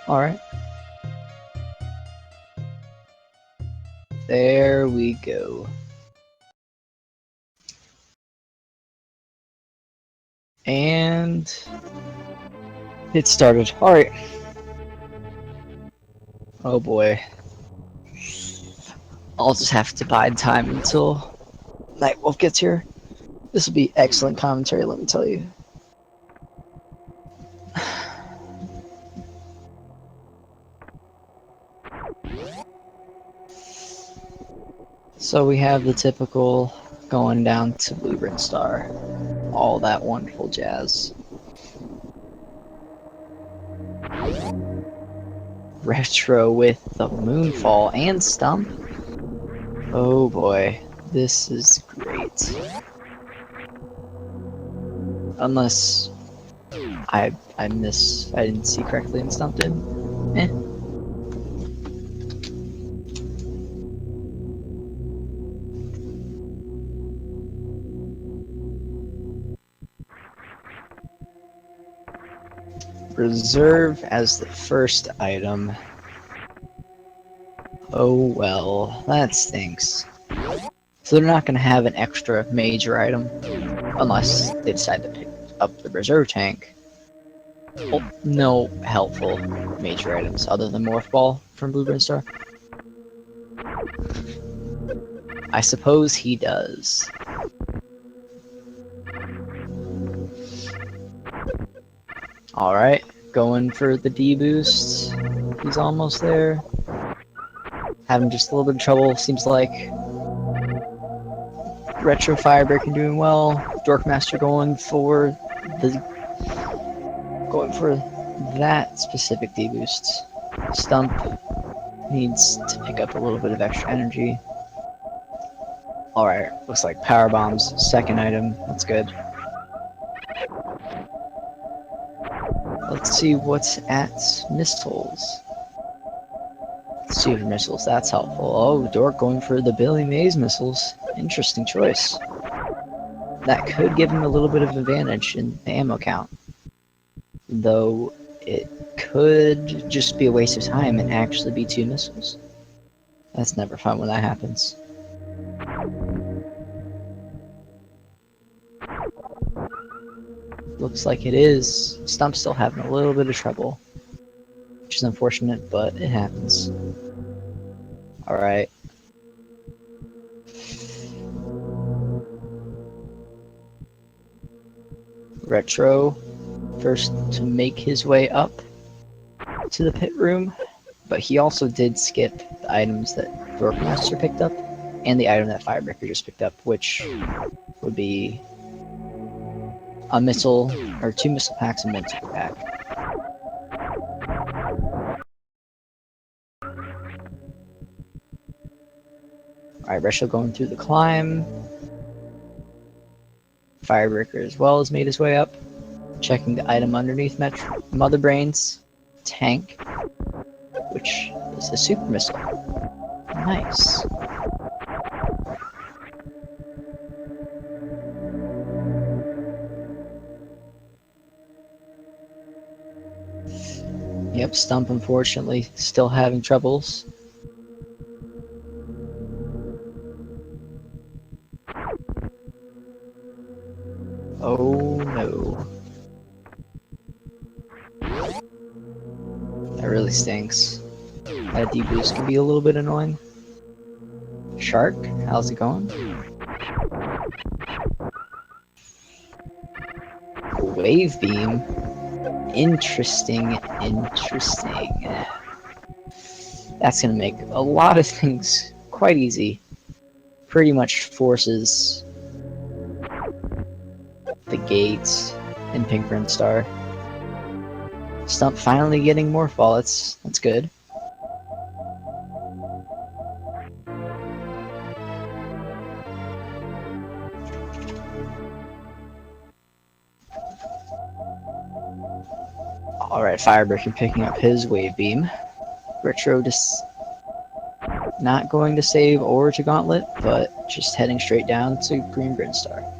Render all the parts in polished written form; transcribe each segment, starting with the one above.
Alright. There we go. And it started. Alright. Oh boy. I'll just have to bide time until Nightwolf gets here. This will be excellent commentary, let me tell you. So we have the typical going down to Blue Star. All that wonderful jazz. Retro with the Moonfall and Stump. Oh boy, this is great. Unless I didn't see correctly and Stump did. Eh. Reserve as the first item. Oh well, that stinks. So they're not going to have an extra major item unless they decide to pick up the reserve tank. Well, no helpful major items other than Morph Ball from Blue Star. I suppose he does. Alright, going for the D boost. He's almost there. Having just a little bit of trouble, seems like. Retro Firebreaker doing well. Dorkmaster going for that specific D boost. Stump needs to pick up a little bit of extra energy. Alright, looks like Power Bomb's second item. That's good. Let's see what's at missiles. Super missiles, that's helpful. Oh, Dork going for the Billy Mays missiles. Interesting choice. That could give him a little bit of advantage in the ammo count. Though it could just be a waste of time and actually be 2 missiles. That's never fun when that happens. Looks like it is. Stump's still having a little bit of trouble. Which is unfortunate, but it happens. Alright. Retro, first to make his way up to the pit room, but he also did skip the items that Dorkmaster picked up, and the item that Firebreaker just picked up, which would be a missile, or 2 missile packs and 1 super pack. Alright, Retro going through the climb. Firebreaker as well has made his way up. Checking the item underneath Mother Brain's tank, which is the super missile. Nice. Yep, Stump unfortunately still having troubles. Oh no. That really stinks. That D-boost can be a little bit annoying. Shark, how's it going? Wave beam? Interesting. That's gonna make a lot of things quite easy. Pretty much forces the gates in Pink Rim Star. Stump finally getting more fall, that's good. Alright, Firebreaker picking up his wave beam. Retro just not going to save or to gauntlet, but just heading straight down to Green Brinstar.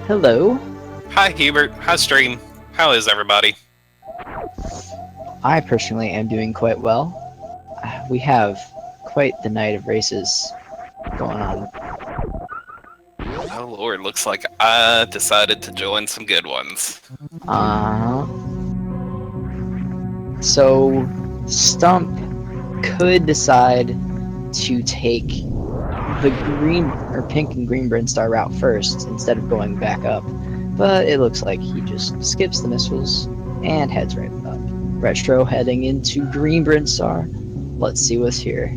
Hello. Hi Hubert, how's stream? How is everybody? I personally am doing quite well. We have quite the night of races going on. Oh lord, looks like I decided to join some good ones. So, Stump could decide to take the green or pink and green Brinstar route first instead of going back up, but it looks like he just skips the missiles and heads right up. Retro heading into green Brinstar. Let's see what's here.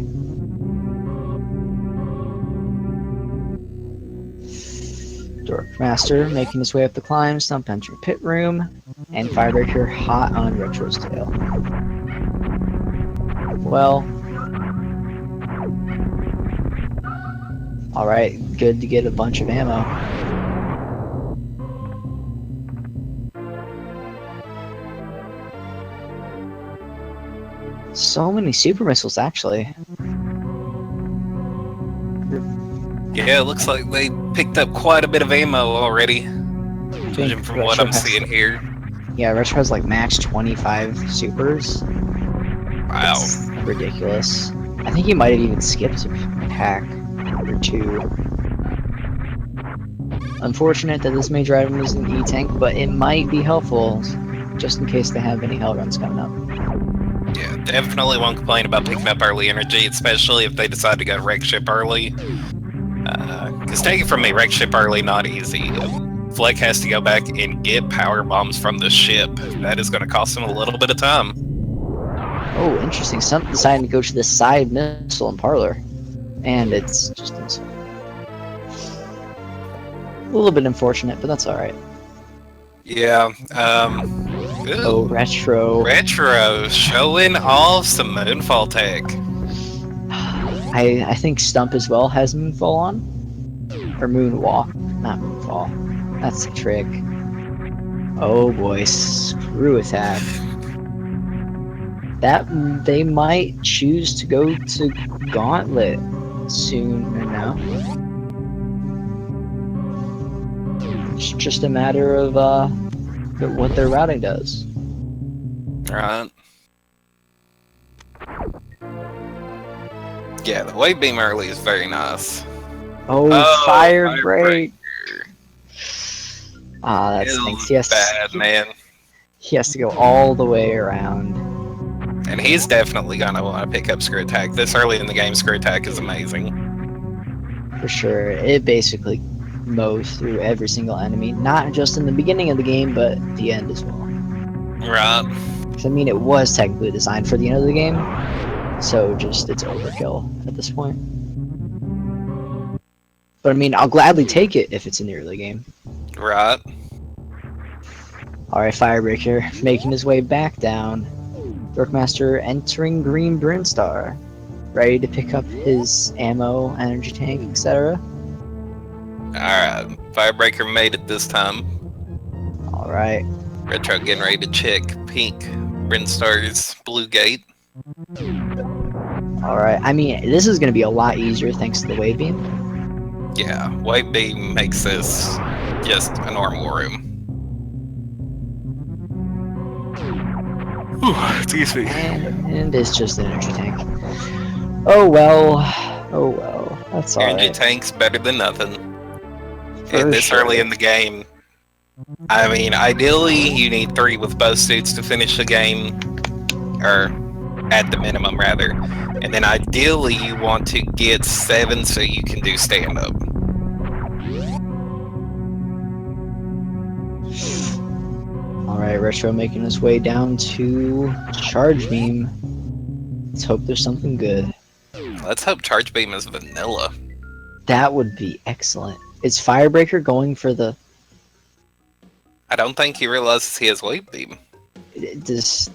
Dorkmaster making his way up the climb, Stump entering pit room, and Firebreaker hot on Retro's tail. Well, alright, good to get a bunch of ammo. So many super missiles, actually. Yeah, it looks like they picked up quite a bit of ammo already, judging from what I'm seeing here. Yeah, Retro has like max 25 supers. Wow. It's ridiculous. I think he might have even skipped a pack or two. Unfortunate that this major item is an E-tank, but it might be helpful just in case they have any hell runs coming up. Yeah, definitely won't complain about picking up early energy, especially if they decide to go wreck ship early. Because take it from me, wreck ship early, not easy. Flek has to go back and get power bombs from the ship. That is going to cost him a little bit of time. Oh, interesting. Some deciding to go to the side missile and parlor. And it's just insane. A little bit unfortunate, but that's alright. Yeah, Oh, Retro. Retro, showing off some Moonfall tech. I think Stump as well has Moonfall on. Or Moonwalk, not Moonfall. That's the trick. Oh boy, screw with that. They might choose to go to Gauntlet soon now. It's just a matter of what their routing does. Right. Yeah, the wave beam early is very nice. Oh, Firebreaker! Ah, that stinks. Yes, bad, man. He has to go all the way around. And he's definitely gonna want to pick up Screw Attack. This early in the game, Screw Attack is amazing. For sure. It basically mows through every single enemy. Not just in the beginning of the game, but the end as well. Right. I mean, it was technically designed for the end of the game, so just it's overkill at this point. But I mean, I'll gladly take it if it's in the early game. Right. Alright, Firebreaker making his way back down. Dorkmaster entering green Brinstar, ready to pick up his ammo, energy tank, etc. Alright, Firebreaker made it this time. Alright. Retro getting ready to check pink Brinstar's blue gate. Alright, I mean, this is going to be a lot easier thanks to the wave beam. Yeah, wave beam makes this just a normal room. Excuse me. And it's just an energy tank. Oh well. Oh well. That's alright. Energy tank's better than nothing. For And this sure. early in the game, I mean, ideally you need 3 with both suits to finish the game, or at the minimum rather. And then ideally you want to get 7 so you can do stand-up. Alright, Retro making his way down to Charge Beam. Let's hope there's something good. Let's hope Charge Beam is vanilla. That would be excellent. Is Firebreaker going for the... I don't think he realizes he has wave beam. This...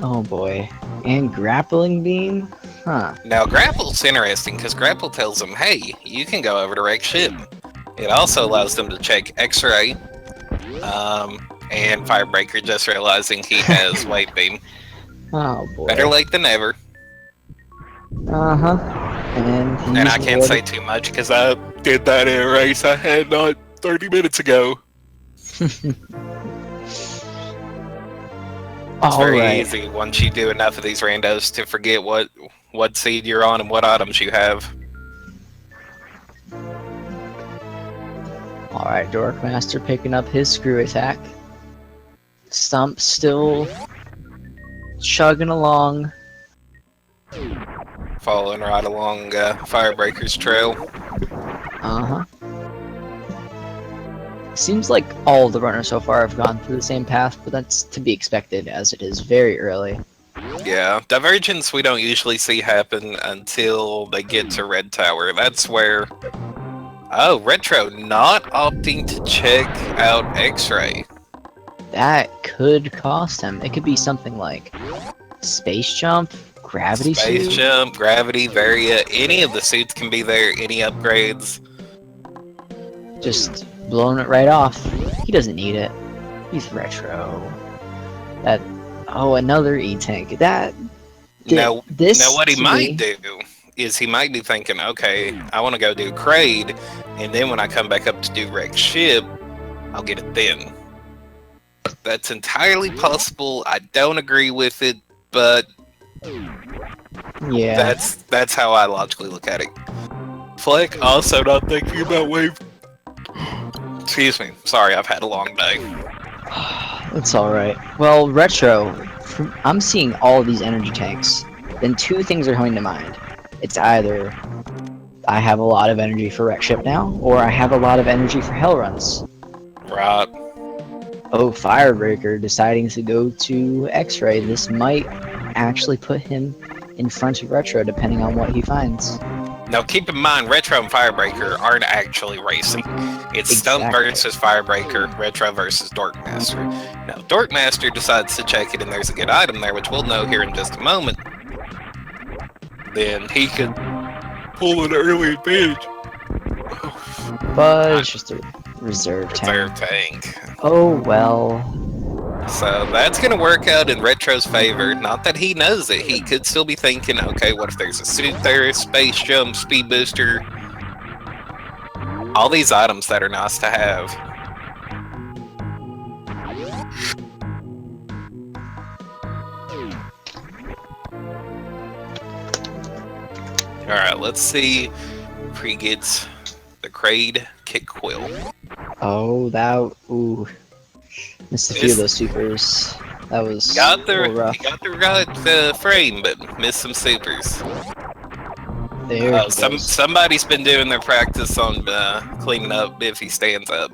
Oh boy. And Grappling Beam? Huh. Now Grapple's interesting because Grapple tells them, hey, you can go over to wreck ship. It also allows them to check X-ray. And Firebreaker just realizing he has wave beam. Oh boy. Better late than never. Uh-huh. And I can't say too much because I did that in a race I had not 30 minutes ago. It's very Alright. easy once you do enough of these randos to forget what seed you're on and what items you have. Alright, Dorkmaster picking up his screw attack. Stump still chugging along. Following right along Firebreaker's trail. Uh-huh. Seems like all the runners so far have gone through the same path, but that's to be expected as it is very early. Yeah, divergence we don't usually see happen until they get to Red Tower. That's where... Oh, Retro not opting to check out X-Ray. That could cost him. It could be something like space jump, gravity Space suit. jump, gravity, Varia, any of the suits can be there, any upgrades. Just blowing it right off. He doesn't need it. He's Retro. That... Oh, another E-Tank. That... Now what he to might me- do is he might be thinking, okay, I want to go do Kraid, and then when I come back up to do Wreck Ship, I'll get it then. That's entirely possible. I don't agree with it, but Yeah. that's how I logically look at it. Flek also not thinking about wave. Excuse me. Sorry, I've had a long day. It's alright. Well, Retro, I'm seeing all of these energy tanks. Then two things are coming to mind. It's either I have a lot of energy for Wreck Ship now, or I have a lot of energy for Hell Runs. Right. Oh, Firebreaker deciding to go to X-Ray. This might actually put him in front of Retro, depending on what he finds. Now keep in mind, Retro and Firebreaker aren't actually racing. It's Stump Exactly. versus Firebreaker, Retro versus Dorkmaster. Now Dorkmaster decides to check it and there's a good item there, which we'll know here in just a moment. Then he could pull an early advantage. But it's just a reserve tank. Reserve tank. Oh well. So that's going to work out in Retro's favor. Not that he knows it. He could still be thinking, okay, what if there's a suit there, space jump, speed booster? All these items that are nice to have. Alright, let's see if he gets the Kraid Kick Quill. Oh, that... Ooh. Missed a few of those supers. That was Got a little the rough. right frame, but missed some supers. There it goes. Somebody's been doing their practice on cleaning up if he stands up.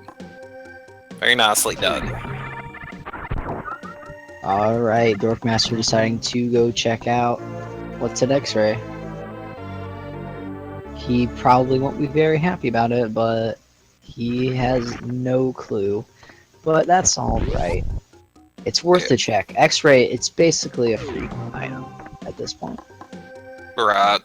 Very nicely done. Alright, Dorkmaster deciding to go check out what's at X-Ray. He probably won't be very happy about it, but he has no clue. But that's alright. It's worth the check. X-Ray, it's basically a free item at this point. Right.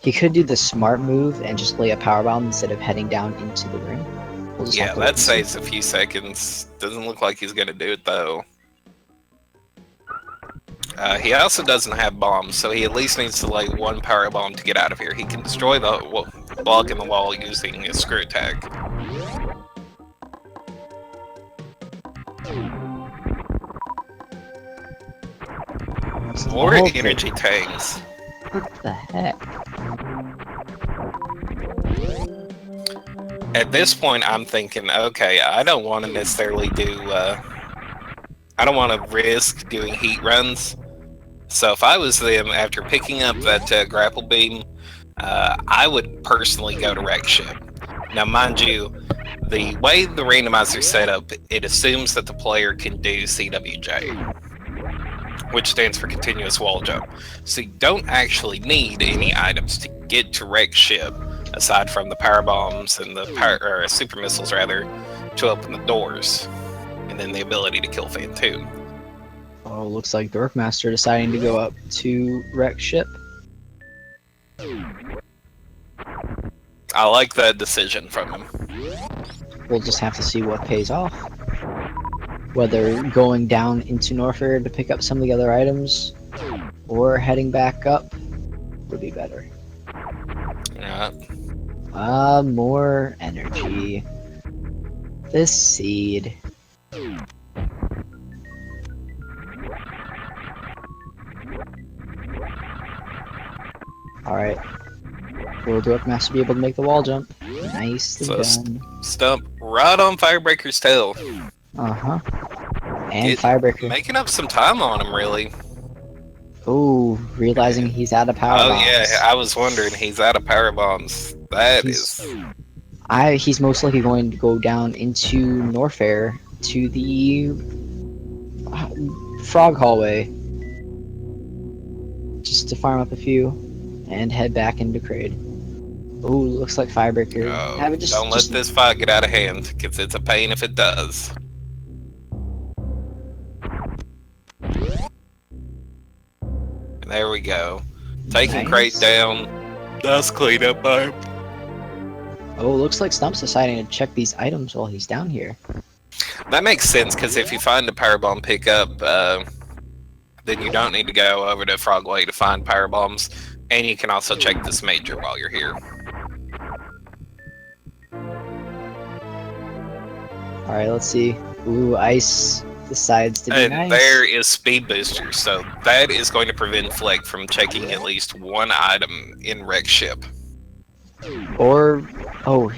He could do the smart move and just lay a power bomb instead of heading down into the room. We'll just Yeah, have to wait that and see. saves a few seconds. Doesn't look like he's gonna do it though. He also doesn't have bombs, so he at least needs to lay one power bomb to get out of here. He can destroy the block in the wall using his screw attack. Or Okay. energy tanks. What the heck? At this point, I'm thinking, okay, I don't want to necessarily do, I don't want to risk doing heat runs. So if I was them, after picking up that grapple beam, I would personally go to Wreck Ship. Now, mind you, the way the randomizer is set up, it assumes that the player can do CWJ, which stands for continuous wall jump. So you don't actually need any items to get to Wreck Ship, aside from the power bombs and the super missiles, rather, to open the doors, and then the ability to kill Phantom. Oh, looks like Dorkmaster deciding to go up to Wreck Ship. I like that decision from him. We'll just have to see what pays off. Whether going down into Norfair to pick up some of the other items, or heading back up would be better. Yeah. More energy. This seed. Alright. Will Dorkmaster be able to make the wall jump? Nicely So done. Stump right on Firebreaker's tail. Uh-huh. And Firebreaker. Making up some time on him, really. Ooh, realizing he's out of power Oh bombs. yeah, I was wondering, he's out of power bombs. He's most likely going to go down into Norfair to the frog hallway. Just to farm up a few and head back into Kraid. Ooh, looks like Firebreaker. Oh, don't let this fight get out of hand, because it's a pain if it does. And there we go. Taking Kraid down. That's cleanup time. Oh, looks like Stump's deciding to check these items while he's down here. That makes sense, because if you find a power bomb pickup, then you don't need to go over to Frogway to find power bombs, and you can also check this major while you're here. Alright, let's see. Ooh, Ice decides to be nice. And there is speed booster, so that is going to prevent Flek from checking at least one item in Wreck Ship. Or, oh,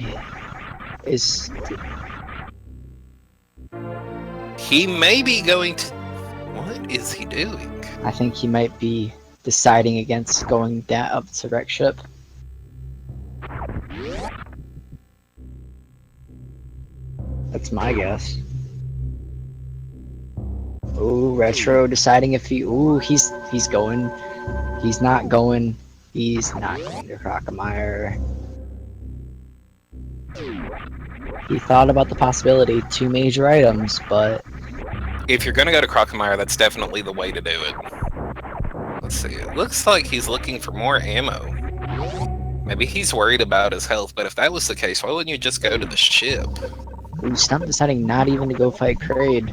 is... He may be going to... What is he doing? I think he might be deciding against going down up to Wreck Ship. That's my guess. Ooh, Retro deciding if he... Ooh, he's going. He's not going. He's not going to Crocomire. He thought about the possibility, 2 major items, but... If you're gonna go to Crocomire, that's definitely the way to do it. Let's see, it looks like he's looking for more ammo. Maybe he's worried about his health, but if that was the case, why wouldn't you just go to the ship? Ooh, Stump deciding not even to go fight Kraid.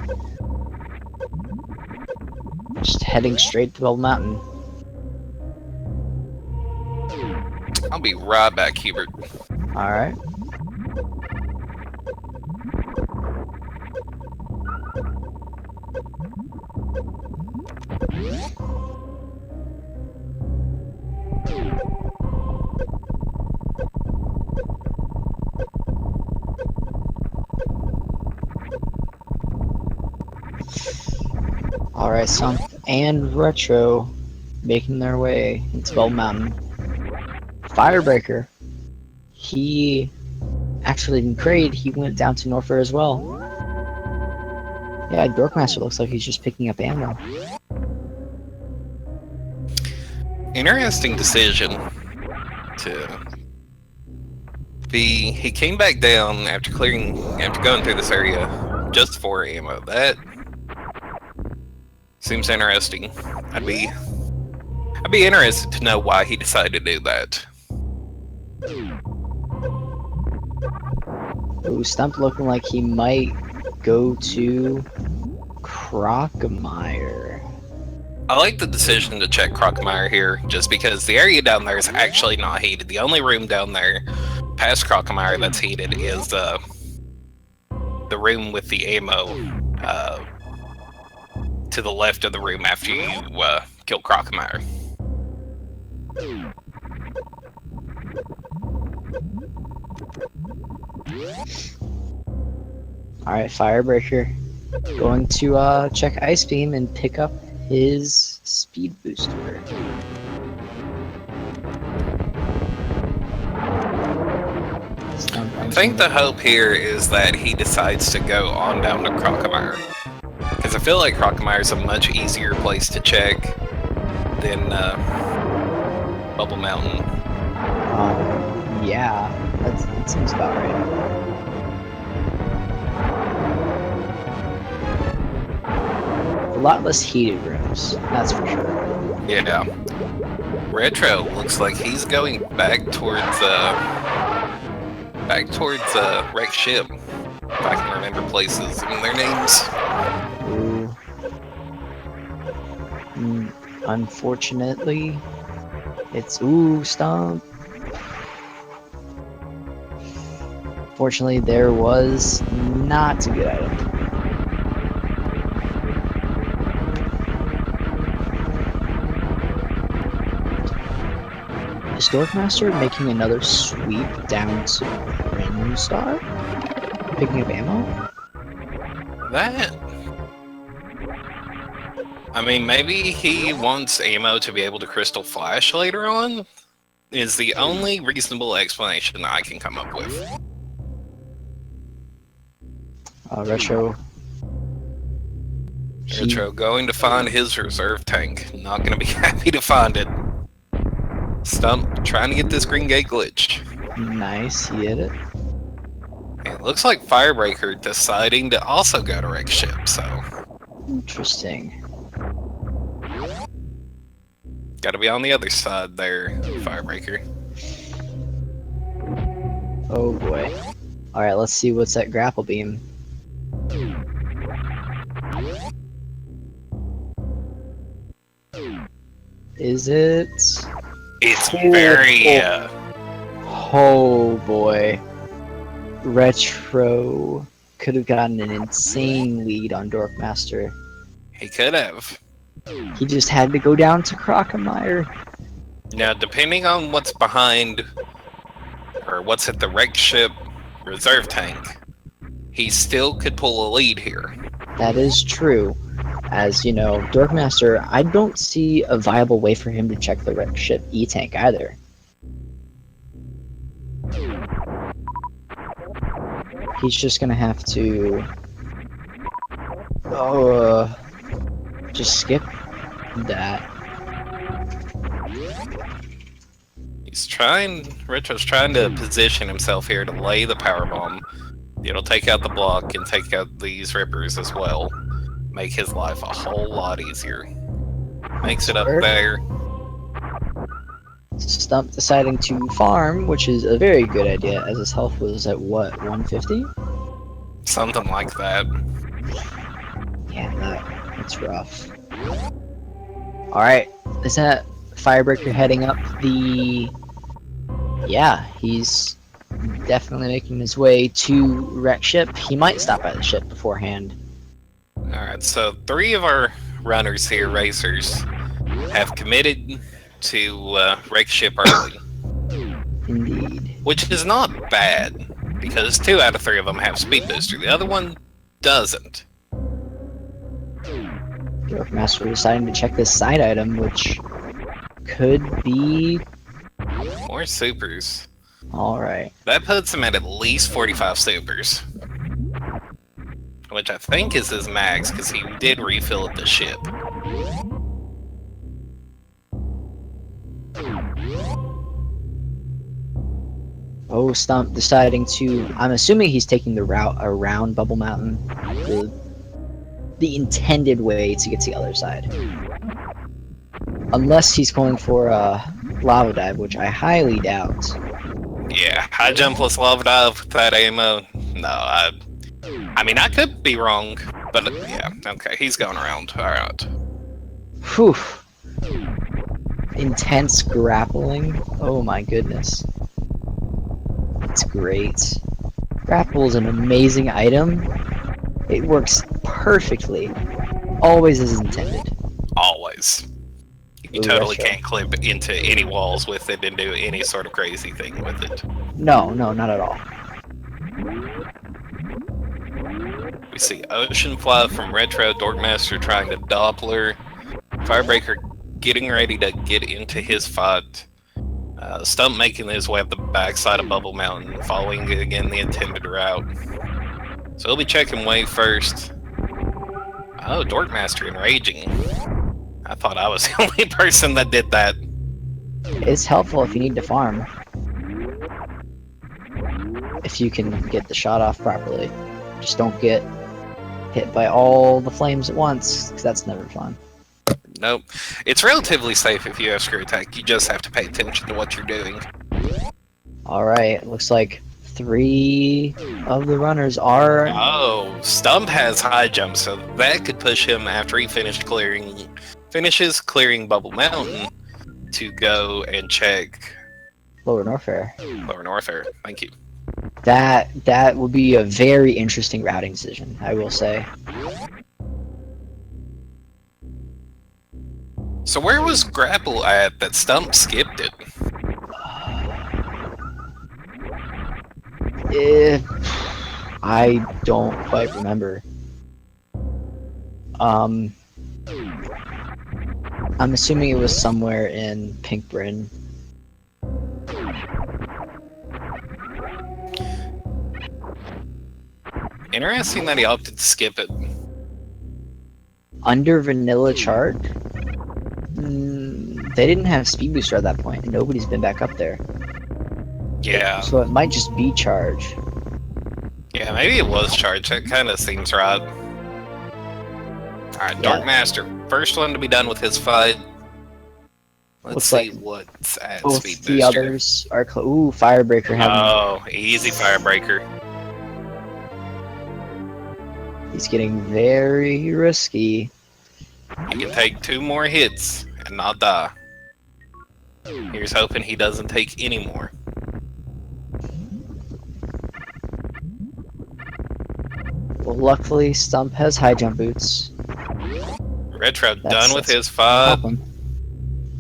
Just heading straight to Bell Mountain. I'll be right back, Hubert. Alright. Alright, Stump and Retro making their way into Bell Mountain. Firebreaker, he actually in Kraid, he went down to Norfair as well. Yeah, Dorkmaster looks like he's just picking up ammo. Interesting decision to be... He came back down after going through this area just for ammo. That seems interesting. I'd be interested to know why he decided to do that. Ooh, Stump looking like he might go to Crocomire. I like the decision to check Crocomire here, just because the area down there is actually not heated. The only room down there past Crocomire that's heated is the room with the ammo to the left of the room after you kill Crocomire. Alright, Firebreaker going to check Ice Beam and pick up his speed booster. I think the hope here is that he decides to go on down to Crocomire, because I feel like Crocomire is a much easier place to check than Bubble Mountain. Yeah, that seems about right. A lot less heated rooms, that's for sure. Yeah. Retro looks like he's going back towards Wreck Ship. If I can remember places. I mean, their names. Ooh. Unfortunately, it's ooh, Stump. Fortunately, there was not a good item. Is Dorkmaster making another sweep down to Rim Star? Picking up ammo? That... I mean, maybe he wants ammo to be able to Crystal Flash later on? Is the only reasonable explanation I can come up with. Retro. Retro going to find his reserve tank. Not gonna be happy to find it. Stump trying to get this green gate glitch. Nice, he hit it. It looks like Firebreaker deciding to also go to wreck ship, so... Interesting. Gotta be on the other side there, Firebreaker. Oh boy. Alright, let's see what's that grapple beam. Is it? It's very... Oh boy. Retro could have gotten an insane lead on Dorkmaster. He could have. He just had to go down to Crocomire. Now, depending on what's behind, or what's at the wrecked ship reserve tank, he still could pull a lead here. That is true. As you know, Dorkmaster, I don't see a viable way for him to check the wrecked ship E-tank either. He's just gonna have to... just skip that. He's trying... Retro's trying to position himself here to lay the power bomb. It'll take out the block and take out these rippers as well. Make his life a whole lot easier. Makes it up there. Stump deciding to farm, which is a very good idea, as his health was at what, 150? Something like that. Yeah, that's rough. Alright, is that Firebreaker heading up the... Yeah, he's definitely making his way to wreck ship. He might stop by the ship beforehand. Alright, so 3 of our runners here, racers, have committed to wreck ship early. Indeed. Which is not bad, because 2 out of 3 of them have speed booster. The other one doesn't. Dorkmaster deciding to check this side item, which could be... More supers. Alright. That puts him at least 45 supers. Which I think is his max, because he did refill at the ship. Oh, Stump deciding to... I'm assuming he's taking the route around Bubble Mountain. The intended way to get to the other side. Unless he's going for a lava dive, which I highly doubt. Yeah, high jump plus lava dive with that ammo. No, I mean, I could be wrong, but yeah, okay, he's going around. Alright. Whew. Intense grappling. Oh my goodness. That's great. Grapple is an amazing item. It works perfectly. Always as intended. Always. You totally can't clip into any walls with it and do any sort of crazy thing with it. No, not at all. We see Ocean Fly from Retro, Dorkmaster trying to Doppler, Firebreaker getting ready to get into his fight, Stump making his way up the backside of Bubble Mountain, following again the intended route. So he'll be checking wave first. Oh, Dorkmaster enraging. I thought I was the only person that did that. It's helpful if you need to farm. If you can get the shot off properly. Just don't get hit by all the flames at once, because that's never fun. Nope. It's relatively safe if you have screw attack. You just have to pay attention to what you're doing. Alright, looks like 3 of the runners are... Oh, Stump has high jump, so that could push him after he finishes clearing Bubble Mountain to go and check Lower Norfair. Lower Norfair. Thank you. That would be a very interesting routing decision, I will say. So where was Grapple at that Stump skipped it? I don't quite remember. I'm assuming it was somewhere in Pinkburn. Interesting that he opted to skip it. Under vanilla chart? They didn't have speed booster at that point. Nobody's been back up there. Yeah. So it might just be charge. Yeah, maybe it was charge. That kind of seems right. Alright, Yeah. Dorkmaster, first one to be done with his fight. Let's Looks see like what's at both speed the booster. others are ooh, Firebreaker having. Oh, easy Firebreaker. He's getting very risky. He can take 2 more hits and not die. Here's hoping he doesn't take any more. Well, luckily, Stump has high jump boots. Retro That's- done with that's his fight. Help him.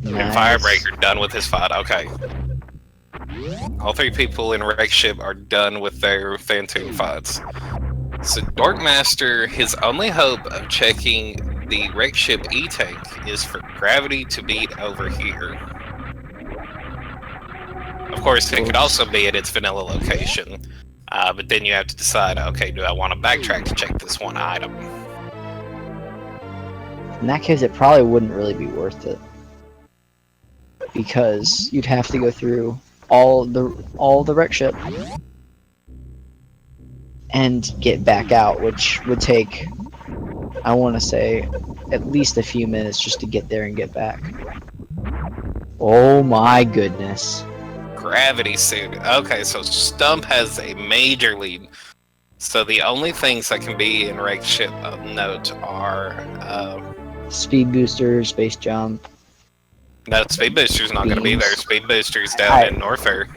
And Nice. Firebreaker done with his fight. Okay. All 3 people in Wreck Ship are done with their Phantom fights. So Dorkmaster, his only hope of checking the Wreck Ship E-Tank is for gravity to beat over here. Of course, it could also be at its vanilla location. But then you have to decide, okay, do I want to backtrack to check this one item? In that case, it probably wouldn't really be worth it. Because you'd have to go through all the wreck ship and get back out, which would take, I want to say, at least a few minutes just to get there and get back. Oh my goodness. Gravity suit. Okay, so Stump has a major lead. So the only things that can be in Wreck Ship of note are... Speed booster, space jump. no, Speed Booster's not going to be there. Speed Booster's down in Norfair.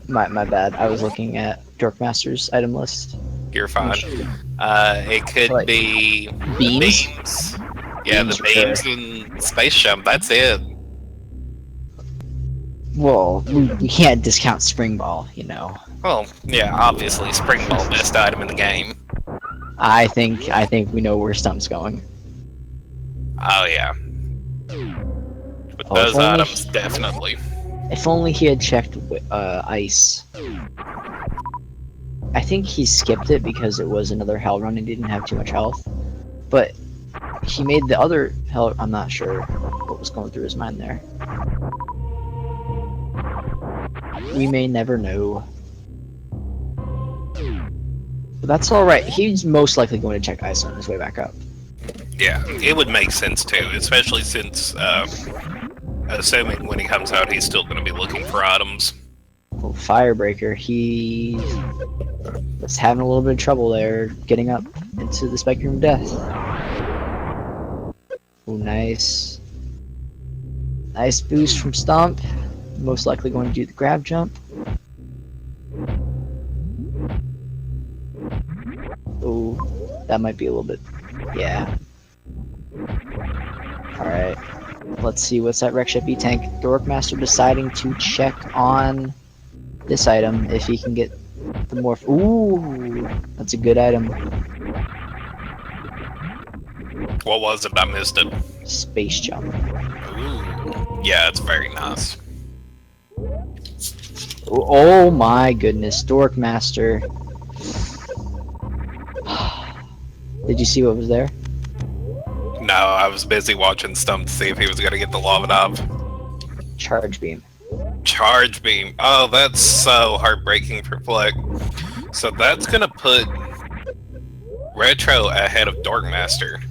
My bad. I was looking at Dorkmaster's item list. You're fine. It could Like, be beams? beams. Yeah, Beams the are fair. beams and space jump. That's it. Well, we can't discount spring ball, you know. Well, yeah, obviously, Spring Ball, best item in the game. I think we know where Stump's going. Oh, yeah. With Oh, if those only- items, definitely. If only he had checked ice. I think he skipped it because it was another hell run and didn't have too much health. But he made the other hell. I'm not sure what was going through his mind there. We may never know. But that's alright. He's most likely going to check ice on his way back up. Yeah, it would make sense too, especially since, assuming when he comes out, he's still going to be looking for items. Well, Firebreaker, he was having a little bit of trouble there getting up into the spectrum of death. Oh, nice. Nice boost from Stomp. Most likely going to do the grab jump. Oh, that might be a little bit. Yeah. Alright. Let's see what's that Wreck Ship E-Tank. Dorkmaster deciding to check on this item if he can get the more. Ooh, that's a good item. What was it? I missed it. Space jump. Ooh. Yeah, it's very nice. Oh my goodness, Dorkmaster. Did you see what was there? No, I was busy watching Stump to see if he was going to get the lava dive. Charge beam. Charge beam. Oh, that's so heartbreaking for Flek. So that's going to put Retro ahead of Dorkmaster.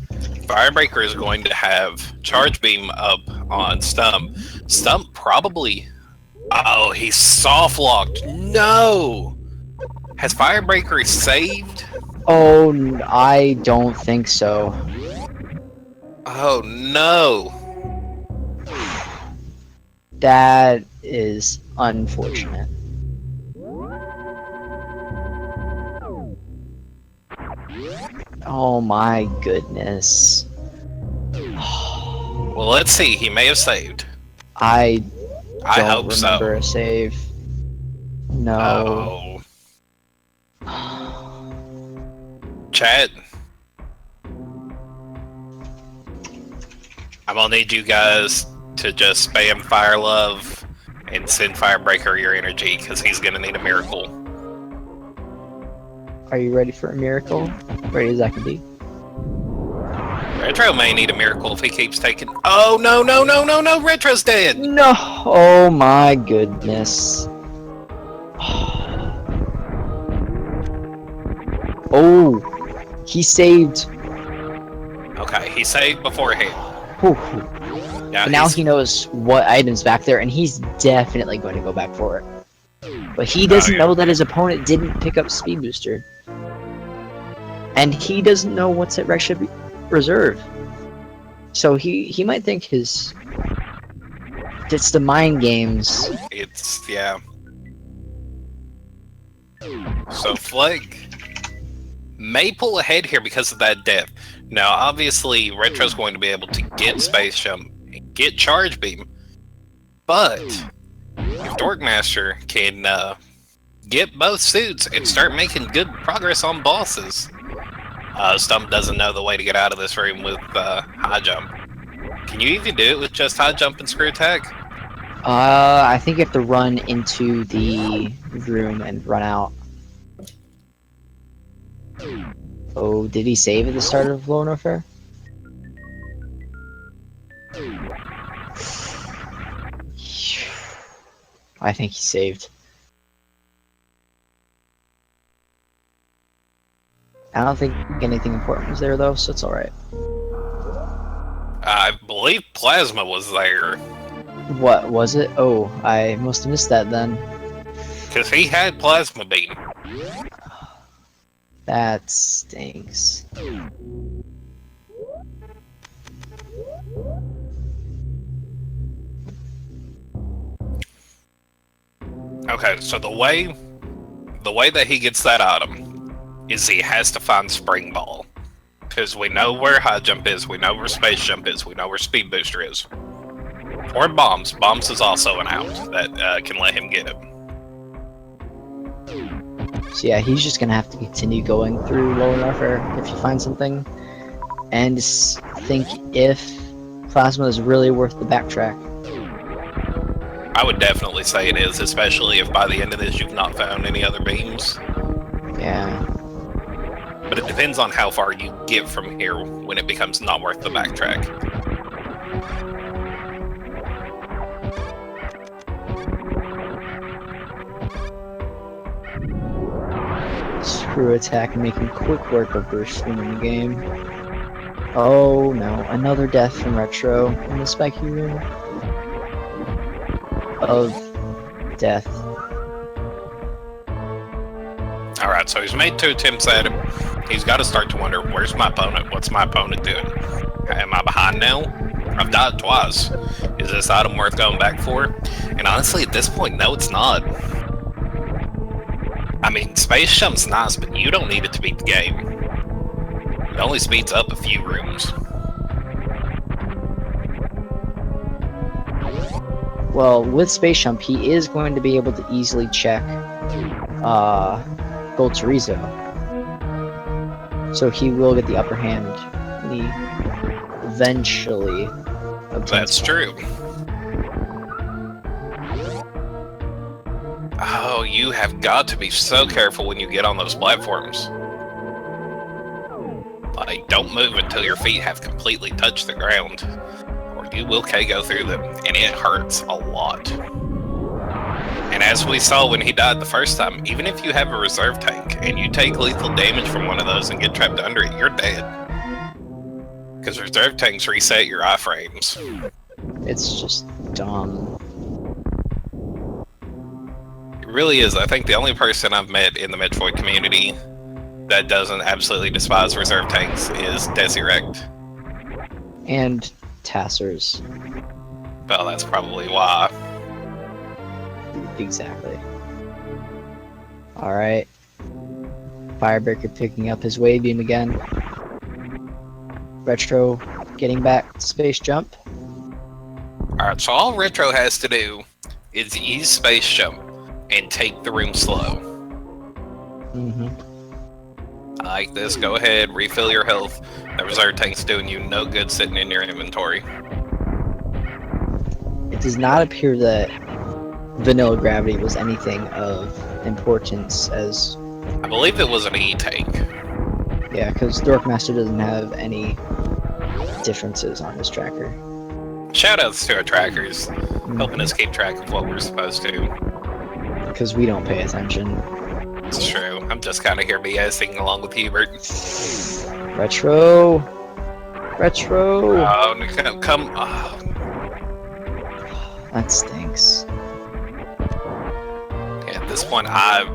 Firebreaker is going to have Charge beam up on Stump. Stump probably... Oh, he's soft locked. No! Has Firebreaker saved? Oh, I don't think so. Oh no! That is unfortunate. Oh my goodness. Well, let's see. He may have saved. I I don't hope remember so. a save. No. Oh. Chat, I'm gonna need you guys to just spam Fire Love and send Firebreaker your energy, because he's gonna need a miracle. Are you ready for a miracle? Ready as I can be. Retro may need a miracle if he keeps taking. Oh no no no no no! Retro's dead. No! Oh my goodness. Oh, he saved. Okay, he saved beforehand. Whew. Yeah, But now he knows what item's back there, and he's definitely going to go back for it. But he doesn't know that his opponent didn't pick up Speed Booster. And he doesn't know what's at Wreck Ship Reserve. So he might think it's the mind games. It's, yeah. So Flek may pull ahead here because of that death. Now, obviously, Retro's going to be able to get Space Jump, get Charge Beam, but if Dorkmaster can get both suits and start making good progress on bosses, Stump doesn't know the way to get out of this room with High Jump. Can you even do it with just High Jump and Screw Attack? I think you have to run into the room and run out. Oh, did he save at the start of Norfair? I think he saved. I don't think anything important was there though, so it's alright. I believe Plasma was there. What was it? Oh, I must have missed that then. Because he had Plasma Beam. That stinks. Okay, so the way that he gets that item is he has to find Spring Ball. Because we know where High Jump is, we know where Space Jump is, we know where Speed Booster is. Or Bombs. Bombs is also an out that can let him get it. So yeah, he's just gonna have to continue going through Lower Norfair if you find something, and just think if Plasma is really worth the backtrack. I would definitely say it is, especially if by the end of this you've not found any other beams. Yeah. But it depends on how far you get from here when it becomes not worth the backtrack. Screw Attack and making quick work of Burst winning the game. Oh no, another death from Retro in the spiky room. Of death. Alright, so he's made 2 attempts at him. He's got to start to wonder, where's my opponent? What's my opponent doing? Am I behind now? I've died twice. Is this item worth going back for? And honestly, at this point, no, it's not. I mean, Space Jump's nice, but you don't need it to beat the game. It only speeds up a few rooms. Well, with Space Jump, he is going to be able to easily check Gold Chorizo. So he will get the upper hand when he eventually obtains. That's true. Oh, you have got to be so careful when you get on those platforms. Like, don't move until your feet have completely touched the ground, or you will KO through them, and it hurts a lot. And as we saw when he died the first time, even if you have a reserve tank, and you take lethal damage from one of those and get trapped under it, you're dead. Because reserve tanks reset your iframes. It's just dumb. It really is. I think the only person I've met in the Metroid community that doesn't absolutely despise reserve tanks is Desirect. And Tassers. Well, that's probably why. Exactly. Alright. Firebreaker picking up his wave beam again. Retro getting back to Space Jump. Alright, so all Retro has to do is use Space Jump and take the room slow. I like this. Go ahead, refill your health. The reserve tank's doing you no good sitting in your inventory. It does not appear that vanilla gravity was anything of importance as... I believe it was an E-tank. Yeah, because Dorkmaster doesn't have any differences on his tracker. Shoutouts to our trackers, helping us keep track of what we're supposed to. Because we don't pay attention. It's true. I'm just kind of here BSing along with Hubert. Retro! Retro! Oh, come. Oh. That stinks. Yeah, at this point, I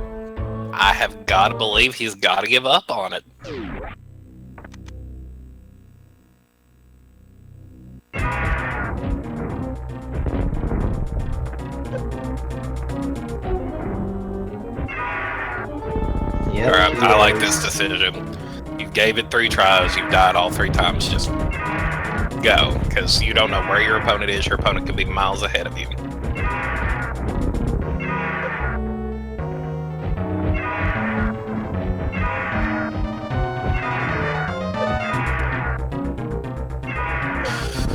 have got to believe he's got to give up on it. Yep, I like this decision. You gave it 3 tries, you died all 3 times. Just go, because you don't know where your opponent is. Your opponent could be miles ahead of you.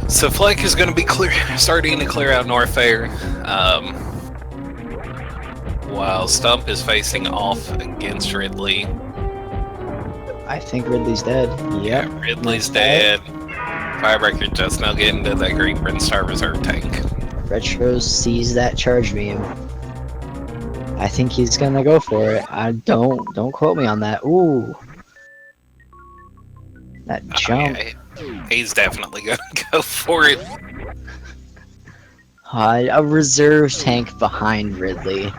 So Flek is going to be starting to clear out Norfair, while Stump is facing off against Ridley. I think Ridley's dead. Yep. Yeah, Ridley's dead. Firebreaker just now getting to that Green Brinstar reserve tank. Retro sees that charge beam. I think he's gonna go for it. I don't quote me on that. Ooh. That jump. Yeah, he's definitely gonna go for it. A reserve tank behind Ridley.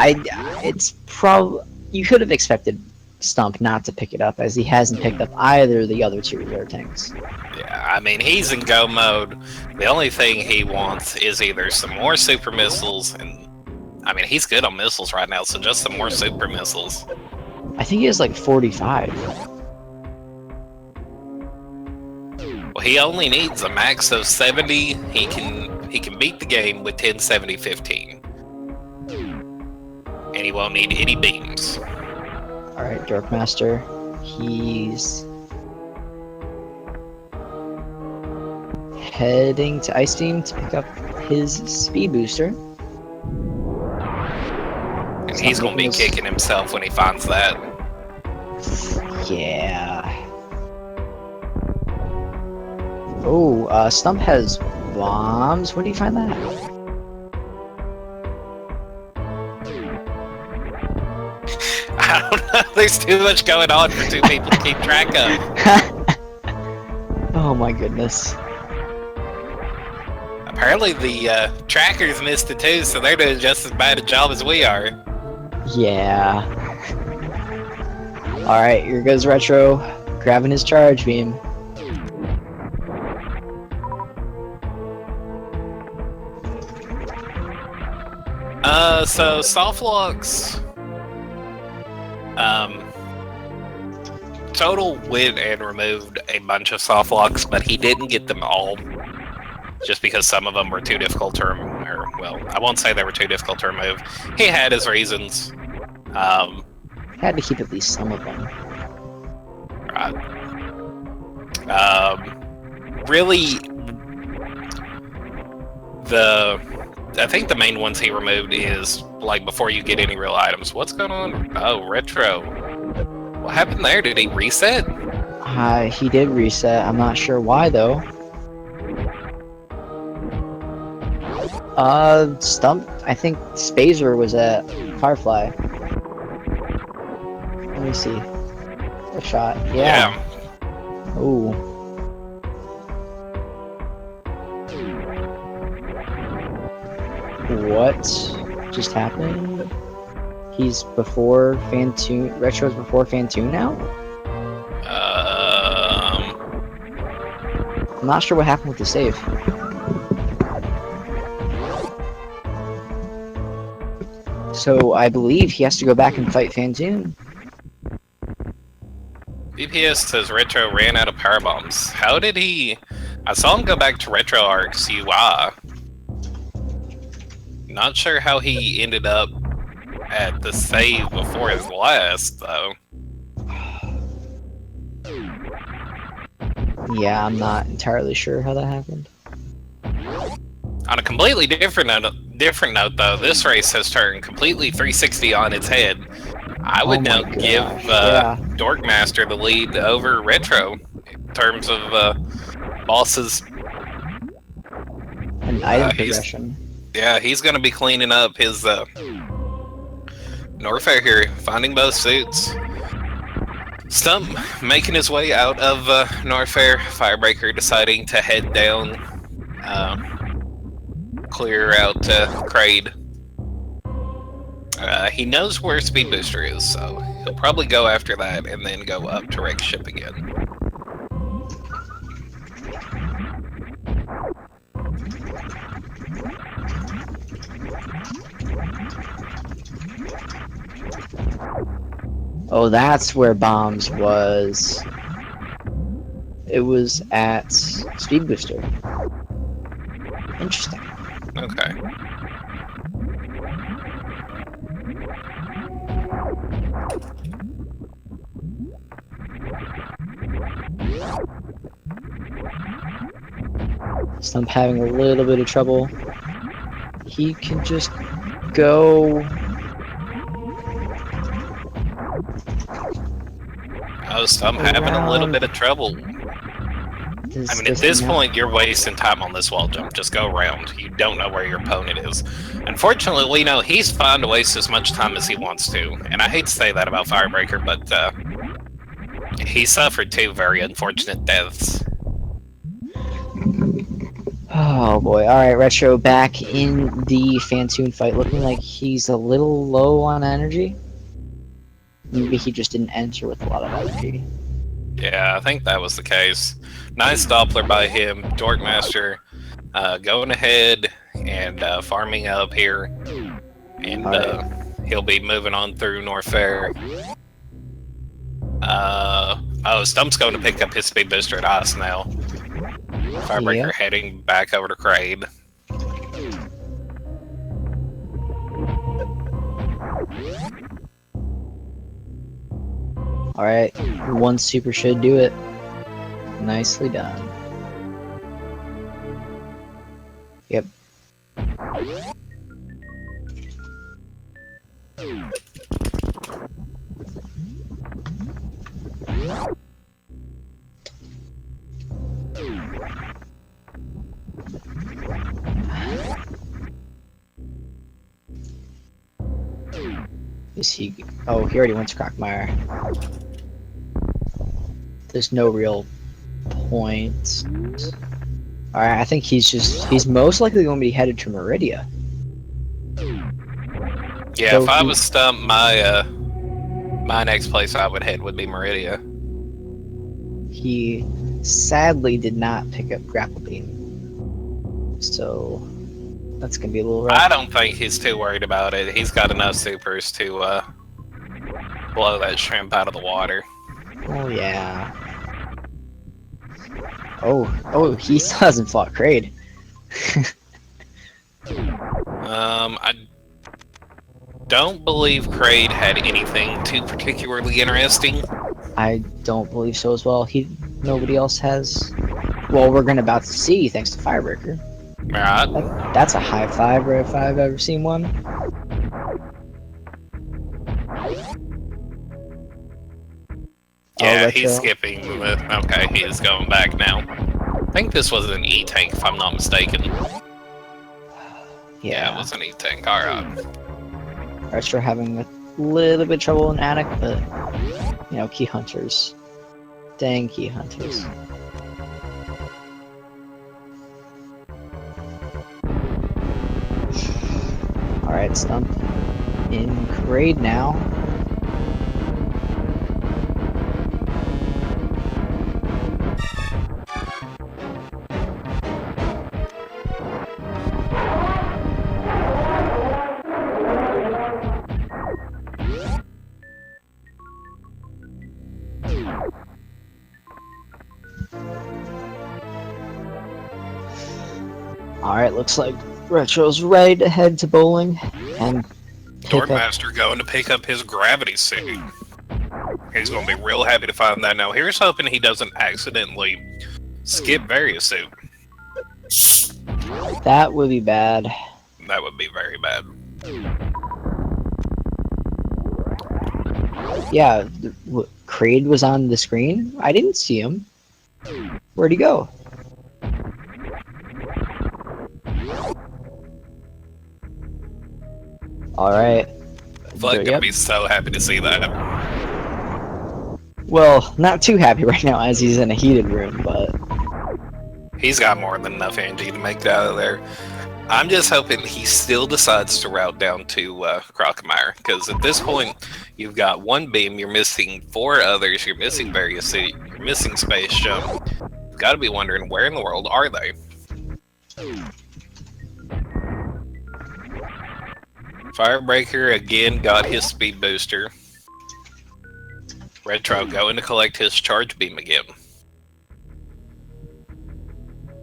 It's probably... You could have expected Stump not to pick it up, as he hasn't picked up either of the other 2 reserve tanks. Yeah, I mean, he's in go mode. The only thing he wants is either some more super missiles, and I mean, he's good on missiles right now, so just some more super missiles. I think he has like 45. Well, he only needs a max of 70. He can beat the game with 10, 70, 15. And he won't need any beams. Alright, Dorkmaster. He's heading to Ice Beam to pick up his speed booster. And he's going to be kicking himself when he finds that. Yeah. Oh, Stump has bombs. Where do you find that? I don't know. There's too much going on for 2 people to keep track of. Oh my goodness. Apparently the trackers missed it too, so they're doing just as bad a job as we are. Yeah. Alright, here goes Retro, grabbing his charge beam. So Softlock's Total went and removed a bunch of Softlocks, but he didn't get them all. Just because some of them were too difficult to remove, or, well, I won't say they were too difficult to remove. He had his reasons. Had to keep at least some of them. Right. Really, I think the main ones he removed is, like, before you get any real items. What's going on? Oh, Retro. What happened there? Did he reset? He did reset. I'm not sure why, though. Stump, I think Spazer was at Firefly. Let me see. A shot. Yeah. Ooh. What just happened? He's before Fantoon. Retro's before Fantoon now? I'm not sure what happened with the save. So I believe he has to go back and fight Fantoon. BPS says Retro ran out of power bombs. How did he... I saw him go back to RetroArch's UI. Not sure how he ended up at the save before his last, though. Yeah, I'm not entirely sure how that happened. On a completely different note, though, this race has turned completely 360 on its head. I would now give yeah. Dorkmaster the lead over Retro in terms of bosses. An item progression. Yeah, he's going to be cleaning up his Norfair here, finding both suits. Stump making his way out of Norfair. Firebreaker deciding to head down, clear out Kraid. He knows where Speed Booster is, so he'll probably go after that and then go up to wreck ship again. Oh, that's where Bombs was. It was at Speed Booster. Interesting. Okay. Stump having a little bit of trouble. He can just go. Oh, Stump having a little bit of trouble. I mean, at this point, you're wasting time on this wall jump. Just go around. You don't know where your opponent is. Unfortunately, we know he's fine to waste as much time as he wants to. And I hate to say that about Firebreaker, but he suffered two very unfortunate deaths. Oh boy. Alright, Retro back in the Fantoon fight. Looking like he's a little low on energy. Maybe he just didn't enter with a lot of energy. Yeah, I think that was the case. Nice Doppler by him. Dorkmaster going ahead and farming up here. And he'll be moving on through Norfair. Oh, Stump's going to pick up his Speed Booster at us now. Firebreaker heading back over to Kraid. Alright, one super should do it. Nicely done. Yep. Is he? Oh, he already went to Crockmire. There's no real point. Alright, I think he's most likely going to be headed to Meridia. Yeah, so if I was Stump, my next place I would head would be Meridia. He sadly did not pick up Grapple Beam. So that's going to be a little rough. I don't think he's too worried about it. He's got enough supers to blow that shrimp out of the water. Oh yeah. Oh, he still hasn't fought Kraid. I don't believe Kraid had anything too particularly interesting. I don't believe so as well. Nobody else has. Well, we're about to see thanks to Firebreaker. Right. That's a high five if I've ever seen one. Yeah, he's skipping. Okay, he is going back now. I think this was an E-tank, if I'm not mistaken. Yeah, it was an E-tank. Alright. Retro having a little bit of trouble in Attic, but, you know, Key Hunters. Dang Key Hunters. Alright, Stump in Kraid now. Alright, looks like Retro's ready to head to bowling and Dorkmaster going to pick up his gravity suit. He's going to be real happy to find that now. Here's hoping he doesn't accidentally Skip various suit. That would be bad. That would be very bad. Yeah, Kraid was on the screen. I didn't see him. Where'd he go? Alright. Flek gonna be so happy to see that. Well, not too happy right now as he's in a heated room, but... He's got more than enough energy to make it out of there. I'm just hoping he still decides to route down to Crocomire, because at this point, you've got one beam, you're missing 4 others, you're missing various city, you're missing space jump. You've got to be wondering, where in the world are they? Firebreaker again got his speed booster. Retro going to collect his charge beam again.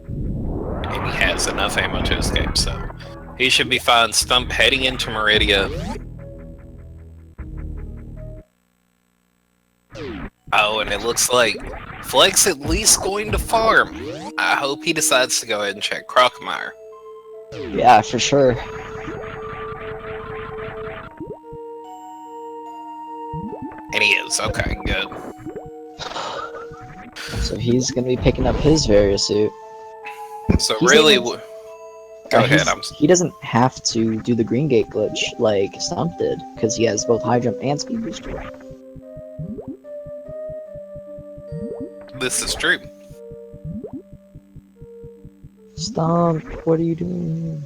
And he has enough ammo to escape, so he should be fine. Stump heading into Meridia. Oh, and it looks like Flek's at least going to farm. I hope he decides to go ahead and check Crocomire. Yeah, for sure. And he is. Okay, good. So he's gonna be picking up his various suit. So He's really, able- go ahead. He doesn't have to do the green gate glitch like Stump did, because he has both high jump and speed booster. This is true. Stump, what are you doing?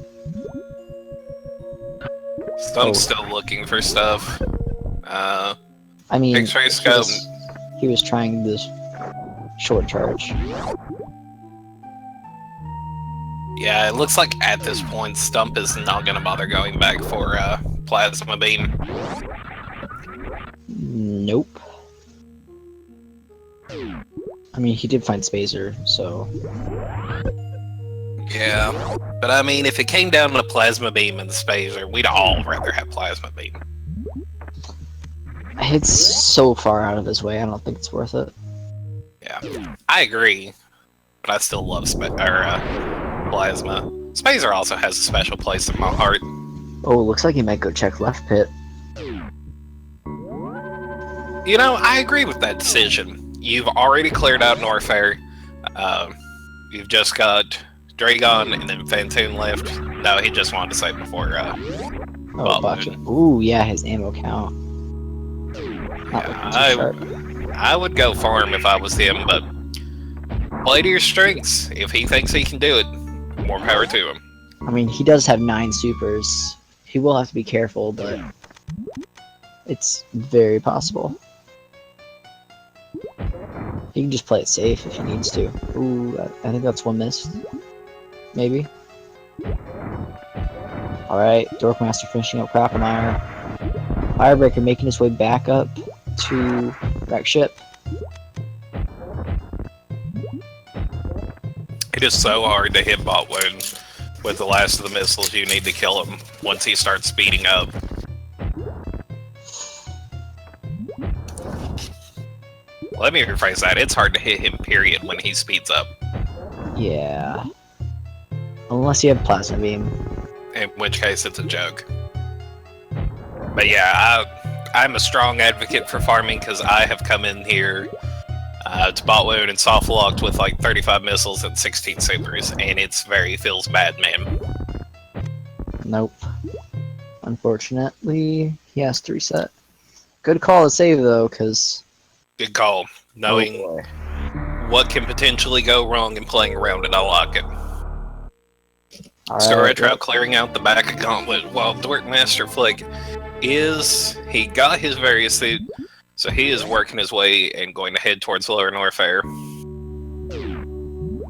Stump's still looking for stuff. I mean, X-ray scope. He was trying this short charge. Yeah, it looks like at this point, Stump is not going to bother going back for Plasma Beam. Nope. I mean, he did find Spacer, so... Yeah, but I mean, if it came down to Plasma Beam and Spacer, we'd all rather have Plasma Beam. It's so far out of his way, I don't think it's worth it. Yeah, I agree, but I still love Plasma. Spacer also has a special place in my heart. Oh, looks like he might go check left pit. You know, I agree with that decision. You've already cleared out Norfair. You've just got Dragon and then Fantoon left. No, he just wanted to say before. Oh, gotcha. Ooh, yeah, his ammo count. I would go farm if I was him, but play to your strengths. If he thinks he can do it, more power to him. I mean, he does have 9 supers. He will have to be careful, but it's very possible. He can just play it safe if he needs to. Ooh, I think that's one missed. Maybe. Alright, Dorkmaster finishing up Crocomire. Firebreaker making his way back up to wreck ship. It is so hard to hit bot wound with the last of the missiles. You need to kill him once he starts speeding up. Let me rephrase that. It's hard to hit him, period, when he speeds up. Yeah. Unless you have Plasma Beam. In which case, it's a joke. But yeah, I'm a strong advocate for farming because I have come in here to bot wound and soft locked with like 35 missiles and 16 supers, and it's feels bad, man. Nope. Unfortunately, he has to reset. Good call to save though, because... Good call. Knowing what can potentially go wrong and playing around it, I like it. So Retro clearing out the back of Gauntlet while DorkmasterFlek he got his various suit, so he is working his way and going to head towards Lower Norfair.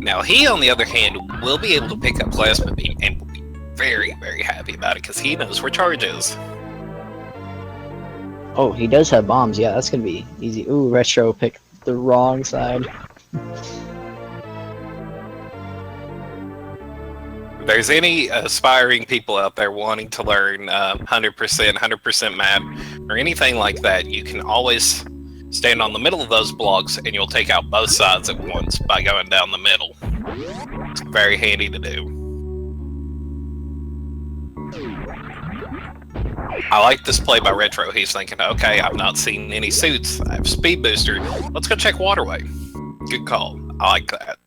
Now he, on the other hand, will be able to pick up Plasma Beam and will be very, very happy about it because he knows where charge is. Oh, he does have bombs. Yeah, that's gonna be easy. Ooh, Retro picked the wrong side. If there's any aspiring people out there wanting to learn 100% map, or anything like that, you can always Stand on the middle of those blocks, and you'll take out both sides at once by going down the middle. It's very handy to do. I like this play by Retro. He's thinking, okay, I've not seen any suits. I have Speed Booster. Let's go check Waterway. Good call. I like that.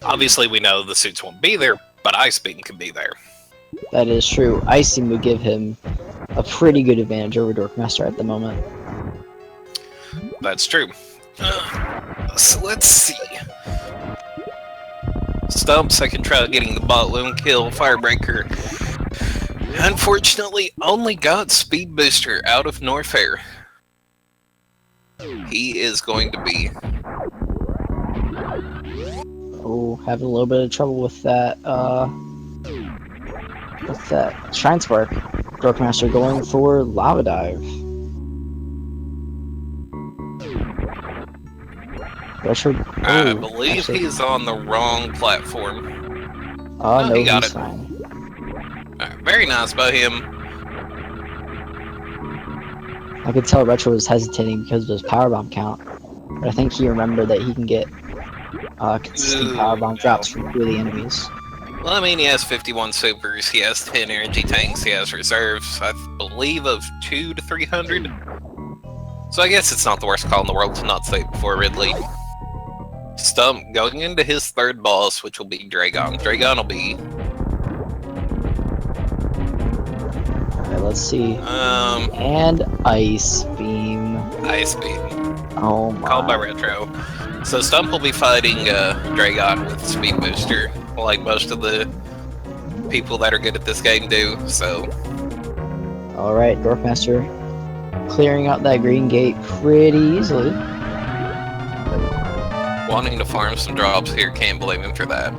Obviously, we know the suits won't be there, but Ice Beam can be there. That is true. Ice Beam would give him a pretty good advantage over Dorkmaster at the moment. That's true. So let's see. Stump, second try getting the bot lone kill. Firebreaker, unfortunately, only got Speed Booster out of Norfair. He is going to be... Oh, having a little bit of trouble with that, Shrine Spark. Dorkmaster going for Lava Dive. I believe he's on the wrong platform. Oh, no, he got he's it. fine. Right, very nice by him. I could tell Retro was hesitating because of his powerbomb count, but I think he remembered that he can get consistent powerbomb drops from 2 of the enemies. Well, I mean, he has 51 supers, he has 10 energy tanks, he has reserves, I believe, of 200 to 300. So I guess it's not the worst call in the world to not save before Ridley. Stump going into his third boss, which will be Dragon. Dragon will be... Alright, let's see. And Ice Beam. Ice Beam. Oh my. Called by Retro. So Stump will be fighting Dragon with Speed Booster, like most of the people that are good at this game do, so... Alright, Dorkmaster clearing out that green gate pretty easily. Wanting to farm some drops here, can't blame him for that.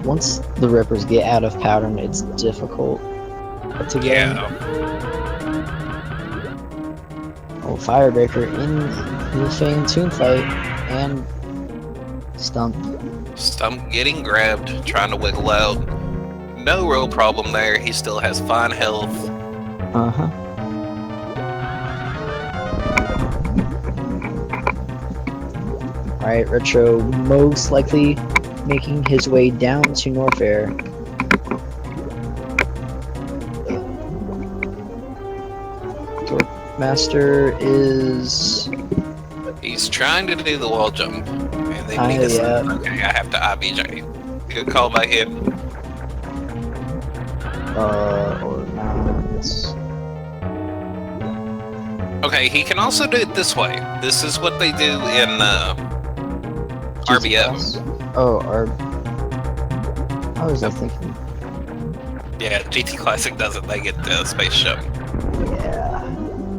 Once the Rippers get out of pattern, it's difficult to get. Yeah. Oh, Firebreaker in the Fang Toon fight, and Stump. Stump getting grabbed, trying to wiggle out. No real problem there, he still has fine health. Uh-huh. Alright, Retro most likely making his way down to Norfair. Dorkmaster is... He's trying to do the wall jump. And they need to yeah. Okay, I have to IBJ. Good call by him. Or not. Okay, he can also do it this way. This is what they do in RBM. Oh, I was thinking. Yeah, GT Classic does it. They get the space shuttle. Yeah.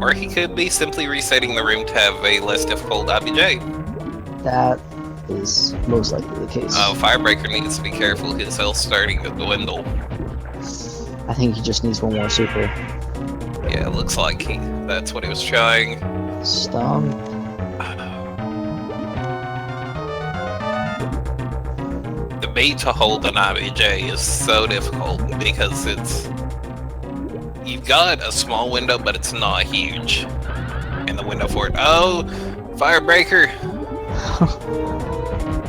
Or he could be simply resetting the room to have a less difficult IBJ. That is most likely the case. Oh, Firebreaker needs to be careful. His health's starting to dwindle. I think he just needs one more super. Yeah, it looks like that's what he was trying. Stump. The bait to hold an IBJ is so difficult because you've got a small window, but it's not huge. And the window for it. Oh, Firebreaker!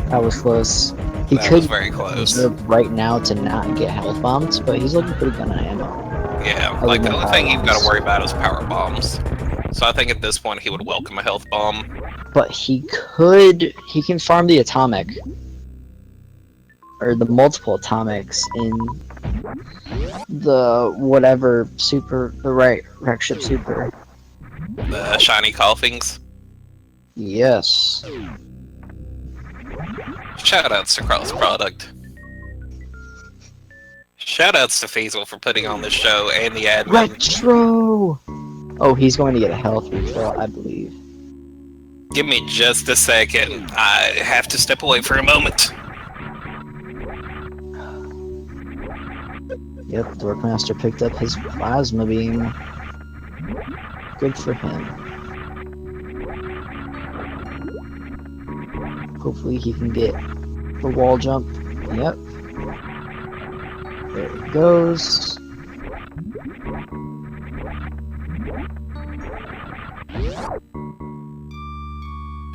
That was close. He That could was very close. reserve right now to not get health bombed, but he's looking pretty good on ammo. Yeah, like the only thing you've got to worry about is power bombs. So I think at this point he would welcome a health bomb. But he can farm the atomic. Or the multiple atomics in the whatever super, the right wreck ship super. The shiny coffings. Yes. Shoutouts to Cross Product. Shoutouts to Feasel for putting on this show and the admin. Retro! Oh, he's going to get a health refill, I believe. Give me just a second. I have to step away for a moment. Yep, Dorkmaster picked up his plasma beam. Good for him. Hopefully he can get the wall jump. Yep. There it goes.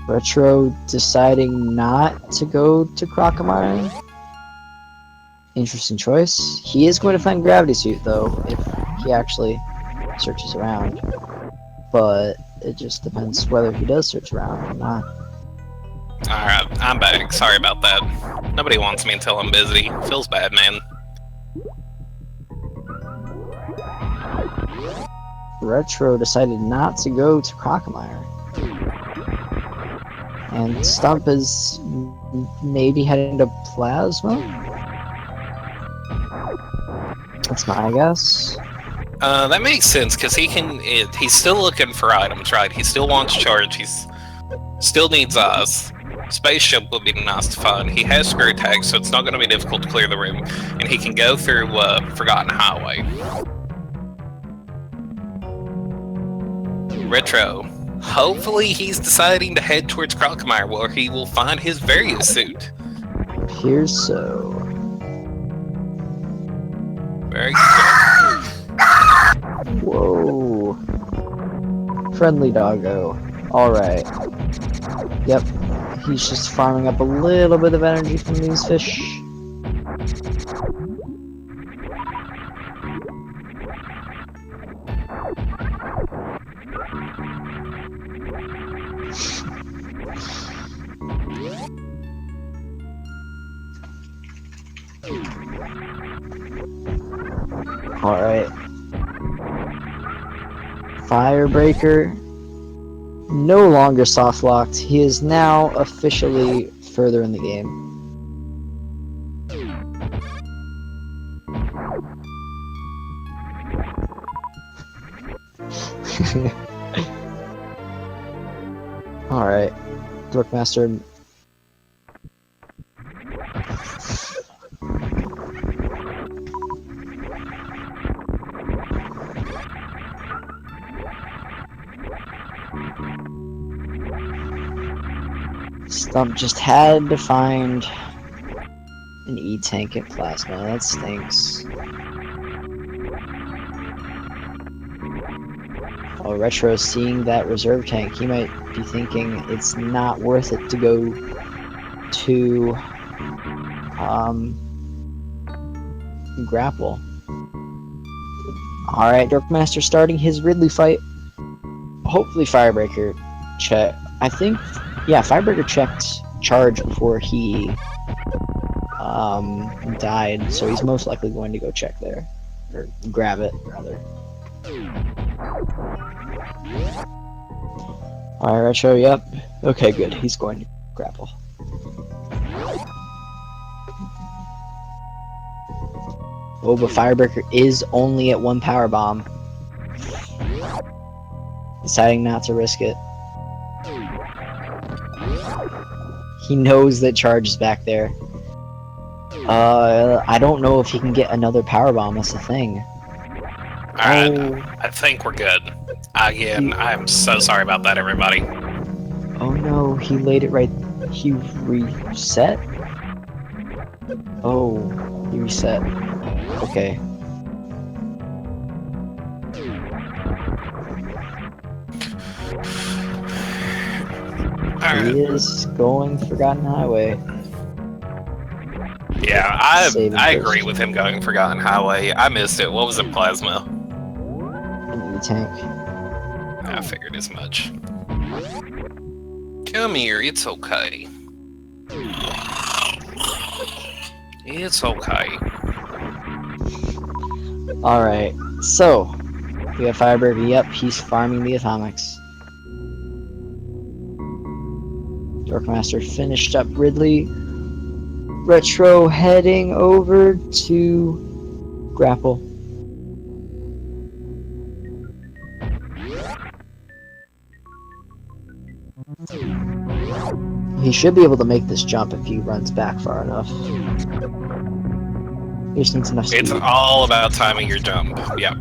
Retro deciding not to go to Crocomire. Interesting choice. He is going to find Gravity Suit, though, if he actually searches around. But it just depends whether he does search around or not. Alright, I'm back. Sorry about that. Nobody wants me until I'm busy. Feels bad, man. Retro decided not to go to Crocomire. And Stump is maybe heading to Plasma? That's my guess. That makes sense, because he's still looking for items, right? He still wants charge, still needs us. Spaceship would be nice to find. He has screw tags, so it's not going to be difficult to clear the room. And he can go through Forgotten Highway. Retro. Hopefully he's deciding to head towards Crocomire, where he will find his various suit. Appears so. Very good. Whoa. Friendly doggo. Alright. Yep. He's just farming up a little bit of energy from these fish. Alright. Firebreaker. No longer soft locked. He is now officially further in the game. Alright. Dorkmaster. Stump just had to find an E-tank at Plasma. That stinks. Oh, Retro seeing that reserve tank, he might be thinking it's not worth it to go to grapple. Alright, Dorkmaster starting his Ridley fight. Hopefully Firebreaker check. I think, yeah, Firebreaker checked charge before he died, so he's most likely going to go check there. Or grab it, rather. Alright, Retro, yep. Okay, good. He's going to grapple. Oh, but Firebreaker is only at 1 power bomb. Deciding not to risk it. He knows that charge is back there. I don't know if he can get another power bomb. That's the thing. Alright, I think we're good. Again, I'm so sorry about that, everybody. Oh no, he laid it right. He reset? Oh, he reset. Okay. Alright. He is going Forgotten Highway. Yeah, I agree with him going Forgotten Highway. I missed it. What was it, Plasma? An E-tank. I figured as much. Come here, it's okay. It's okay. Alright, so we have Firebreaker. Yep, he's farming the atomics. Dorkmaster finished up Ridley. Retro heading over to grapple. He should be able to make this jump if he runs back far enough. He just needs enough speed. It's all about timing your jump. Yep.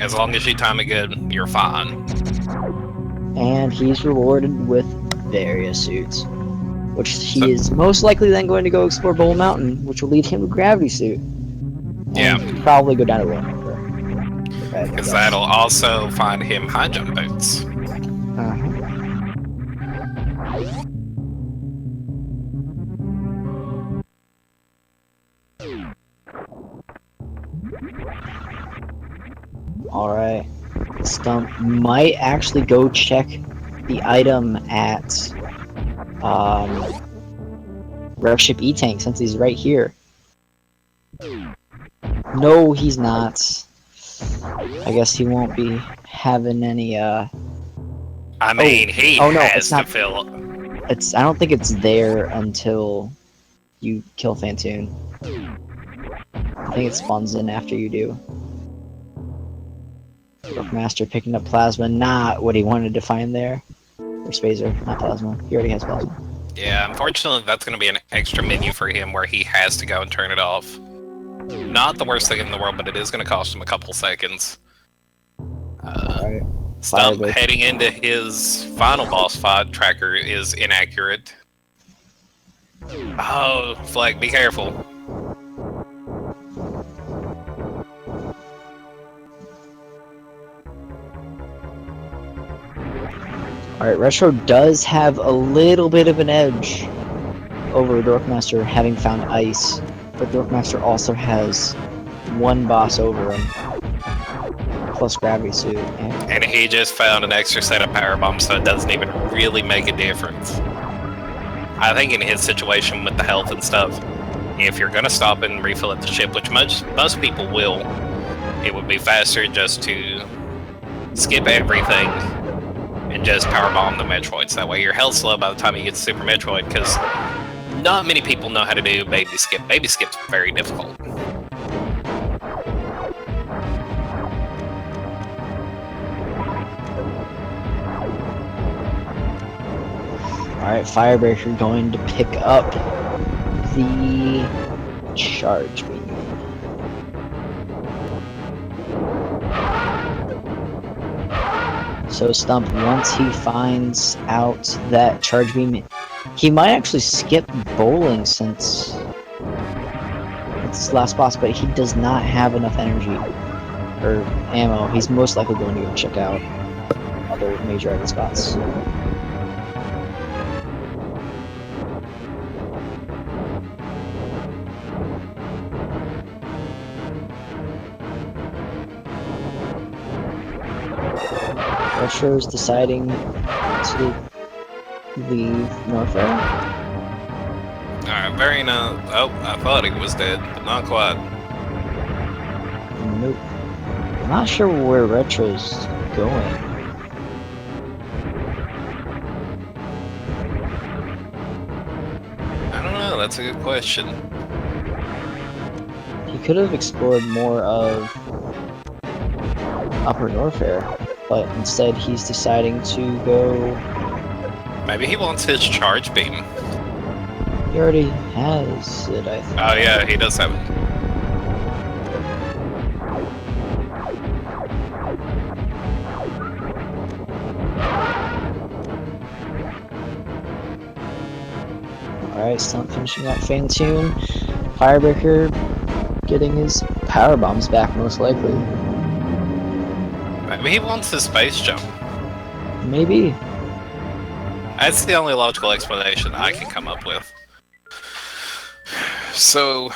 As long as you time it good, you're fine. And he's rewarded with various suits, which he is most likely then going to go explore Bowl Mountain, which will lead him to Gravity Suit. Yeah. And probably go down to Room. Because that'll also find him high jump boots. Alright. Stump might actually go check the item at Wreckship E-Tank since he's right here. No, he's not. I guess he won't be having any I mean, he oh no, has it's to not. fill. I don't think it's there until you kill Fantoon. I think it spawns in after you do. Dorkmaster picking up Plasma, not what he wanted to find there. Or Spazer, not Plasma. He already has Plasma. Yeah, unfortunately, that's going to be an extra menu for him where he has to go and turn it off. Not the worst thing in the world, but it is going to cost him a couple seconds. Alright. Stump Firebreaker. heading into his final boss fight tracker is inaccurate. Oh, Flek, be careful. Alright, Retro does have a little bit of an edge over Dorkmaster having found ice, but Dorkmaster also has one boss over him, plus Gravity Suit. And he just found an extra set of power bombs, so it doesn't even really make a difference. I think in his situation with the health and stuff, if you're going to stop and refill at the ship, which most people will, it would be faster just to skip everything and just powerbomb the Metroids. That way your health's low by the time you get to Super Metroid, because not many people know how to do Baby Skip. Baby Skip's very difficult. Alright, Firebreaker going to pick up the charge beam. So Stump, once he finds out that charge beam, he might actually skip bowling since it's his last boss, but he does not have enough energy or ammo. He's most likely going to go check out other major item spots. Retro's deciding to leave Norfair. Alright, very nice. Oh, I thought he was dead, but not quite. Nope. I'm not sure where Retro's going. I don't know, that's a good question. He could have explored more of Upper Norfair, but instead he's deciding to go... Maybe he wants his charge beam. He already has it, I think. Oh yeah, he does have it. Alright, Stump finishing up Fantoon. Firebreaker getting his power bombs back, most likely. Maybe he wants his space jump. Maybe. That's the only logical explanation I can come up with. So,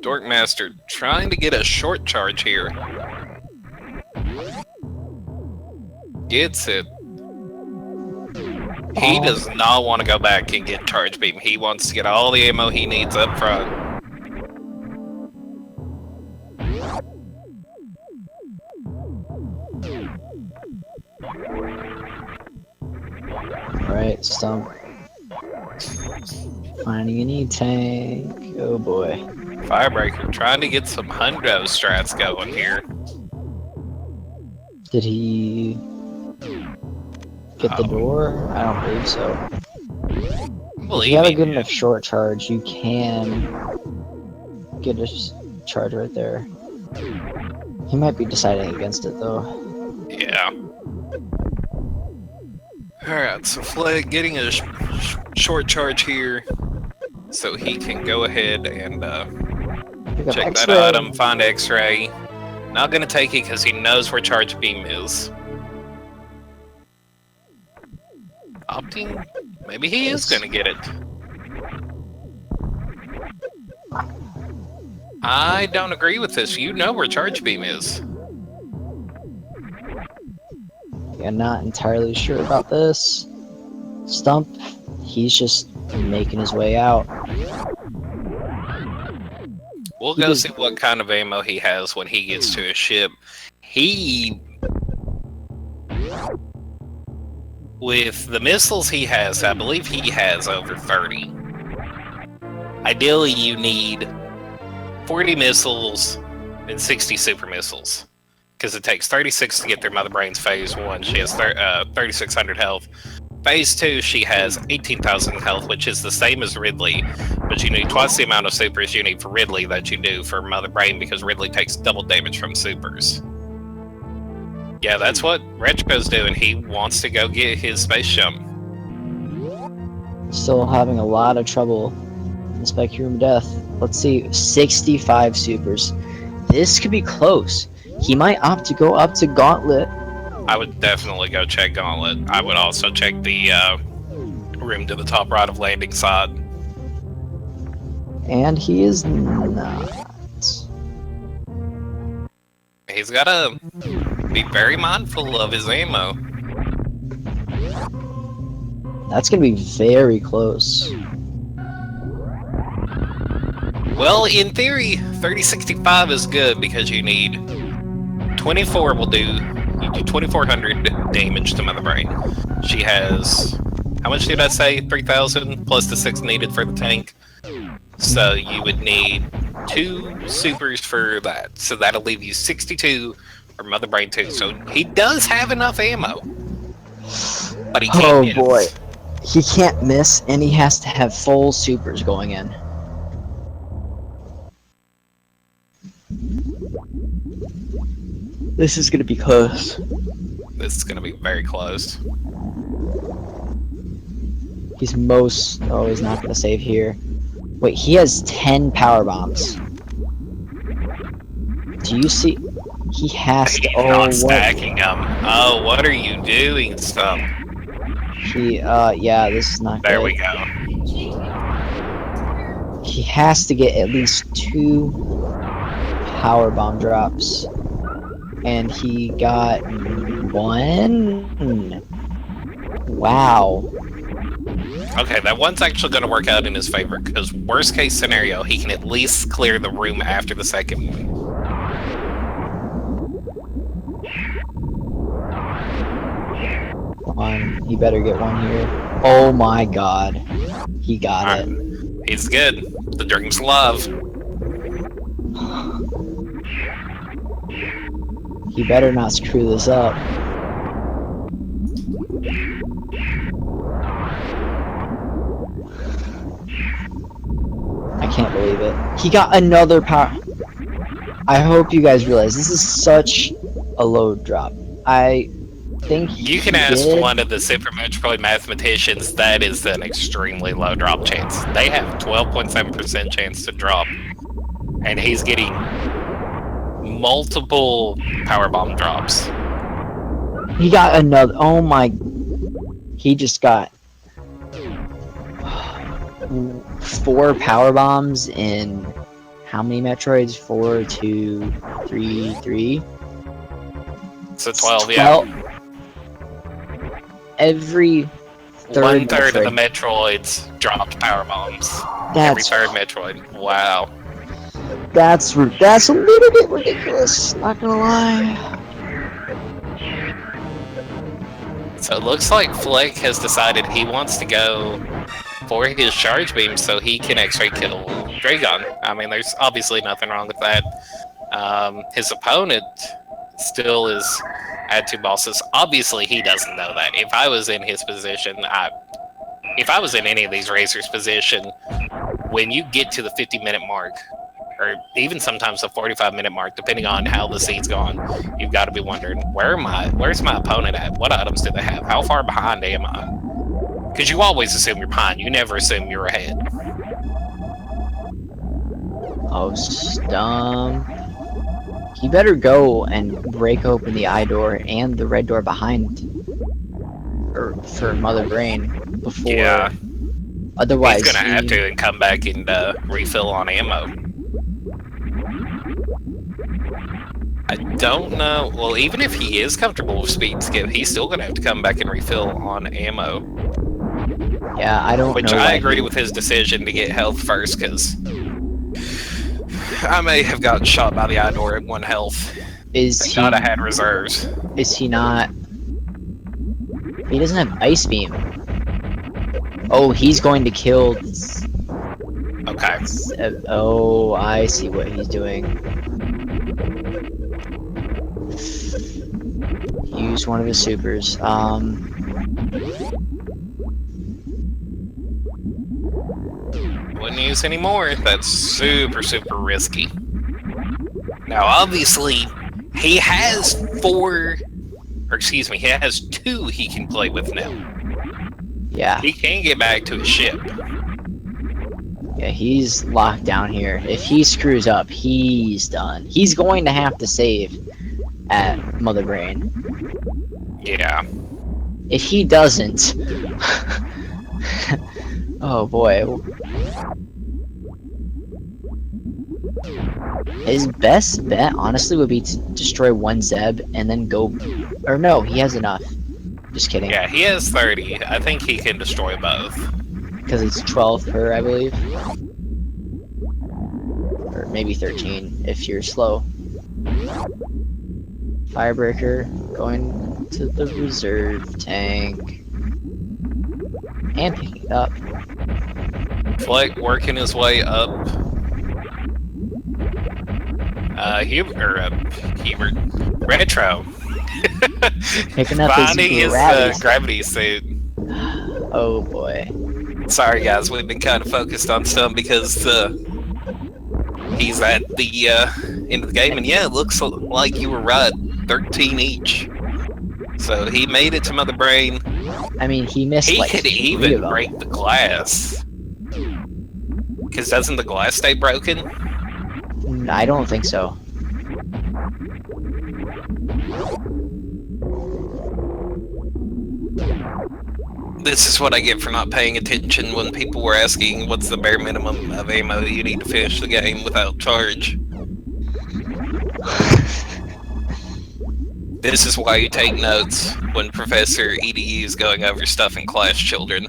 Dorkmaster trying to get a short charge here. Gets it. He does not want to go back and get charge beam. He wants to get all the ammo he needs up front. Alright, Stump. Finding an E-Tank. Oh boy. Firebreaker trying to get some hundo strats going here. Did he get the door? I don't believe so. If you have a good enough short charge, you can get a charge right there. He might be deciding against it though. Yeah. Alright, so Flek getting a short charge here so he can go ahead and check that item, find X-ray. Not gonna take it because he knows where charge beam is. Opting? Maybe he is gonna get it. I don't agree with this. You know where Charge Beam is. I'm not entirely sure about this. Stump, he's just making his way out. We'll go see what kind of ammo he has when he gets to his ship. With the missiles he has, I believe he has over 30. Ideally, you need 40 missiles and 60 super missiles. Because it takes 36 to get through Mother Brain's Phase 1. She has 3,600 health. Phase 2, she has 18,000 health, which is the same as Ridley. But you need twice the amount of supers you need for Ridley that you do for Mother Brain, because Ridley takes double damage from supers. Yeah, that's what Retro's doing. He wants to go get his space jump. Still having a lot of trouble in the Spectrum of Death. Let's see, 65 supers. This could be close. He might opt to go up to Gauntlet. I would definitely go check Gauntlet. I would also check the room to the top right of landing side. And he is not. He's gotta be very mindful of his ammo. That's gonna be very close. Well, in theory, 3065 is good because you need 24 will do. You do 2,400 damage to Mother Brain. She has, how much did I say? 3,000 plus the 6 needed for the tank. So you would need 2 supers for that. So that'll leave you 62 for Mother Brain 2. So he does have enough ammo. But he can't miss. Boy. He can't miss, and he has to have full supers going in. This is gonna be close. This is gonna be very close. He's he's not gonna save here. Wait, he has 10 power bombs. Do you see? He has to. He's not stacking them. Oh, what are you doing, Stump? Yeah, this is not good. There we go. He has to get at least 2 power bomb drops. And he got 1. Wow. Okay, that one's actually going to work out in his favor, because worst case scenario, he can at least clear the room after the second one. He better get 1 here. Oh my god. He got it. He's good. The dream's love. He better not screw this up. I can't believe it. He got another power. I hope you guys realize this is such a load drop. I think you can ask one of the Super Metroid mathematicians. That is an extremely low drop chance. They have 12.7% chance to drop, and he's getting multiple power bomb drops. He got another. Oh my! He just got 4 power bombs in how many Metroids? 4, 2, 3, 3. So 12, yeah. Every third 1/3 of the Metroids dropped power bombs. Every third Metroid. Wow. That's a little bit ridiculous, not gonna lie. So it looks like Flek has decided he wants to go for his charge beam so he can X-ray kill Dragon. I mean, there's obviously nothing wrong with that. His opponent still is at 2 bosses. Obviously, he doesn't know that. If I was in his position, if I was in any of these racers' position, when you get to the 50-minute mark, or even sometimes the 45-minute mark, depending on how the seed's gone, you've got to be wondering, where's my opponent at? What items do they have? How far behind am I? Because you always assume you're behind. You never assume you're ahead. Oh, Stump. He better go and break open the eye door and the red door behind for Mother Brain before. Yeah. Otherwise, he's gonna have to and come back and refill on ammo. I don't know. Well, even if he is comfortable with speed skip, he's still gonna have to come back and refill on ammo. Yeah, I don't Which know. I agree with his decision to get health first, because I may have gotten shot by the eye door at 1 health. Is Thank he? God I had reserves. Is he not? He doesn't have ice beam. Oh, he's going to kill. Okay. Oh, I see what he's doing. Use one of his supers. Wouldn't use any more. That's super, super risky. Now, obviously, he has 4, or excuse me, he has 2 he can play with now. Yeah. He can get back to his ship. Yeah, he's locked down here. If he screws up, he's done. He's going to have to save at Mother Brain. Yeah. If he doesn't... oh boy. His best bet, honestly, would be to destroy 1 Zeb and then go... Or no, he has enough. Just kidding. Yeah, he has 30. I think he can destroy both. Because it's 12 per, I believe. Or maybe 13 if you're slow. Firebreaker going to the reserve tank. And picking it up. Flek working his way up. Hubert. Retro. Picking up Finding his his gravity suit. Oh boy. Sorry guys, we've been kind of focused on Stump because he's at the end of the game, and yeah, it looks like you were right. 13 each. So he made it to Mother Brain. I mean, he missed He like could 3 even of them. break the glass. Because doesn't the glass stay broken? I don't think so. This is what I get for not paying attention when people were asking what's the bare minimum of ammo you need to finish the game without charge. This is why you take notes when Professor EDU is going over stuff in class, children.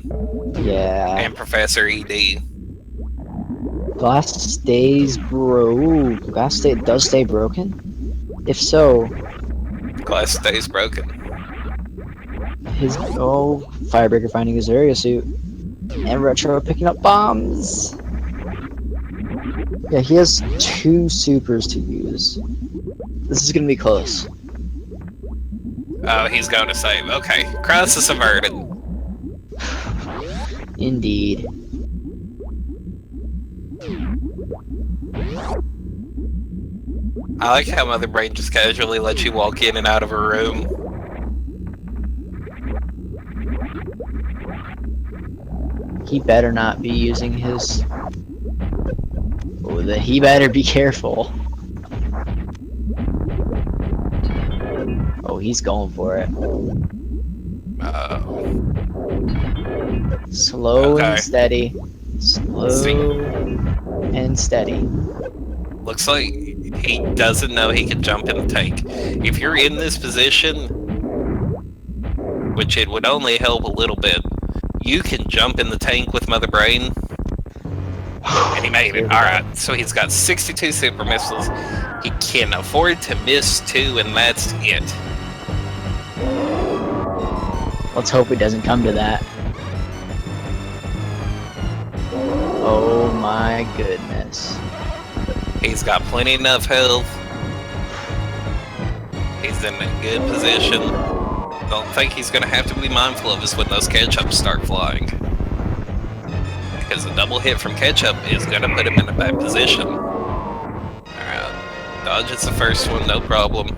Yeah. And Professor ED. Glass stays does stay broken? If so, Glass stays broken. Firebreaker finding his area suit. And Retro picking up bombs. Yeah, he has 2 supers to use. This is gonna be close. Oh, he's going to save. Okay, crisis averted. Indeed. I like how Mother Brain just casually lets you walk in and out of a room. He better not be using his... he better be careful. Oh, he's going for it. Slow Okay. and steady. Slow and steady. Looks like he doesn't know he can jump in the tank. If you're in this position, which it would only help a little bit, you can jump in the tank with Mother Brain. And he made it. Alright, so he's got 62 super missiles. He can afford to miss 2, and that's it. Let's hope it doesn't come to that. Oh my goodness. He's got plenty enough health. He's in a good position. Don't think he's going to have to be mindful of is when those ketchups start flying. Because a double hit from ketchup is going to put him in a bad position. Alright, dodge is the first one, no problem.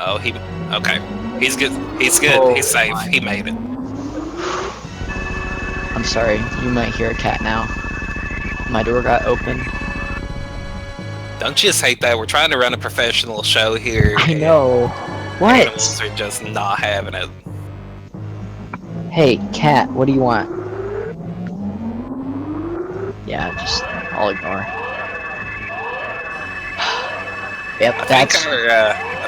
Oh, okay. He's good. He's good. Oh, He's safe. He made it. I'm sorry, you might hear a cat now. My door got open. Don't you just hate that? We're trying to run a professional show here. I know. What? Animals are just not having it. Hey, cat, what do you want? Yeah, just I'll ignore. Yep, I that's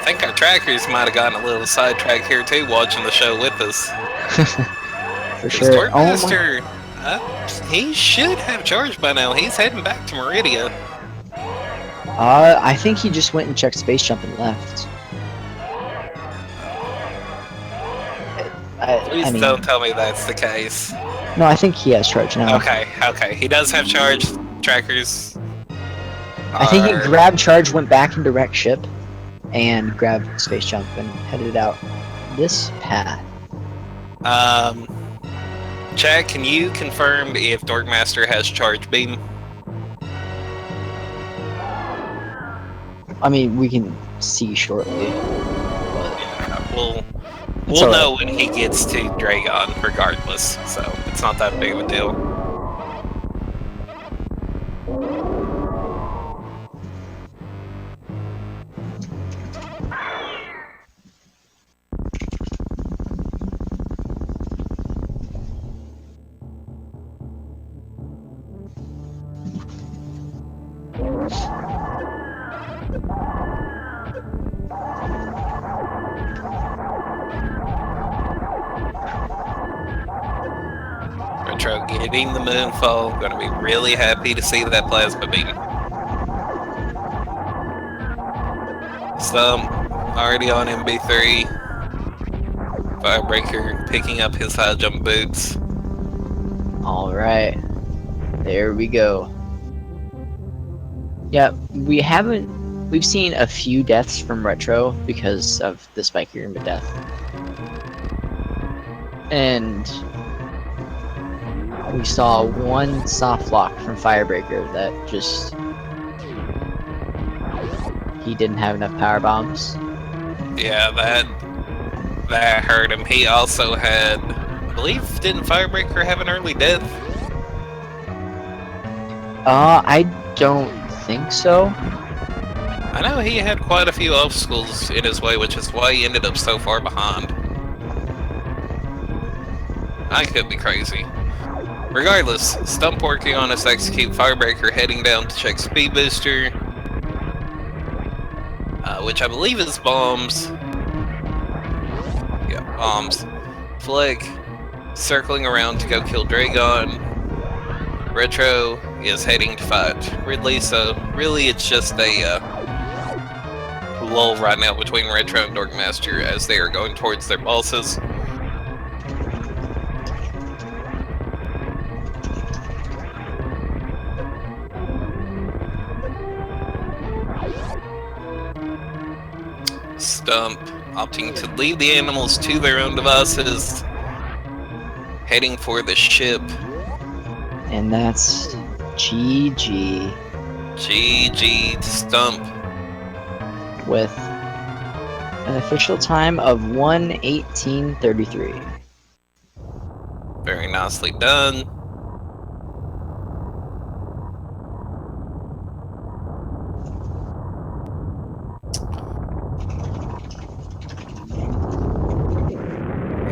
think our trackers might have gotten a little sidetracked here too, watching the show with us. for Because sure. Oh my. Dorkmaster, he should have charged by now. He's heading back to Meridia. I think he just went and checked space jump and left. Please I mean, don't tell me that's the case. no, I think he has charge now. Okay, he does have charge. Trackers I think he are... grabbed charge, went back into wreck ship, and grabbed space jump and headed out this path. Chad, can you confirm if Dorkmaster has charge beam? I mean, we can see shortly. Yeah, we'll It's know when he gets to Dragon, regardless. So it's not that big of a deal. Retro getting the moonfall. Gonna be really happy to see that plasma beam. Stump already on MB3. Firebreaker picking up his high jump boots. Alright. There we go. Yeah, we've seen a few deaths from Retro because of the spiky room of death. And we saw one soft lock from Firebreaker that just... he didn't have enough power bombs. Yeah, that hurt him. He also had, I believe, didn't Firebreaker have an early death? I don't think so. I know he had quite a few obstacles in his way, which is why he ended up so far behind. I could be crazy. Regardless, Stump working on his execute, Firebreaker heading down to check speed booster, which I believe is bombs. Yeah, bombs. Flek circling around to go kill Dragon. Retro is heading to fight Ridley, so really it's just a lull right now between Retro and Dorkmaster as they are going towards their bosses. Stump opting to leave the animals to their own devices, heading for the ship. And that's GG. GG to Stump. With an official time of 1:18:33. Very nicely done.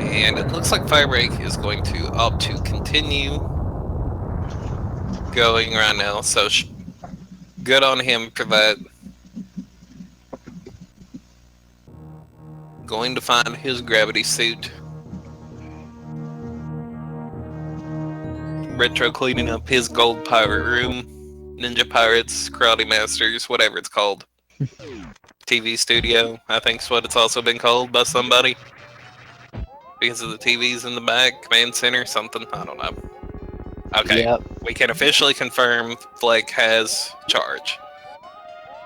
And it looks like Firebreak is going to opt to continue going right now, so good on him for that. Going to find his gravity suit. Retro cleaning up his gold pirate room. Ninja Pirates, Karate Masters, whatever it's called. TV studio, I think is what it's also been called by somebody. Because of the TVs in the back, command center, something, I don't know. Okay, Yep. we can officially confirm Flek has charge.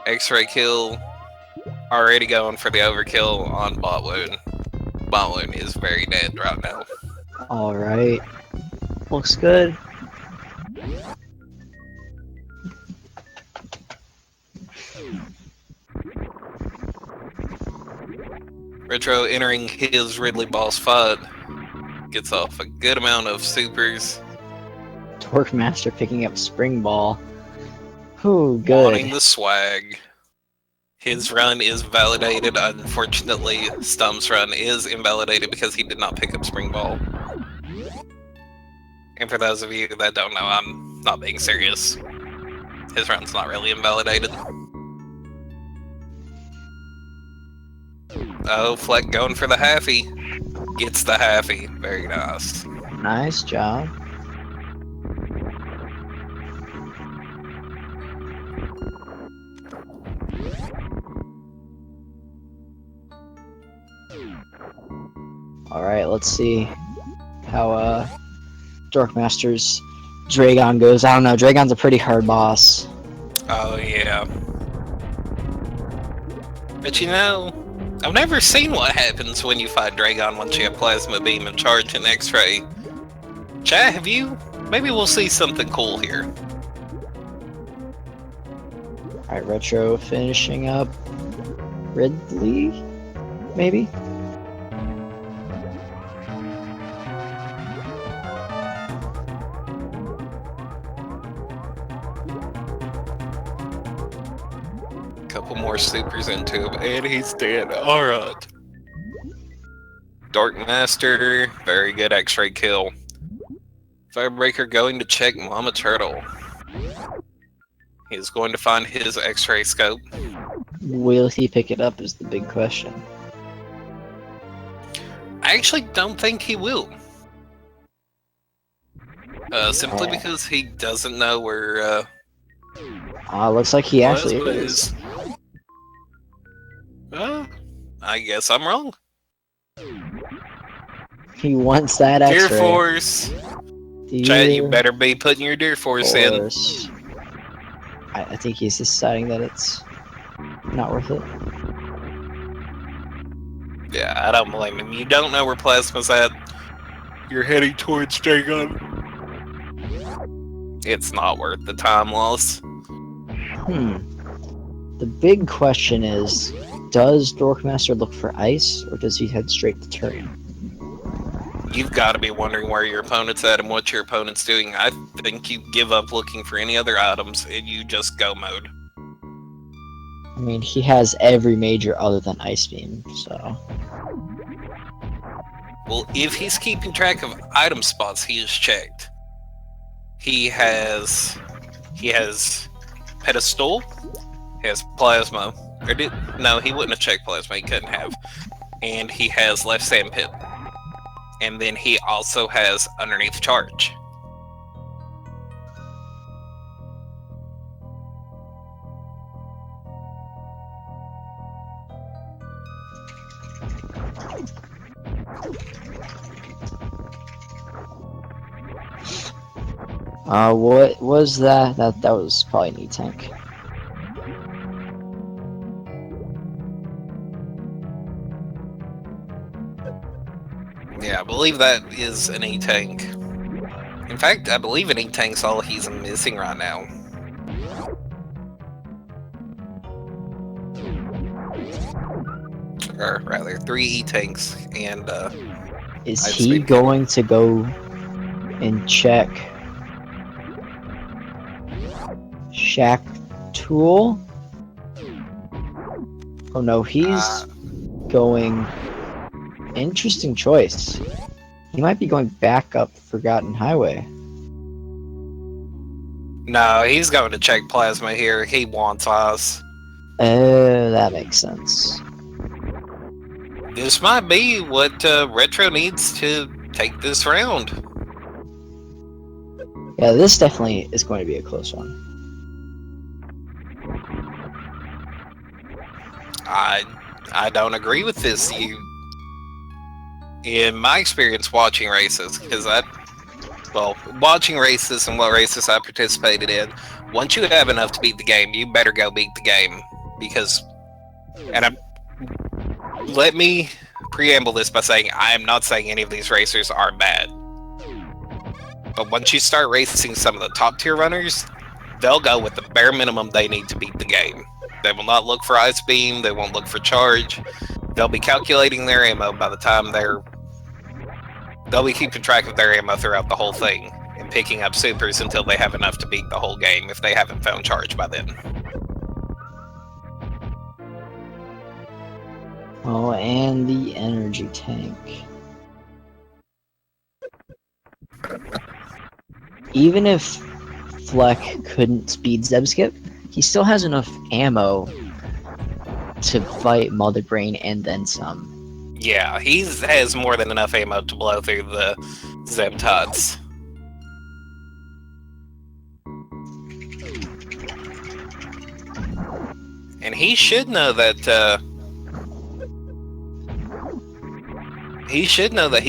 X-ray kill, already going for the overkill on Botwoon. Botwoon is very dead right now. Alright. Looks good. Retro entering his Ridley boss fight. Gets off a good amount of supers. Dorkmaster picking up spring ball. Ooh, Wanting good. the swag. His run is validated. Unfortunately, Stump's run is invalidated because he did not pick up spring ball. And for those of you that don't know, not being serious. His round's not really invalidated. Oh, Flek going for the halfie. Gets the halfie. Very nice. Nice job. Alright, let's see how Dorkmaster's Dragon goes. I don't know, Dragon's a pretty hard boss. Oh, yeah. But you know, I've never seen what happens when you fight Dragon once you have Plasma Beam and Charge and X-Ray. Chat, have you? Maybe we'll see something cool here. Alright, Retro finishing up Ridley? Maybe? Couple more supers into him, and he's dead. Alright. Dorkmaster, very good X-ray kill. Firebreaker going to check Mama Turtle. He's going to find his X-ray scope. Will he pick it up is the big question. I actually don't think he will. Simply because he doesn't know where Looks like he actually Plasma is. I guess I'm wrong. He wants that Deer X-ray. Force! Chad, you better be putting your Deer Force in. I think he's deciding that it's not worth it. Yeah, I don't blame him. You don't know where Plasma's at. You're heading towards Dragon. It's not worth the time loss. The big question is, does Dorkmaster look for ice, or does he head straight to Tourian? You've got to be wondering where your opponent's at and what your opponent's doing. I think you give up looking for any other items and you just go mode. I mean, he has every major other than Ice Beam, so... Well, if he's keeping track of item spots, he is checked. He has Pedestal, he has Plasma, no, he wouldn't have checked Plasma, he couldn't have. And he has Left Sandpit. And then he also has Underneath Charge. What was that? That was probably an E-Tank. Yeah, I believe that is an E-Tank. In fact, I believe an E-Tank's all he's missing right now. Or rather, 3 E-Tanks and Is Ice he Beam. going to go and check Shack Tool? Oh no, he's going... Interesting choice. He might be going back up Forgotten Highway. No, he's going to check Plasma here. He wants us. Oh, that makes sense. This might be what Retro needs to take this round. Yeah, this definitely is going to be a close one. I don't agree with this. In my experience watching races, because watching races and what races I participated in, once you have enough to beat the game, you better go beat the game. Because, let me preamble this by saying I am not saying any of these racers are bad. But once you start racing some of the top tier runners, they'll go with the bare minimum they need to beat the game. They will not look for Ice Beam, they won't look for Charge. They'll be calculating their ammo by the time they'll be keeping track of their ammo throughout the whole thing and picking up supers until they have enough to beat the whole game if they haven't found Charge by then. Oh, and the energy tank. Even if Flek couldn't speed Zeb Skip, he still has enough ammo to fight Mother Brain and then some. Yeah, he has more than enough ammo to blow through the Zebtods. And he should know that, he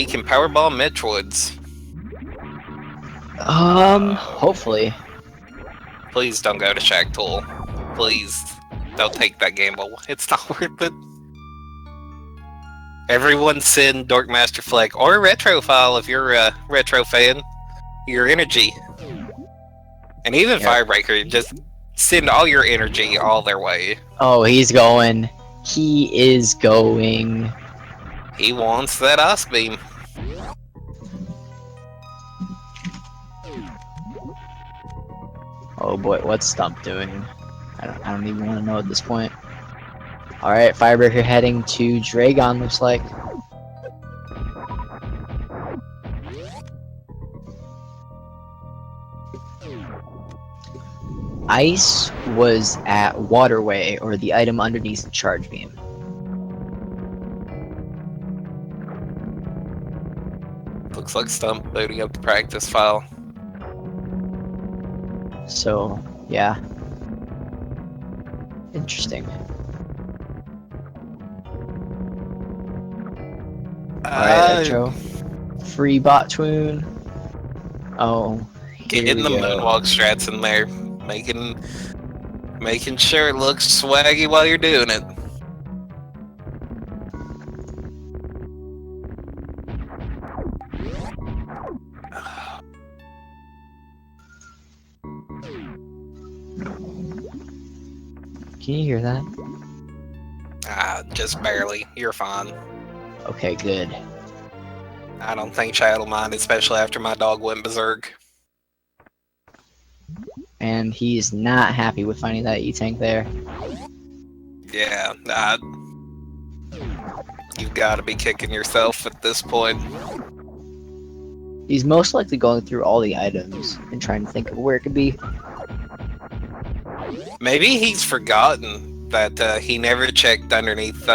can powerball Metroids. Hopefully. Please don't go to Shack Tool. Please don't take that gamble. It's not worth it. Everyone send DorkmasterFlek or Retrophile if you're a Retro fan your energy. And even Firebreaker, just send all your energy all their way. Oh, he's going. He is going. He wants that Ice Beam. Oh boy, what's Stump doing? I don't even want to know at this point. Alright, Firebreaker heading to Dragon, looks like. Ice was at Waterway, or the item underneath the charge beam. Looks like Stump booting up the practice file. So, yeah. Interesting. Alright, Retro. Free bot twoon. Oh, getting the moonwalk strats in there, making sure it looks swaggy while you're doing it. Can you hear that? Just barely. You're fine. Okay, good. I don't think Chad will mind, especially after my dog went berserk. And he's not happy with finding that E-Tank there. Yeah, you've got to be kicking yourself at this point. He's most likely going through all the items and trying to think of where it could be. Maybe he's forgotten that he never checked underneath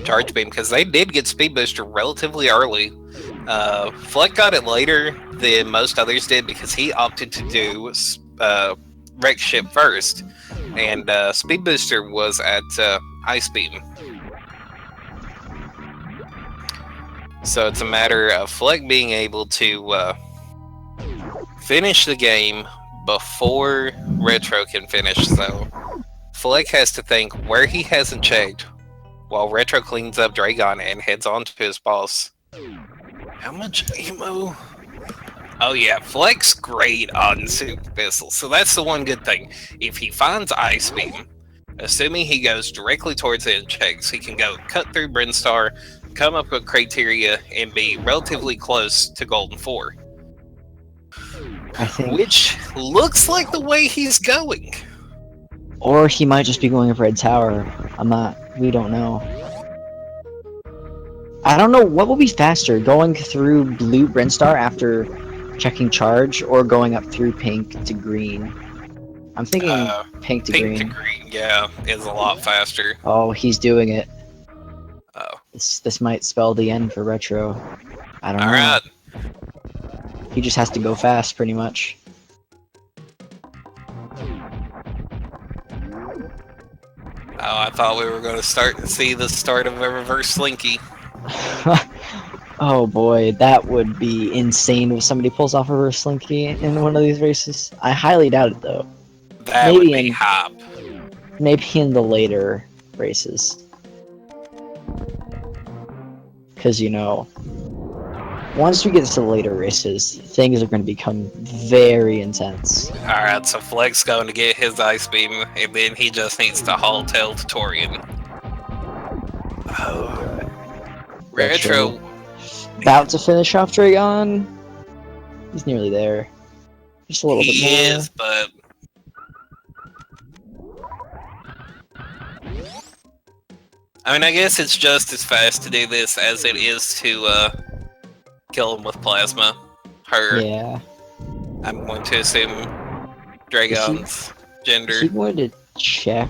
Charge Beam, because they did get Speed Booster relatively early. Flek got it later than most others did because he opted to do Wreck Ship first, and Speed Booster was at Ice Beam. So it's a matter of Flek being able to finish the game before Retro can finish. So Flek has to think where he hasn't checked while Retro cleans up Dragon and heads on to his boss. How much ammo? Oh yeah, Flek's great on Super Pistol, so that's the one good thing. If he finds Ice Beam, assuming he goes directly towards it and checks, he can go cut through Brinstar, come up with Criteria, and be relatively close to Golden 4. I think. Which looks like the way he's going. Or he might just be going up Red Tower. We don't know. I don't know what will be faster, going through Blue Brinstar after checking Charge, or going up through Pink to Green. I'm thinking Pink to Green. Pink to Green, yeah, is a lot faster. Oh, he's doing it. Oh. This might spell the end for Retro. I don't know. Alright. He just has to go fast, pretty much. Oh, I thought we were going to see the start of a reverse slinky. Oh boy, that would be insane if somebody pulls off a reverse slinky in one of these races. I highly doubt it though. That would be hop. Maybe in the later races. Because, you know, once we get to the later races, things are going to become very intense. Alright, so Flek's going to get his Ice Beam, and then he just needs to haul tail to Tourian. Oh. Retro. About to finish off Dragon. He's nearly there. Just a little bit more. He is, but... I mean, I guess it's just as fast to do this as it is to kill him with plasma. Her. Yeah. I'm going to assume Dragon's gender. He wanted to check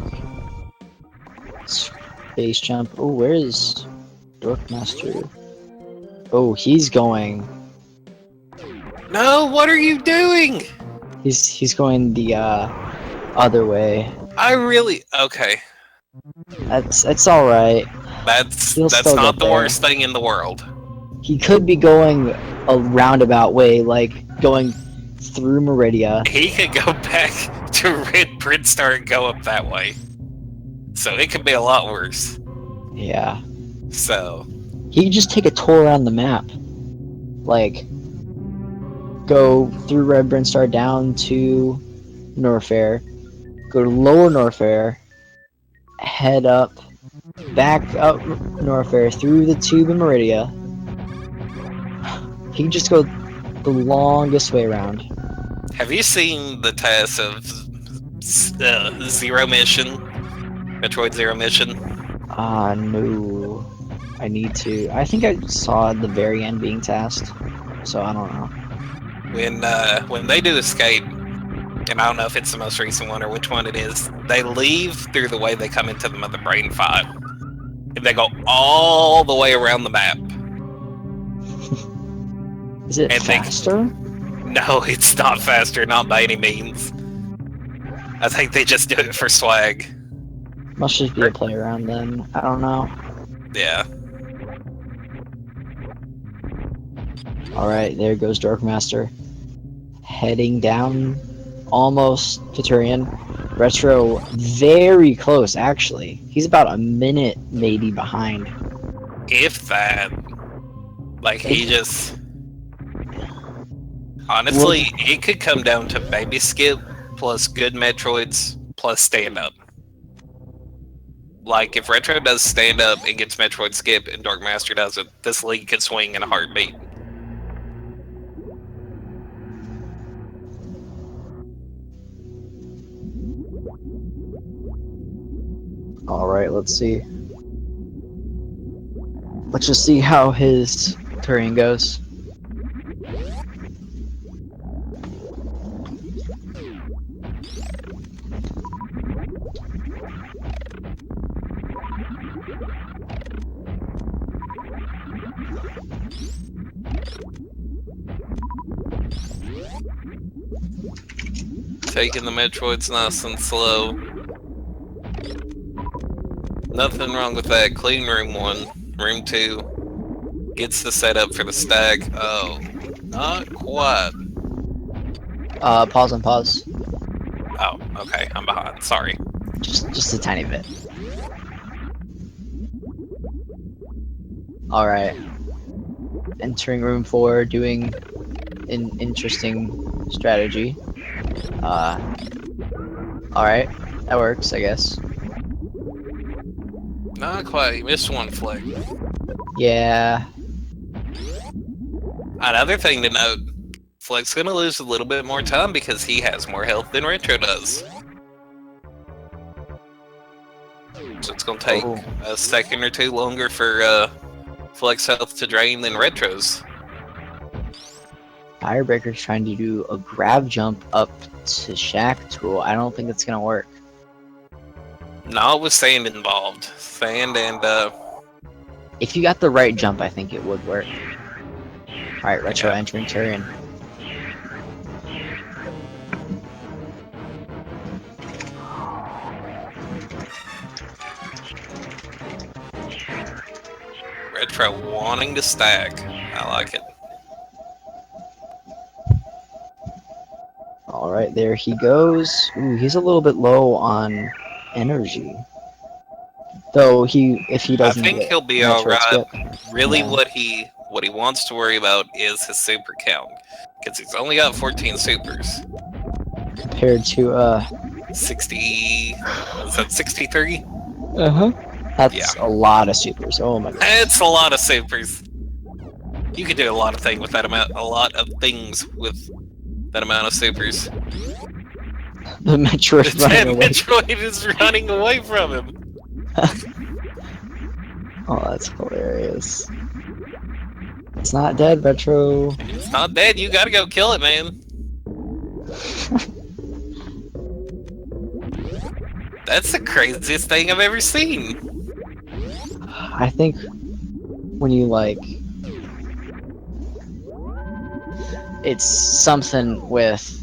space jump. Oh, where is Dorkmaster? Oh, he's going. No, what are you doing? He's going the other way. Okay. That's all right. That's He'll still not get the there. worst thing in the world. He could be going a roundabout way, like going through Meridia. He could go back to Red Bridstar and go up that way. So it could be a lot worse. Yeah. So He could just take a tour around the map. Like, go through Red Bridstar down to Norfair, go to Lower Norfair, head up, back up Norfair through the tube in Meridia. He can just go the longest way around. have you seen the test of Zero Mission? Metroid Zero Mission? No. I need to. I think I saw the very end being tasked, so I don't know. When they do escape, and I don't know if it's the most recent one or which one it is, they leave through the way they come into the Mother Brain 5. And they go all the way around the map. Is it And faster? No, it's not faster, not by any means. I think they just do it for swag. Must just be a play around then. I don't know. Yeah. Alright, there goes Dorkmaster. Heading down almost to Tourian. Retro very close, actually. He's about a minute maybe behind. If that. Like, he just... Honestly, it could come down to Baby Skip plus good Metroids plus stand-up. Like, if Retro does stand-up and gets Metroid Skip and Dorkmaster does it, this league could swing in a heartbeat. Alright, let's see. Let's just see how his Tourian goes. Taking the Metroids nice and slow. Nothing wrong with that. Clean room 1. Room 2 gets the setup for the stack. Oh, not quite. Pause and pause. Oh, okay. I'm behind. Sorry. Just a tiny bit. Alright. Entering room 4, doing an interesting strategy. Alright. That works, I guess. Not quite. You missed one flick. Yeah. Another thing to note, Fleck's gonna lose a little bit more time because he has more health than Retro does. So it's gonna take a second or two longer for Fleck's health to drain than Retro's. Firebreaker's trying to do a grab jump up to Shack Tool. I don't think it's gonna work. Not with sand involved. Sand and If you got the right jump, I think it would work. Alright, Retro entering Tourian. Retro wanting to stack. I like it. Alright, there he goes. Ooh, he's a little bit low on energy. Though if he doesn't I think get he'll be Metroid alright. Skip, Really, yeah. what he wants to worry about is his super count, because he's only got 14 supers. Compared to 60. Is that 63? That's a lot of supers. Oh my god. It's a lot of supers. You could do a lot of things with that amount. A lot of things with that amount of supers. The Metroid That running away. Metroid is running away from him. Oh, that's hilarious. It's not dead, Retro. It's not dead. You gotta go kill it, man. That's the craziest thing I've ever seen. I think when you like, it's something with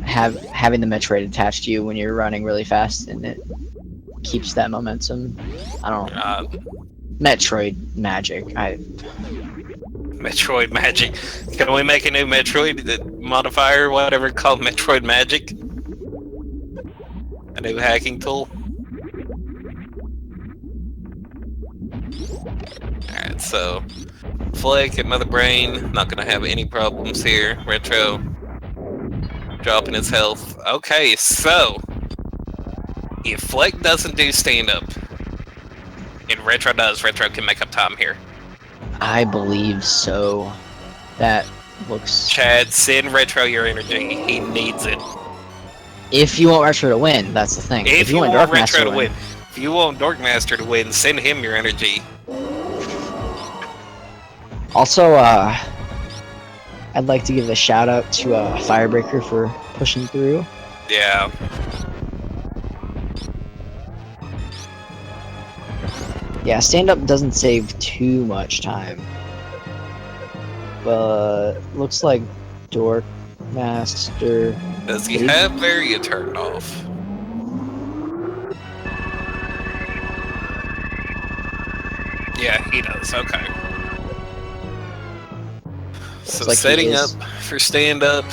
having the Metroid attached to you when you're running really fast, and it keeps that momentum. I don't know. Metroid magic. Metroid magic. Can we make a new Metroid modifier, whatever, called Metroid magic? A new hacking tool? Alright, so Flek and Mother Brain, not gonna have any problems here. Retro dropping his health. Okay, so if Flek doesn't do stand up and Retro does, Retro can make up time here. I believe so. That looks. Chad, send Retro your energy. He needs it. If you want Retro to win, that's the thing. If you want Dorkmaster Retro to win, if you want Dorkmaster to win, send him your energy. Also, I'd like to give a shout out to Firebreaker for pushing through. Yeah. Yeah, stand up doesn't save too much time. But looks like Dorkmaster. Does he have Varia turned off? Yeah, he does. Okay. So like setting up for stand up.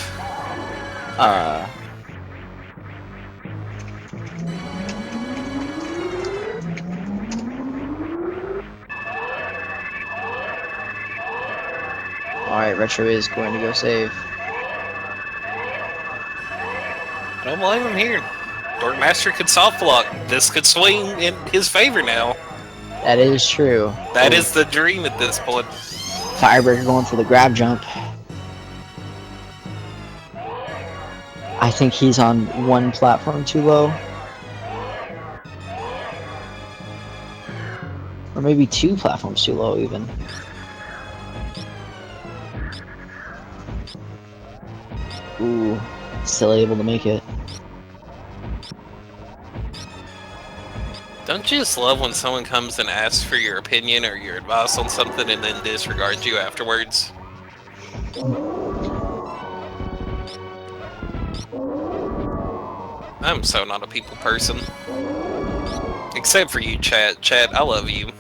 Alright, Retro is going to go save. I don't blame him here. Dorkmaster could soft block. This could swing in his favor now. That is true. That is the dream at this point. Firebreaker going for the grab jump. I think he's on one platform too low. Or maybe two platforms too low even. Ooh, still able to make it. Don't you just love when someone comes and asks for your opinion or your advice on something and then disregards you afterwards? I'm so not a people person. Except for you, Chat. Chat, I love you.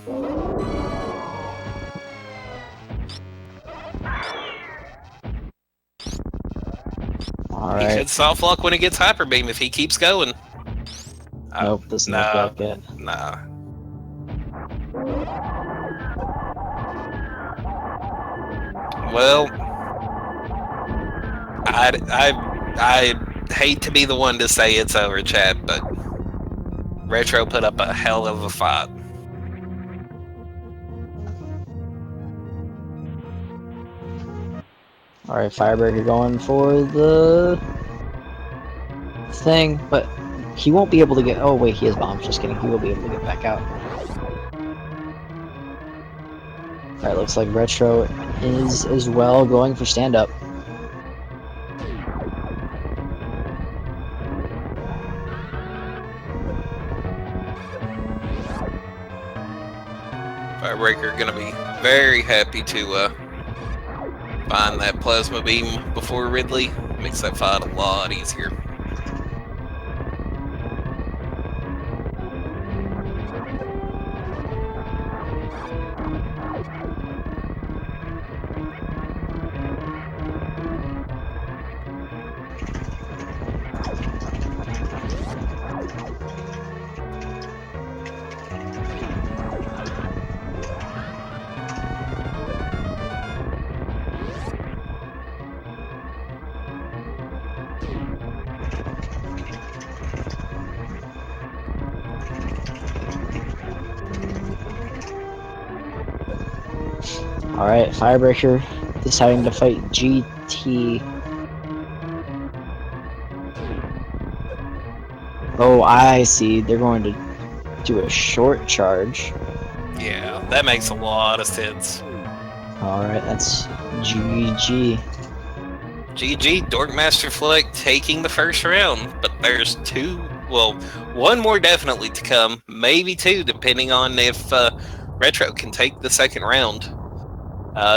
Alright. He could soft lock when it gets hyper beam if he keeps going. Nope, doesn't look like it. Nah. Well, I hate to be the one to say it's over, Chad, but Retro put up a hell of a fight. Alright, Firebreaker going for the thing, but he won't be able to get. Oh, wait, he has bombs. Just kidding. He will be able to get back out. Alright, looks like Retro is as well going for stand up. Firebreaker gonna be very happy to find that plasma beam before Ridley. Makes that fight a lot easier. Alright, Firebreaker deciding to fight GT. Oh, I see. They're going to do a short charge. Yeah, that makes a lot of sense. Alright, that's GG. GG, DorkmasterFlek taking the first round, but there's two Well, one more definitely to come, maybe two, depending on if Retro can take the second round.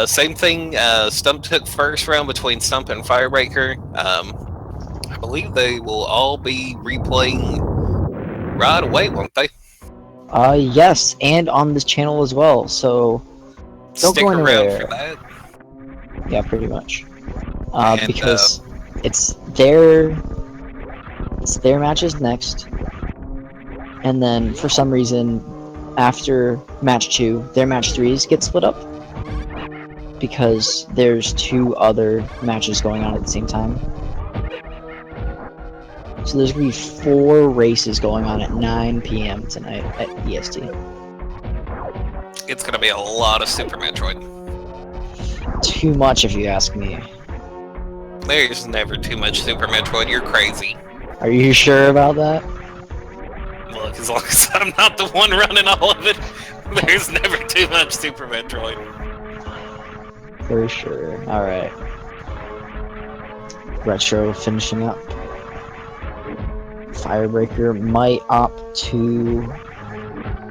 Same thing, Stump took first round between Stump and Firebreaker. I believe they will all be replaying right away, won't they? Yes, and on this channel as well, so don't Stick go around anywhere. for that. Yeah, pretty much. And, Because it's their matches next, and then for some reason, after match 2, their match 3s get split up because there's 2 other matches going on at the same time. So there's gonna be 4 races going on at 9 p.m. tonight at EST. it's going to be a lot of Super Metroid. Too much, if you ask me. There's never too much Super Metroid, you're crazy. Are you sure about that? Look, as long as I'm not the one running all of it, there's never too much Super Metroid. For sure. Alright. Retro finishing up. Firebreaker might opt to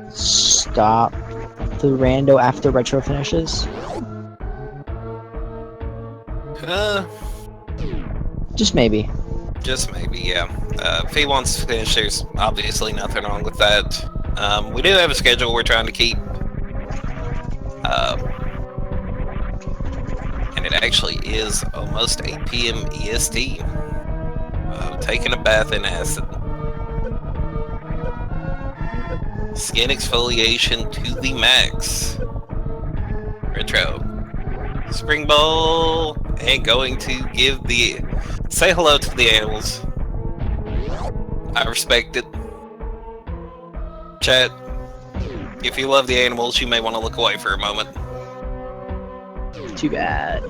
stop the rando after Retro finishes. Just maybe. Just maybe, yeah. If he wants to finish, there's obviously nothing wrong with that. We do have a schedule we're trying to keep. And it actually is almost 8 p.m. EST. Taking a bath in acid. Skin exfoliation to the max. Retro. Spring Ball, and going to say hello to the animals. I respect it. Chat, if you love the animals, you may want to look away for a moment. Too bad.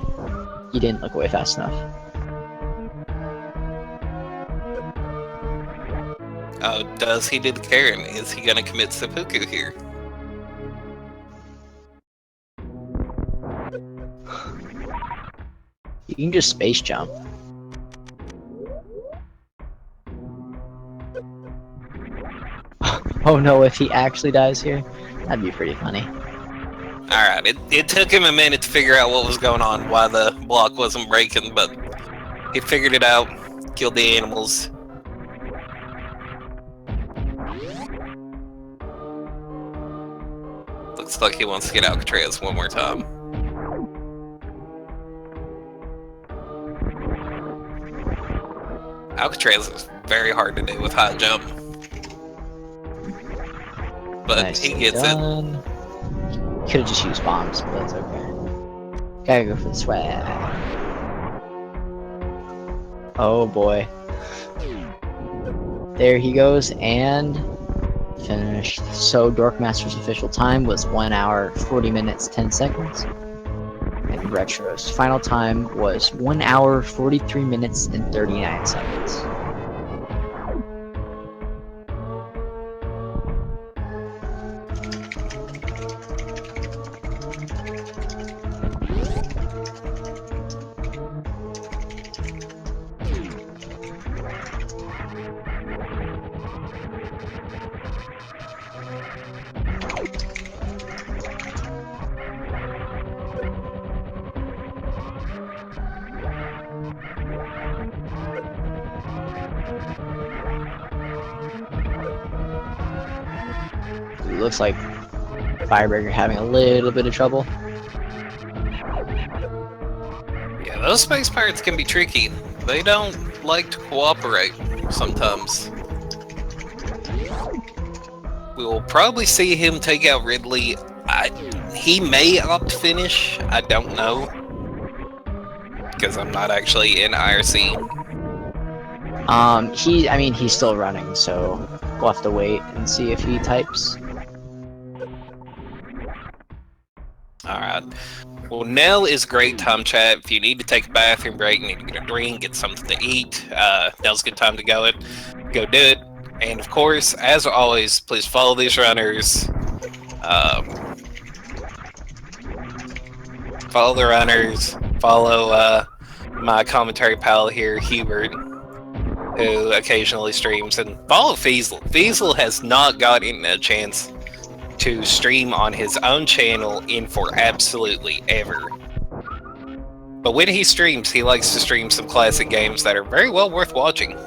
You didn't look away fast enough. Oh, does he do the Karen? Is he gonna commit seppuku here? You can just space jump. Oh no, if he actually dies here, that'd be pretty funny. Alright, it took him a minute to figure out what was going on, why the block wasn't breaking, but he figured it out, killed the animals. Looks like he wants to get Alcatraz one more time. Alcatraz is very hard to do with high jump. But Nicely he gets done. Could have just used bombs, but that's okay. Gotta go for the swag. Oh boy. There he goes, and finished. So Dorkmaster's official time was 1 hour, 40 minutes, 10 seconds. And Retro's final time was 1 hour, 43 minutes, and 39 seconds. It looks like Firebreaker having a little bit of trouble. Yeah, those space pirates can be tricky. They don't like to cooperate sometimes. We will probably see him take out Ridley. He may opt finish. I don't know. Because I'm not actually in IRC. I mean, he's still running, so we'll have to wait and see if he types. Alright. Well, now is a great time, chat. If you need to take a bathroom break, need to get a drink, get something to eat, now's a good time to go do it. And of course, as always, please follow these runners. Follow the runners. Follow my commentary pal here, Hubert. who occasionally streams, and follow Feasel. Feasel has not gotten a chance to stream on his own channel in for absolutely ever. But when he streams, he likes to stream some classic games that are very well worth watching.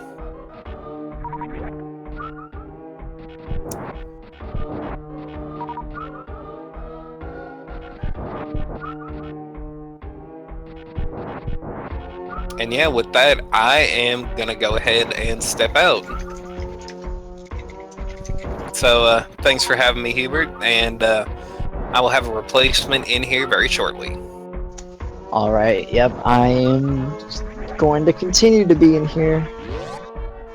And yeah, with that, I am gonna go ahead and step out. So thanks for having me, Hubert, and I will have a replacement in here very shortly. Alright, yep, I am just going to continue to be in here.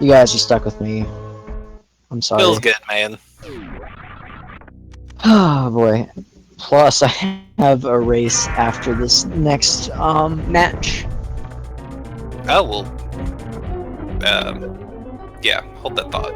You guys are stuck with me. I'm sorry. Feels good, man. Oh boy. Plus, I have a race after this next match. Oh, well. Yeah, hold that thought.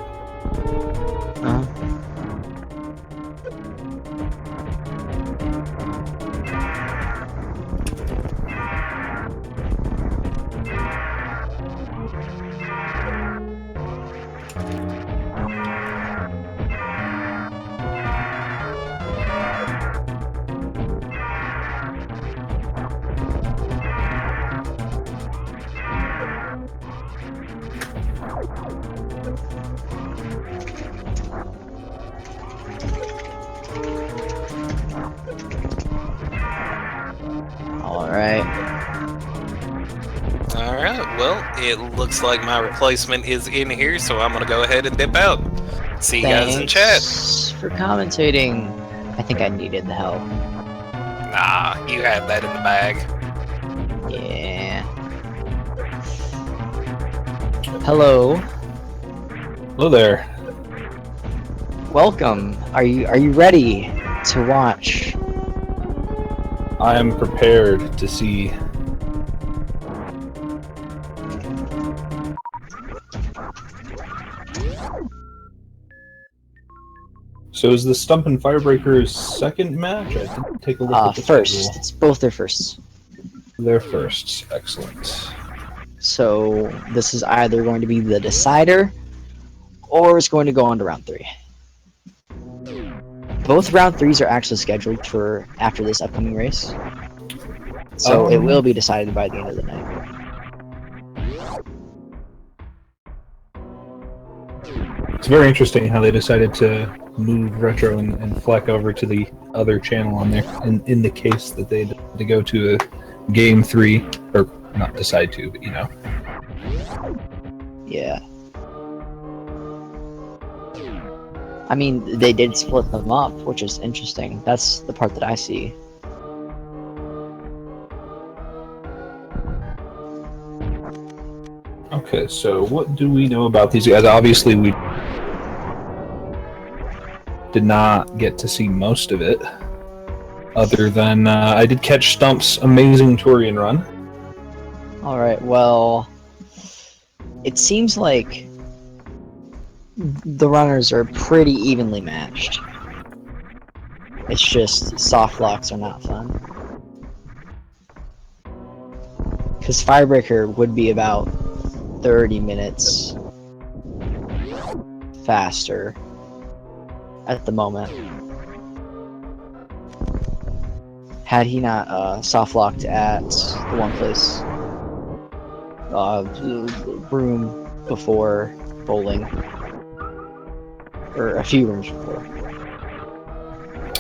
Alright, well, it looks like my replacement is in here, so I'm gonna go ahead and dip out. See you guys in chat. Thanks for commentating. I think I needed the help. Nah, you have that in the bag. Yeah. Hello. Hello there. Welcome. Are you ready to watch? I am prepared to see. So is the Stump and Firebreaker's second match? I didn't take a look at the First. schedule. It's both their firsts. Their firsts. Excellent. So this is either going to be the decider, or it's going to go on to round 3. Both round 3s are actually scheduled for after this upcoming race. So it will be decided by the end of the night. It's very interesting how they decided to move Retro and Flek over to the other channel on there, in the case that they had to go to a game 3, or not decide to, but you know. Yeah. I mean, they did split them up, which is interesting. That's the part that I see. Okay, so what do we know about these guys? Obviously, we did not get to see most of it, other than I did catch Stump's amazing Tourian run. Alright, well, it seems like the runners are pretty evenly matched. It's just soft locks are not fun. Because Firebreaker would be about 30 minutes faster at the moment. Had he not soft locked at the one place, room before bowling, or a few rooms before.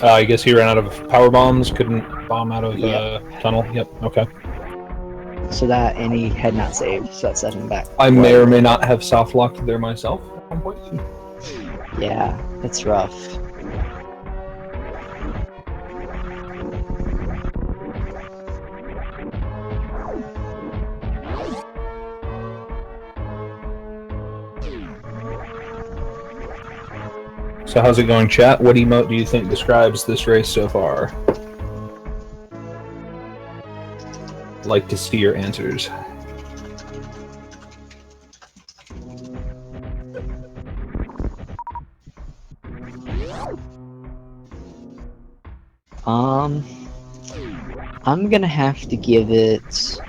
I guess he ran out of power bombs, couldn't bomb out of tunnel. Yep, okay. So that, and he had not saved, so that set him back. I may or may not have soft locked there myself at one point. Yeah, it's rough. So how's it going, chat? What emote do you think describes this race so far? Like to see your answers. I'm gonna have to give it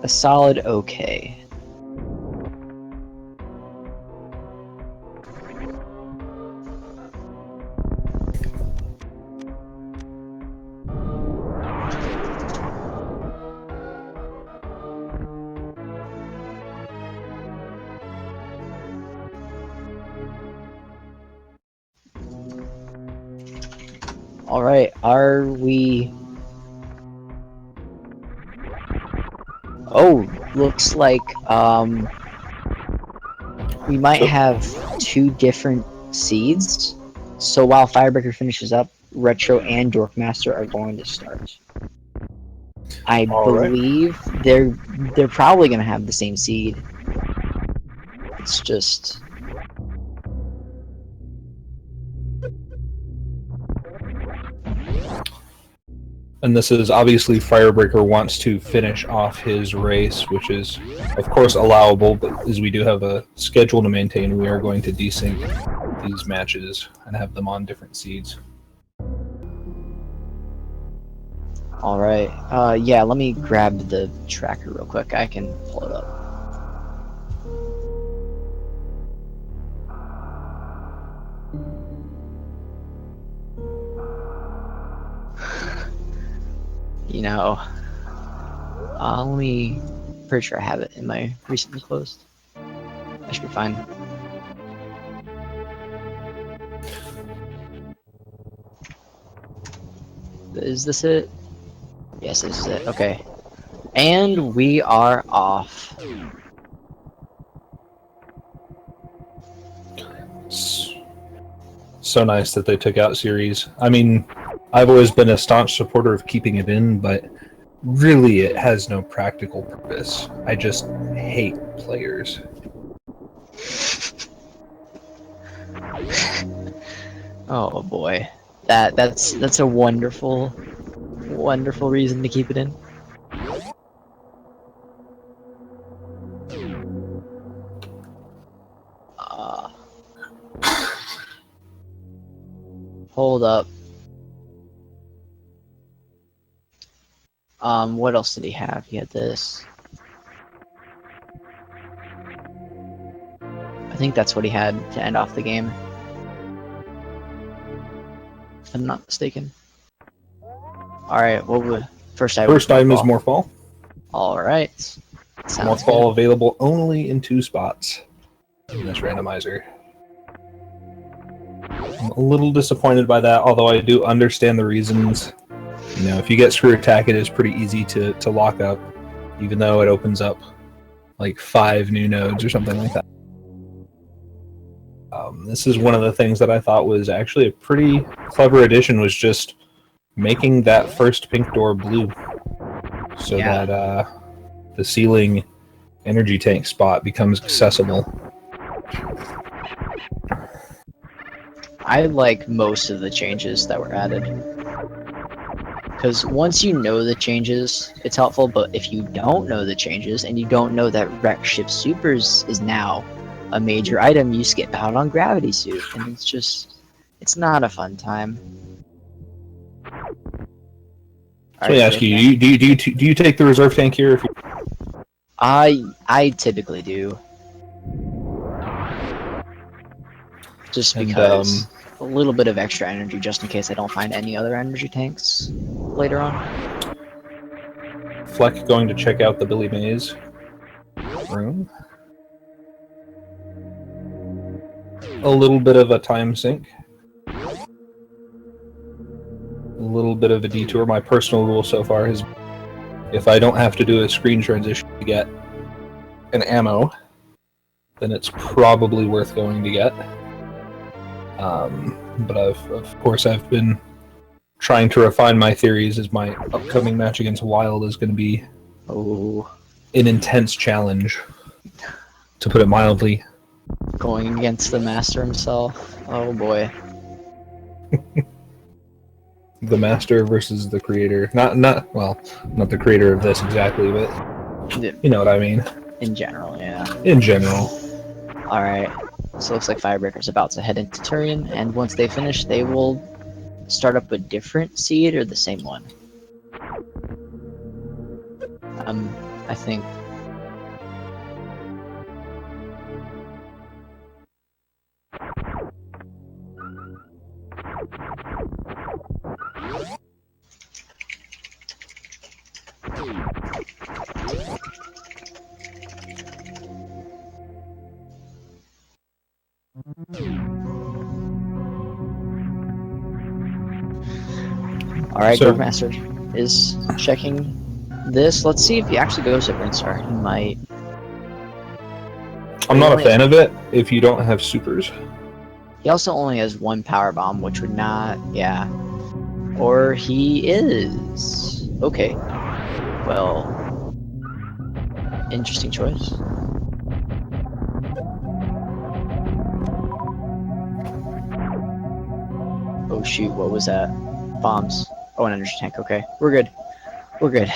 a solid okay. All right, are we? Oh, looks like we might have two different seeds. So while Firebreaker finishes up, Retro and Dorkmaster are going to start. I All right. believe they're probably going to have the same seed. It's just And this is obviously Firebreaker wants to finish off his race, which is, of course, allowable, but as we do have a schedule to maintain, we are going to desync these matches and have them on different seeds. all right. Yeah, let me grab the tracker real quick. I can pull it up. You know, let me. Pretty sure I have it in my recently closed. I should be fine. Is this it? Yes, this is it. Okay. And we are off. So nice that they took out series. I mean, I've always been a staunch supporter of keeping it in, but really it has no practical purpose. I just hate players. Oh boy. That's a wonderful reason to keep it in. Hold up. What else did he have? He had this. I think that's what he had to end off the game. If I'm not mistaken. Alright, what would first item? First item is Morphball. Alright. Morphball available only in 2 spots in this randomizer. I'm a little disappointed by that, although I do understand the reasons. You know, if you get Screw Attack, it is pretty easy to lock up, even though it opens up like 5 new nodes or something like that. This is one of the things that I thought was actually a pretty clever addition, was just making that first pink door blue, so that the ceiling energy tank spot becomes accessible. I like most of the changes that were added. Because once you know the changes, it's helpful, but if you don't know the changes, and you don't know that Wreck Ship Supers is now a major item, you skip out on Gravity Suit, and it's just, it's not a fun time. Let me ask you, do you take the reserve tank here? If you... I typically do. Just because a little bit of extra energy, just in case I don't find any other energy tanks later on. Flek going to check out the Billy Mays room. A little bit of a time sink. A little bit of a detour. My personal rule so far is, if I don't have to do a screen transition to get an ammo, then it's probably worth going to get. But of course I've been trying to refine my theories, as my upcoming match against Wild is going to be an intense challenge, to put it mildly. Going against the master himself. Oh boy. The master versus the creator. Not the creator of this exactly, but you know what I mean. In general, yeah. In general. Alright. So it looks like Firebreaker's about to head into Tourian, and once they finish, they will start up a different seed or the same one. I think. Alright, So- Dorkmaster is checking this. Let's see if he actually goes to Brinstar. He might. I'm not a fan of it if you don't have supers. He also only has one power bomb, which would not. Yeah. Or he is. Okay. Well. Interesting choice. Oh shoot, what was that? Bombs. Oh, an energy tank. Okay. We're good. We're good.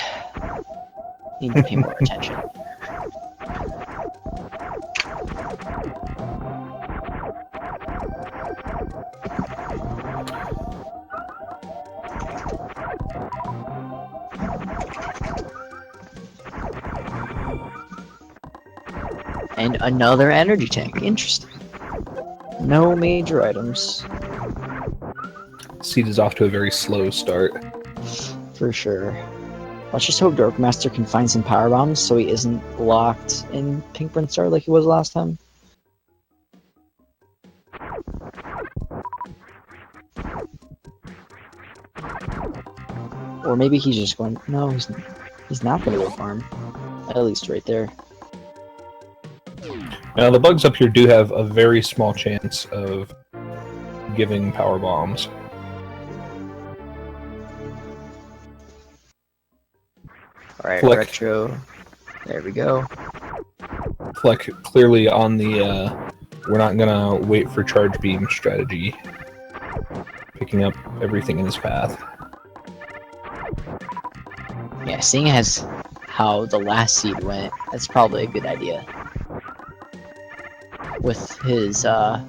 Need to pay more attention. And another energy tank. Interesting. No major items. Seed is off to a very slow start. For sure. Let's just hope Dorkmaster can find some power bombs so he isn't locked in Pink Brinstar like he was last time. Or maybe he's just going. No, he's not going to go farm. At least right there. Now the bugs up here do have a very small chance of giving power bombs. Alright, Flick. retro. There we go. Fleck clearly on the we're not gonna wait for charge beam strategy, picking up everything in his path. Yeah, seeing as how the last seed went, that's probably a good idea. With his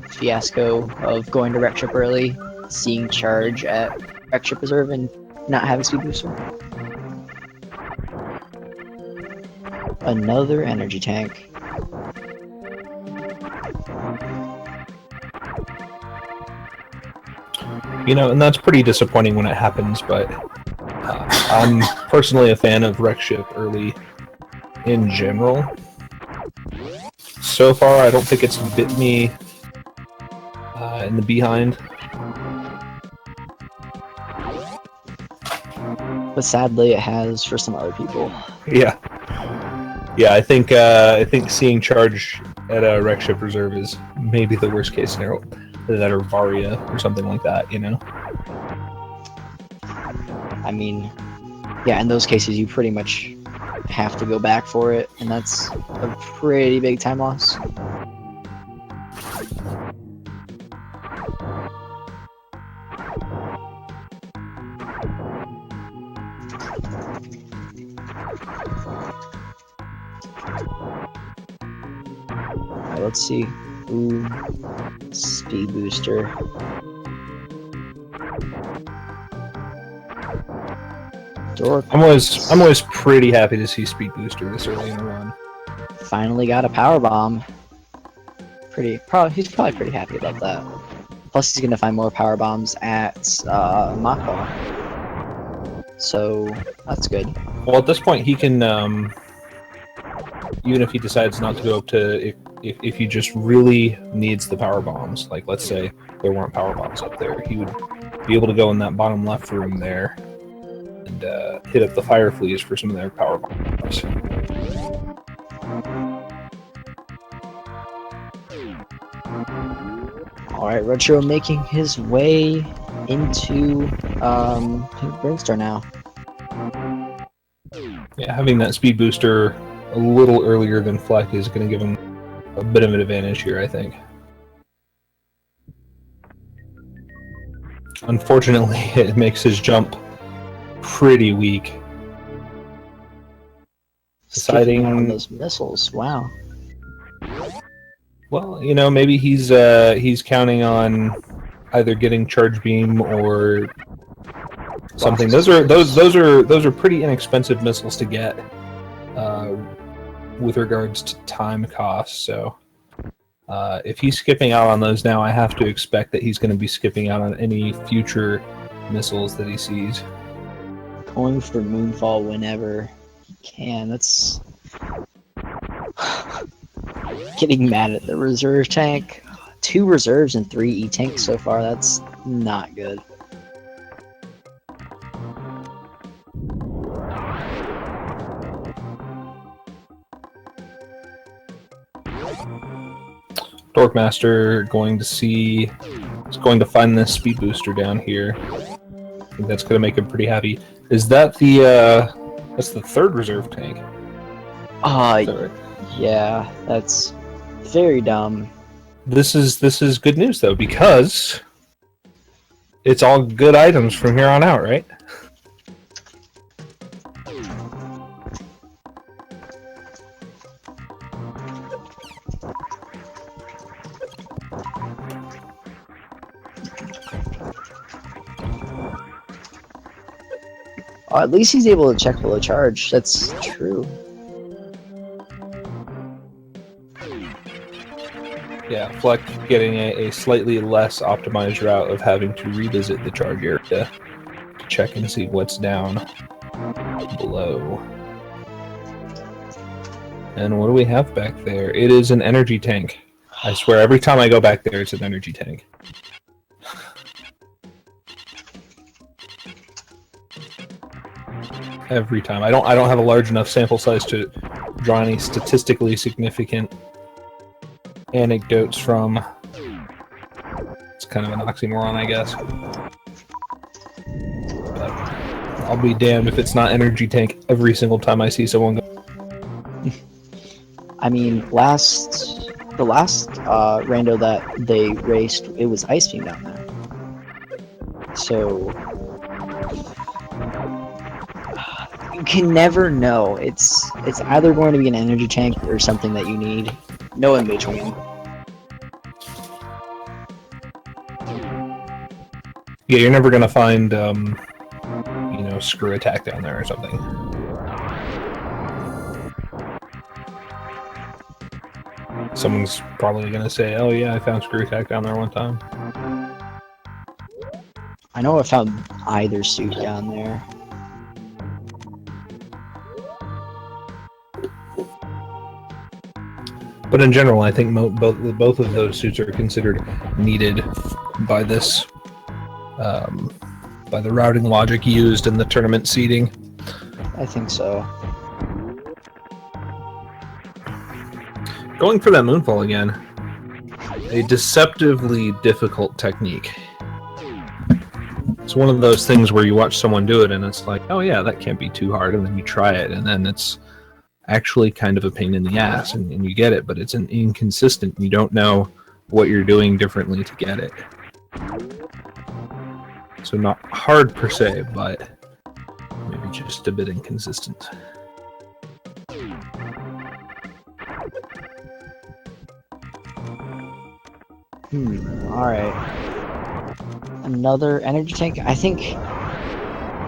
fiasco of going to Wreck Ship early, seeing charge at Wreck Ship Reserve, and not having speed booster. Another energy tank. You know, and that's pretty disappointing when it happens, but I'm personally a fan of Wreck Ship early in general. So far, I don't think it's bit me in the behind. But sadly, it has for some other people. Yeah, yeah. I think seeing charge at a Wreck Ship Reserve is maybe the worst case scenario. That or Varia or something like that, you know. I mean, yeah, in those cases, you pretty much have to go back for it, and that's a pretty big time loss. Alright, let's see. Ooh, speed booster. I'm always pretty happy to see speed booster this early in the run. Finally got a power bomb. He's probably pretty happy about that. Plus, he's gonna find more power bombs at Mako. So that's good. Well, at this point, he can even if he decides not to go up to if he just really needs the power bombs. Like let's say there weren't power bombs up there, he would be able to go in that bottom left room there and hit up the fire fleas for some of their power bombs. Alright, Retro making his way into Pink Brinstar now. Yeah, having that speed booster a little earlier than Fleck is going to give him a bit of an advantage here, I think. Unfortunately, it makes his jump pretty weak. Deciding on those missiles, wow. Well, you know, maybe he's counting on either getting charge beam or something. Those are pretty inexpensive missiles to get with regards to time costs. So if he's skipping out on those now, I have to expect that he's going to be skipping out on any future missiles that he sees. Going for Moonfall whenever he can. That's getting mad at the reserve tank. 2 reserves and 3 E-tanks so far. That's not good. Dorkmaster is going to find this speed booster down here. I think that's going to make him pretty happy. Is that that's the 3rd reserve tank? Right? Yeah, that's very dumb. This is good news though, because it's all good items from here on out, right? Oh, at least he's able to check below charge. That's true. Yeah, Fleck getting a slightly less optimized route of having to revisit the charge area to check and see what's down below. And what do we have back there? It is an energy tank. I swear, every time I go back there, it's an energy tank. Every time. I don't have a large enough sample size to draw any statistically significant anecdotes from. It's kind of an oxymoron, I guess. But I'll be damned if it's not energy tank every single time I see someone go. I mean, the last rando that they raced, it was Ice Beam down there. So you can never know. It's either going to be an energy tank or something that you need. No in between. Yeah, you're never gonna find, screw attack down there or something. Someone's probably gonna say, "Oh yeah, I found screw attack down there one time." I know I found either suit down there. But in general, I think both of those suits are considered needed by this, by the routing logic used in the tournament seeding. I think so. Going for that moonfall again, a deceptively difficult technique. It's one of those things where you watch someone do it and it's like, oh yeah, that can't be too hard, and then you try it and then it's actually kind of a pain in the ass, and you get it, but it's an inconsistent. You don't know what you're doing differently to get it. So not hard per se, but maybe just a bit inconsistent. Alright. Another energy tank? I think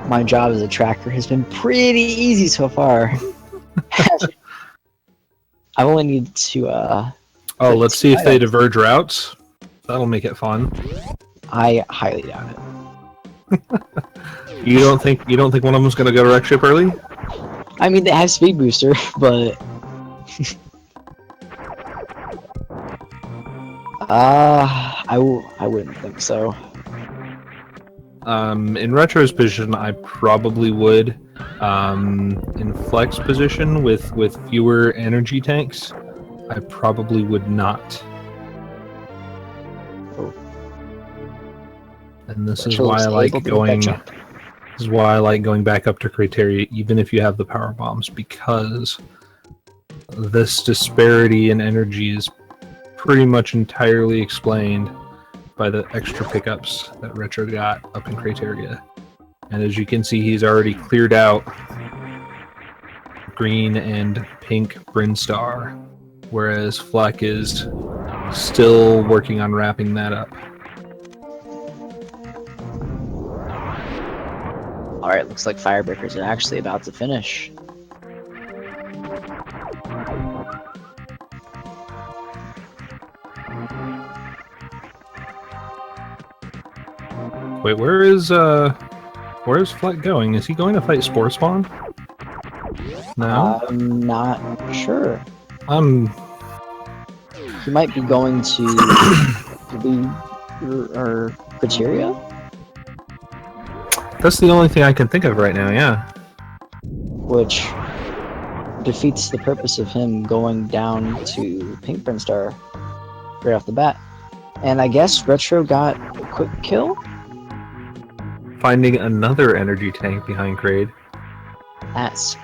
my job as a tracker has been pretty easy so far. I only need to, Oh, let's see if they diverge routes. That'll make it fun. I highly doubt it. You don't think one of them's gonna go to wreck ship early? I mean, they have speed booster, but I wouldn't think so. In Retro's position, I probably would. In Flex position, with fewer energy tanks, I probably would not. Oh. And this is why I like going. This is why I like going back up to criteria, even if you have the power bombs, because this disparity in energy is pretty much entirely explained by the extra pickups that Retro got up in criteria. And as you can see, he's already cleared out green and pink Brinstar, whereas Fleck is still working on wrapping that up. Alright, looks like Firebreakers are actually about to finish. Wait, where's Fleck going? Is he going to fight Spore Spawn? No? I'm not sure. He might be going to or Criteria? That's the only thing I can think of right now, yeah. Which defeats the purpose of him going down to Pink Brinstar right off the bat. And I guess Retro got a quick kill? Finding another energy tank behind Kraid. That's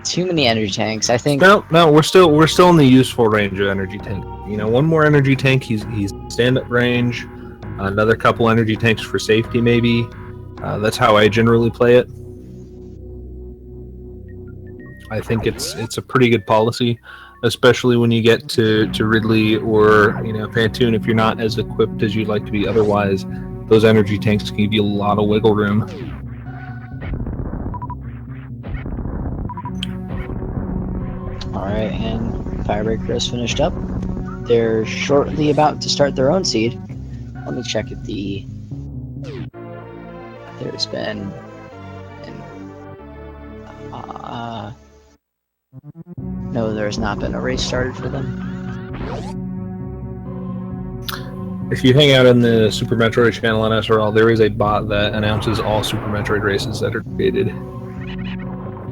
too many energy tanks. I think. No, we're still in the useful range of energy tank. You know, one more energy tank, he's stand-up range. Another couple energy tanks for safety, maybe. That's how I generally play it. I think it's a pretty good policy, especially when you get to Ridley or Phantoon. If you're not as equipped as you'd like to be otherwise, those energy tanks can give you a lot of wiggle room. Alright, and Firebreaker is finished up. They're shortly about to start their own seed. Let me check if there's been no, there's not been a race started for them. If you hang out in the Super Metroid channel on SRL, there is a bot that announces all Super Metroid races that are created.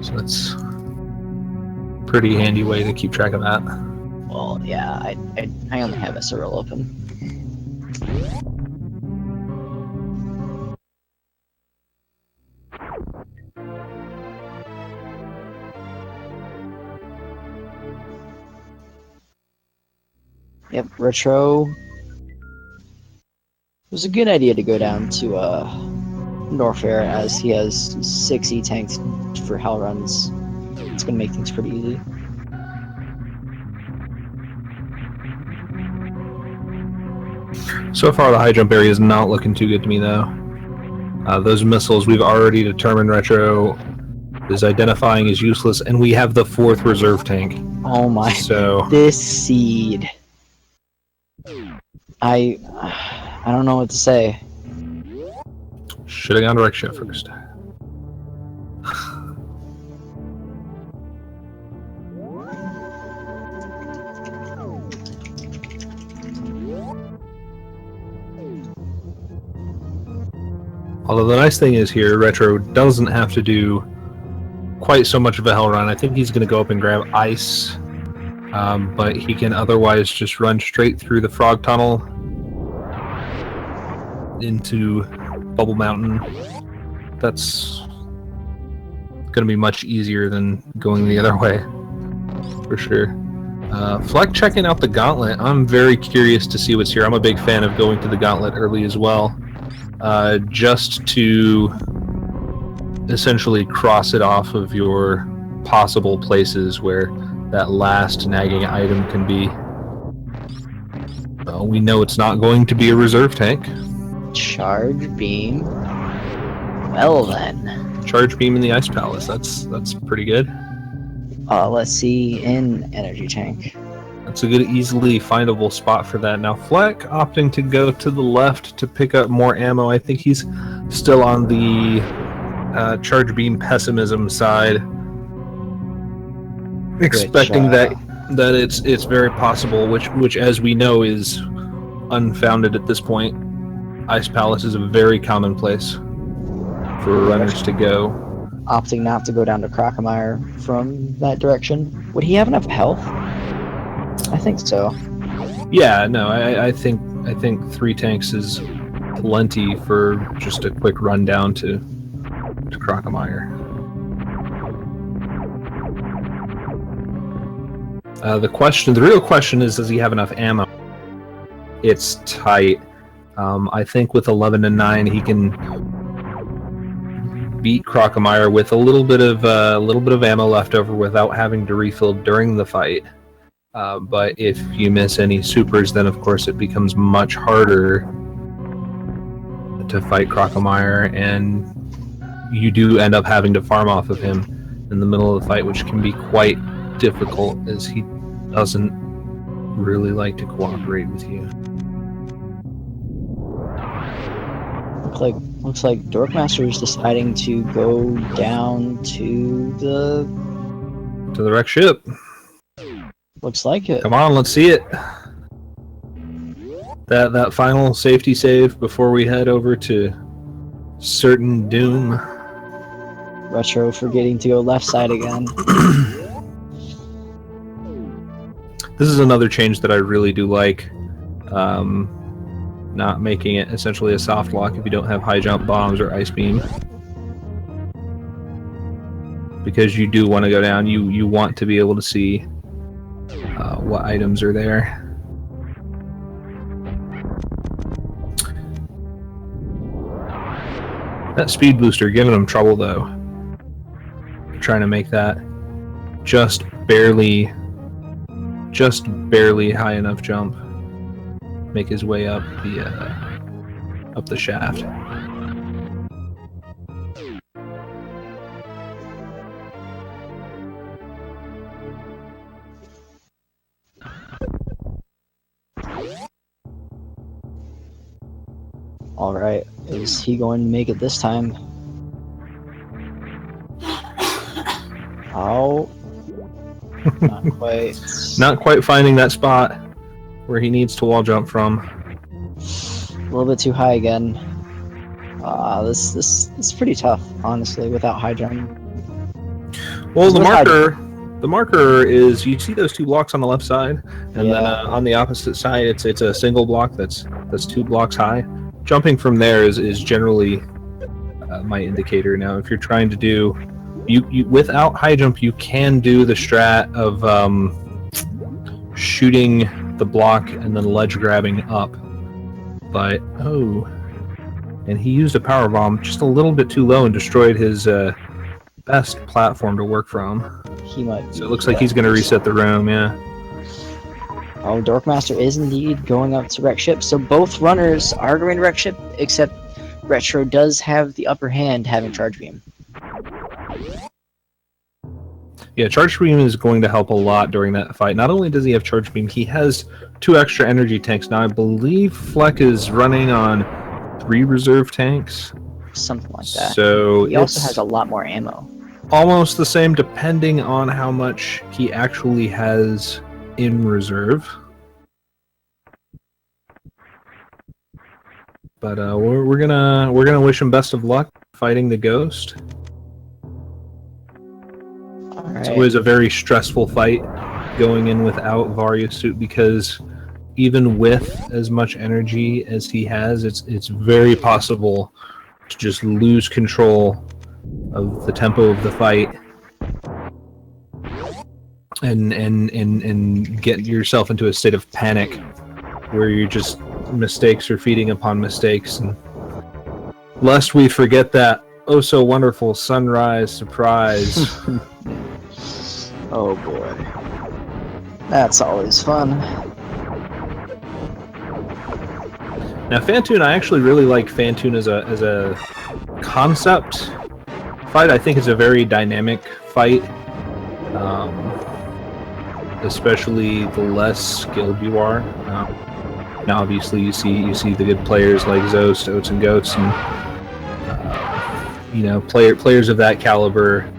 So that's a pretty handy way to keep track of that. Well, yeah, I only have SRL open. Yep, Retro. It was a good idea to go down to Norfair, as he has 6 E-tanks for hell runs. It's gonna make things pretty easy. So far, the high jump area is not looking too good to me, though. Those missiles we've already determined Retro is identifying as useless, and we have the 4th reserve tank. Oh my! So this seed. I don't know what to say. Should have gone to Rexship first. Although the nice thing is here, Retro doesn't have to do quite so much of a hell run. I think he's going to go up and grab ice, but he can otherwise just run straight through the frog tunnel into Bubble Mountain. That's going to be much easier than going the other way, for sure. Fleck checking out the Gauntlet. I'm very curious to see what's here. I'm a big fan of going to the Gauntlet early as well, just to essentially cross it off of your possible places where that last nagging item can be. We know it's not going to be a reserve tank. Charge beam. Well then. Charge beam in the Ice Palace. That's pretty good. Let's see in energy tank. That's a good, easily findable spot for that. Now Fleck opting to go to the left to pick up more ammo. I think he's still on the charge beam pessimism side, expecting that it's very possible, which as we know is unfounded at this point. Ice Palace is a very common place for runners to go. Opting not to go down to Crocomire from that direction. Would he have enough health? I think so. Yeah, no, I think 3 tanks is plenty for just a quick run down to Crocomire. The real question is, does he have enough ammo? It's tight. I think with 11 and 9, he can beat Crocomire with a little bit of ammo left over without having to refill during the fight. But if you miss any supers, then of course it becomes much harder to fight Crocomire, and you do end up having to farm off of him in the middle of the fight, which can be quite difficult, as he doesn't really like to cooperate with you. Looks like Dorkmaster is deciding to go down to the. To the wreck ship. Looks like it. Come on, let's see it. That final safety save before we head over to certain doom. Retro forgetting to go left side again. This is another change that I really do like. Not making it essentially a soft lock if you don't have high jump bombs or ice beam. Because you do want to go down, you want to be able to see what items are there. That speed booster giving them trouble though. Trying to make that just barely high enough jump. Make his way up the shaft. All right, is he going to make it this time? Oh, not quite. Not quite finding that spot where he needs to wall jump from. A little bit too high again. This is pretty tough, honestly, without high jump. Well, the marker is, you see those two blocks on the left side, and then on the opposite side, it's a single block that's 2 blocks high. Jumping from there is generally my indicator. Now, if you're trying to do you without high jump, you can do the strat of shooting the block and then ledge grabbing up. But and he used a power bomb just a little bit too low and destroyed his best platform to work from. He might. So it looks like he's going to reset the room. Yeah. Oh, Dorkmaster is indeed going up to wreck ship. So both runners are going to wreck ship, except Retro does have the upper hand, having charge beam. Yeah, charge beam is going to help a lot during that fight. Not only does he have charge beam, he has 2 extra energy tanks. Now I believe Flek is running on 3 reserve tanks. Something like that. So he also has a lot more ammo. Almost the same, depending on how much he actually has in reserve. But we're gonna wish him best of luck fighting the ghost. It's always a very stressful fight going in without Varya suit, because even with as much energy as he has, it's very possible to just lose control of the tempo of the fight and get yourself into a state of panic where you're just mistakes are feeding upon mistakes. And lest we forget that oh so wonderful sunrise surprise. Oh boy, that's always fun. Now Fantoon, I actually really like Fantoon as a concept fight. I think it's a very dynamic fight, especially the less skilled you are. Now obviously you see the good players like Zost, Oats and Goats, and players of that caliber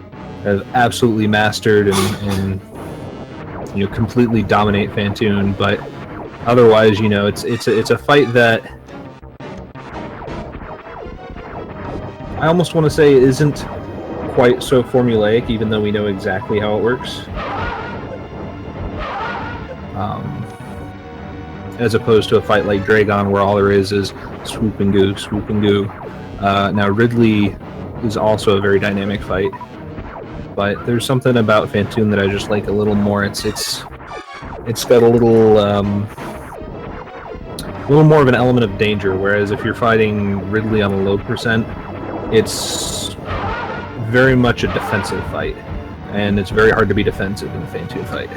have absolutely mastered and completely dominate Fantoon. But otherwise, it's a fight that I almost want to say isn't quite so formulaic, even though we know exactly how it works. As opposed to a fight like Dragon, where all there is swoop and goo, swoop and goo. Now Ridley is also a very dynamic fight, but there's something about Fantoon that I just like a little more. It's got a little more of an element of danger, whereas if you're fighting Ridley on a low percent, it's very much a defensive fight, and it's very hard to be defensive in a Fantoon fight.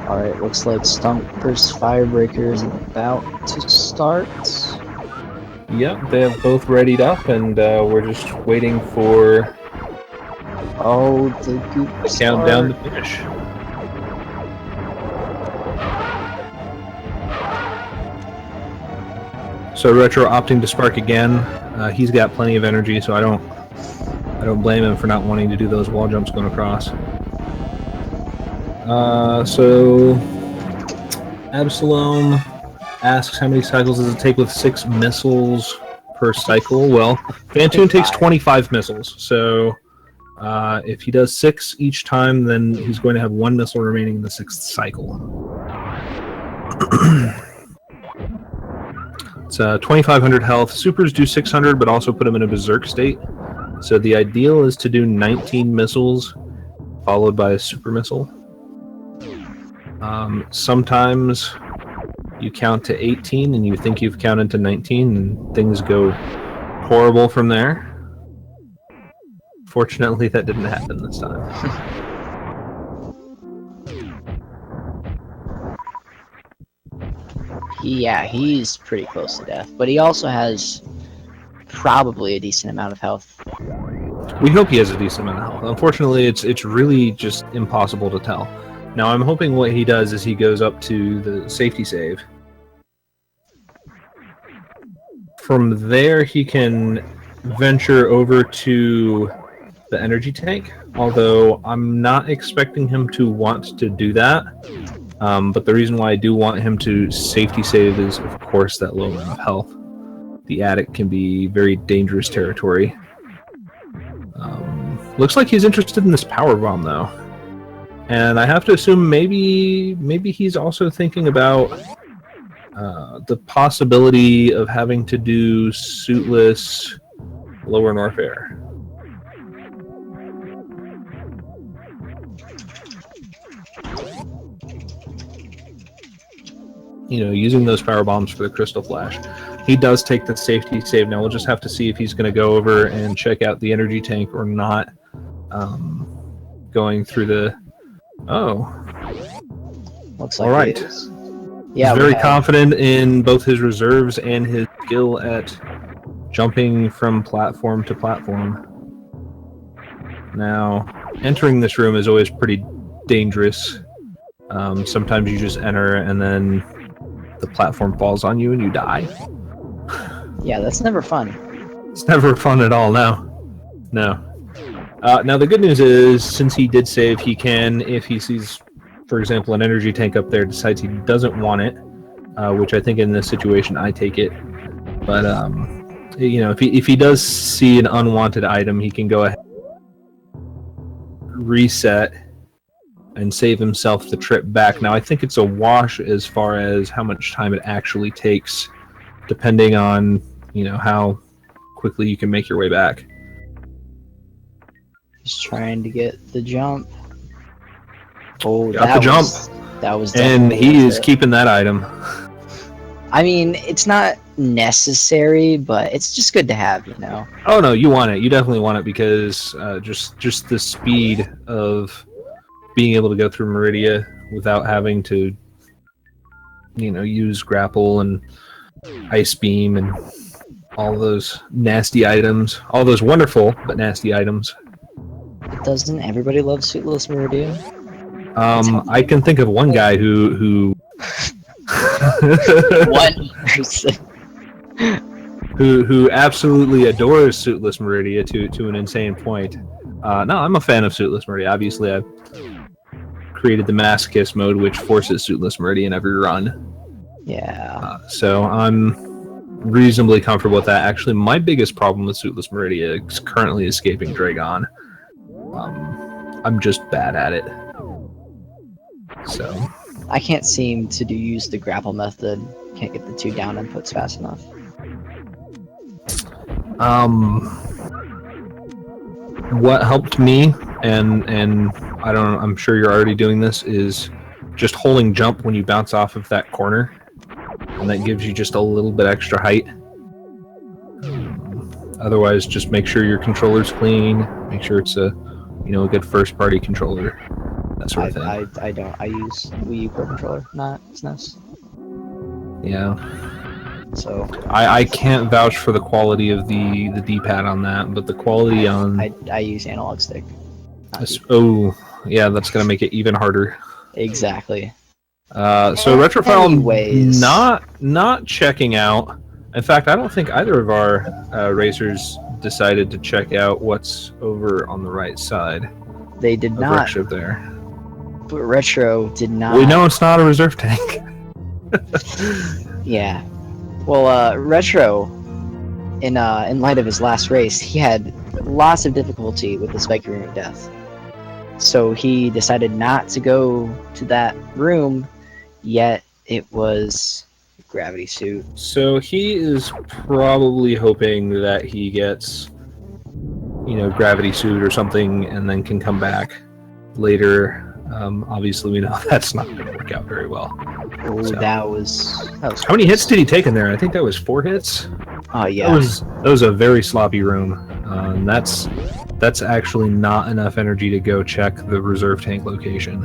Alright, looks like Stump versus Firebreaker is about to start. Yep, they have both readied up, and we're just waiting for the countdown to finish. So Retro opting to spark again. He's got plenty of energy, so I don't blame him for not wanting to do those wall jumps going across. So Absalom asks how many cycles does it take with 6 missiles per cycle? Well, Vantoon takes 25 missiles, so if he does 6 each time, then he's going to have 1 missile remaining in the 6th cycle. It's 2,500 health. Supers do 600, but also put him in a berserk state. So the ideal is to do 19 missiles, followed by a super missile. Sometimes you count to 18 and you think you've counted to 19 and things go horrible from there. Fortunately, that didn't happen this time. Yeah, he's pretty close to death, but he also has probably a decent amount of health. We hope he has a decent amount of health. Unfortunately, it's really just impossible to tell. Now, I'm hoping what he does is he goes up to the safety save. From there, he can venture over to the energy tank, although I'm not expecting him to want to do that. But the reason why I do want him to safety save is, of course, that low amount of health. The attic can be very dangerous territory. Looks like he's interested in this power bomb, though. And I have to assume maybe he's also thinking about the possibility of having to do suitless lower Norfair. You know, using those power bombs for the crystal flash. He does take the safety save. Now we'll just have to see if he's going to go over and check out the energy tank or not. Going through the... Oh. Looks like all right. Yeah, he's very confident in both his reserves and his skill at jumping from platform to platform. Now, entering this room is always pretty dangerous. Sometimes you just enter and then the platform falls on you and you die. Yeah, that's never fun. It's never fun at all, no. No. Now, the good news is, since he did save, he can, if he sees, for example, an energy tank up there, decides he doesn't want it, which I think in this situation I take it. But, you know, if he does see an unwanted item, he can go ahead, reset, and save himself the trip back. Now, I think it's a wash as far as how much time it actually takes, depending on, you know, how quickly you can make your way back. He's trying to get the jump. Oh, got the jump. That was and he is keeping that item. I mean, it's not necessary, but it's just good to have, you know. Oh no, you want it. You definitely want it because just the speed of being able to go through Meridia without having to, you know, use grapple and ice beam and all those nasty items, all those wonderful but nasty items. Doesn't everybody love Suitless Meridia? I can think of one guy who One person who absolutely adores Suitless Meridia to an insane point. No, I'm a fan of Suitless Meridia. Obviously, I've created the Masochist mode, which forces Suitless Meridia in every run. Yeah. So I'm reasonably comfortable with that. Actually, my biggest problem with Suitless Meridia is currently escaping Dragon. I'm just bad at it. So I can't seem to use the grapple method. Can't get the 2 down inputs fast enough. What helped me, and I don't know, I'm sure you're already doing this, is just holding jump when you bounce off of that corner, and that gives you just a little bit extra height. Otherwise, just make sure your controller's clean. Make sure it's a good first-party controller. That sort of thing. I don't. I use Wii U Pro controller, not SNES. Yeah. So I can't vouch for the quality of the D-pad on that, but the quality on... I use analog stick. Oh, yeah, that's going to make it even harder. Exactly. So Retrophile not checking out In fact, I don't think either of our racers decided to check out what's over on the right side They did of not, Wreckship there. but Retro did not. We know it's not a reserve tank. Yeah. Well, Retro, in light of his last race, he had lots of difficulty with the Spiky Room of Death. So he decided not to go to that room, yet it was a gravity suit. So he is probably hoping that he gets, gravity suit or something, and then can come back later. Obviously, we know that's not going to work out very well. Oh, So. that was How many hits did he take in there? I think that was 4 hits. Oh yeah. That was a very sloppy room. And that's actually not enough energy to go check the reserve tank location.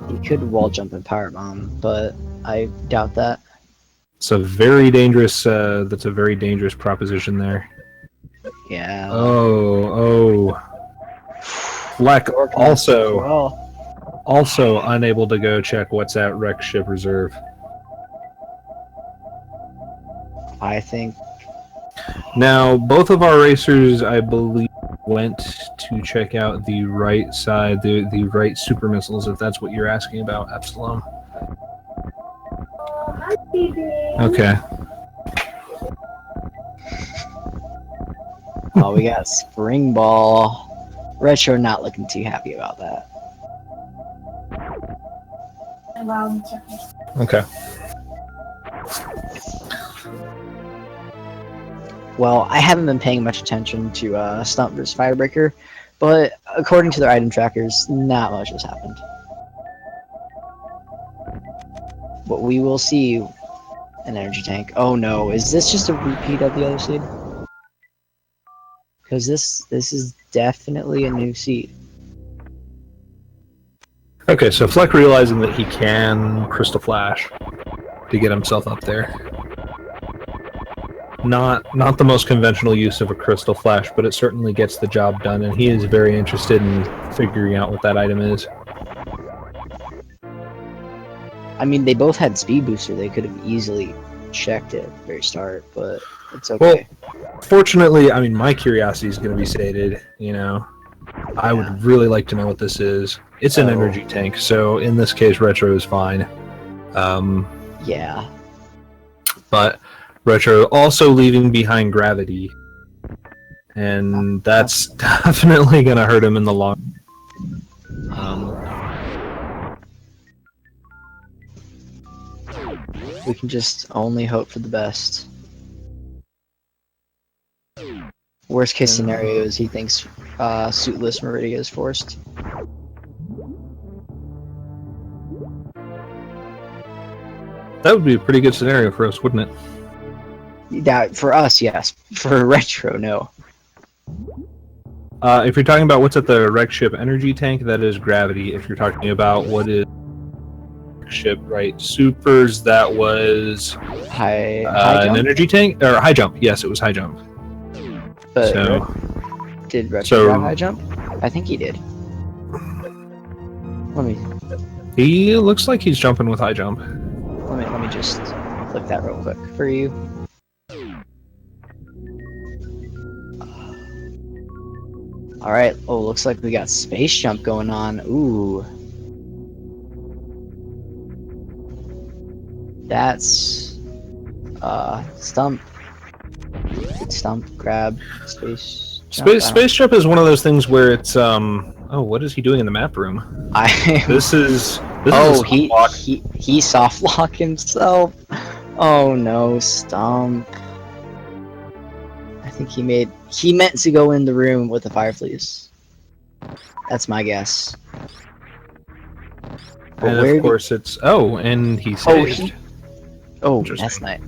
He could wall jump and power bomb, but I doubt that. It's a very dangerous. That's a very dangerous proposition there. Yeah. Oh. Fleck also unable to go check what's at Wreck Ship Reserve. I think. Now, both of our racers, I believe, went to check out the right side, the right super missiles, if that's what you're asking about, Epsilon. Okay. Oh, we got Spring Ball. Retro not looking too happy about that. Okay. Well, I haven't been paying much attention to Stump vs. Firebreaker, but according to their item trackers, not much has happened. But we will see an energy tank. Oh no, is this just a repeat of the other seed? Because this is definitely a new seed. Okay, so Fleck realizing that he can Crystal Flash to get himself up there. Not the most conventional use of a Crystal Flash, but it certainly gets the job done, and he is very interested in figuring out what that item is. I mean, they both had speed booster. They could have easily checked it at the very start, but it's okay. Well, fortunately, I mean, my curiosity is going to be sated, I would really like to know what this is. It's an energy tank, so in this case, Retro is fine. Yeah. But Retro also leaving behind gravity, and that's definitely going to hurt him in the long. We can just only hope for the best. Worst case scenario is he thinks suitless Meridia is forced. That would be a pretty good scenario for us, wouldn't it? That for us, yes. For Retro, no. If you're talking about what's at the Wreck Ship energy tank, that is gravity. If you're talking about what is ship, right? Supers, that was High an jump? energy tank? Or high jump. Yes, it was high jump. But So, did Retro grab high jump? I think he did. Let me he looks like he's jumping with high jump. let me just click that real quick for you. All right. Oh, looks like we got space jump going on. Ooh. That's stump. Stump, grab, space jump. Space jump is one of those things where it's oh, what is he doing in the map room? This is he soft lock himself. Oh no, Stump. I think he meant to go in the room with the fire fleas. That's my guess. And of course it's and he saved. That's nice.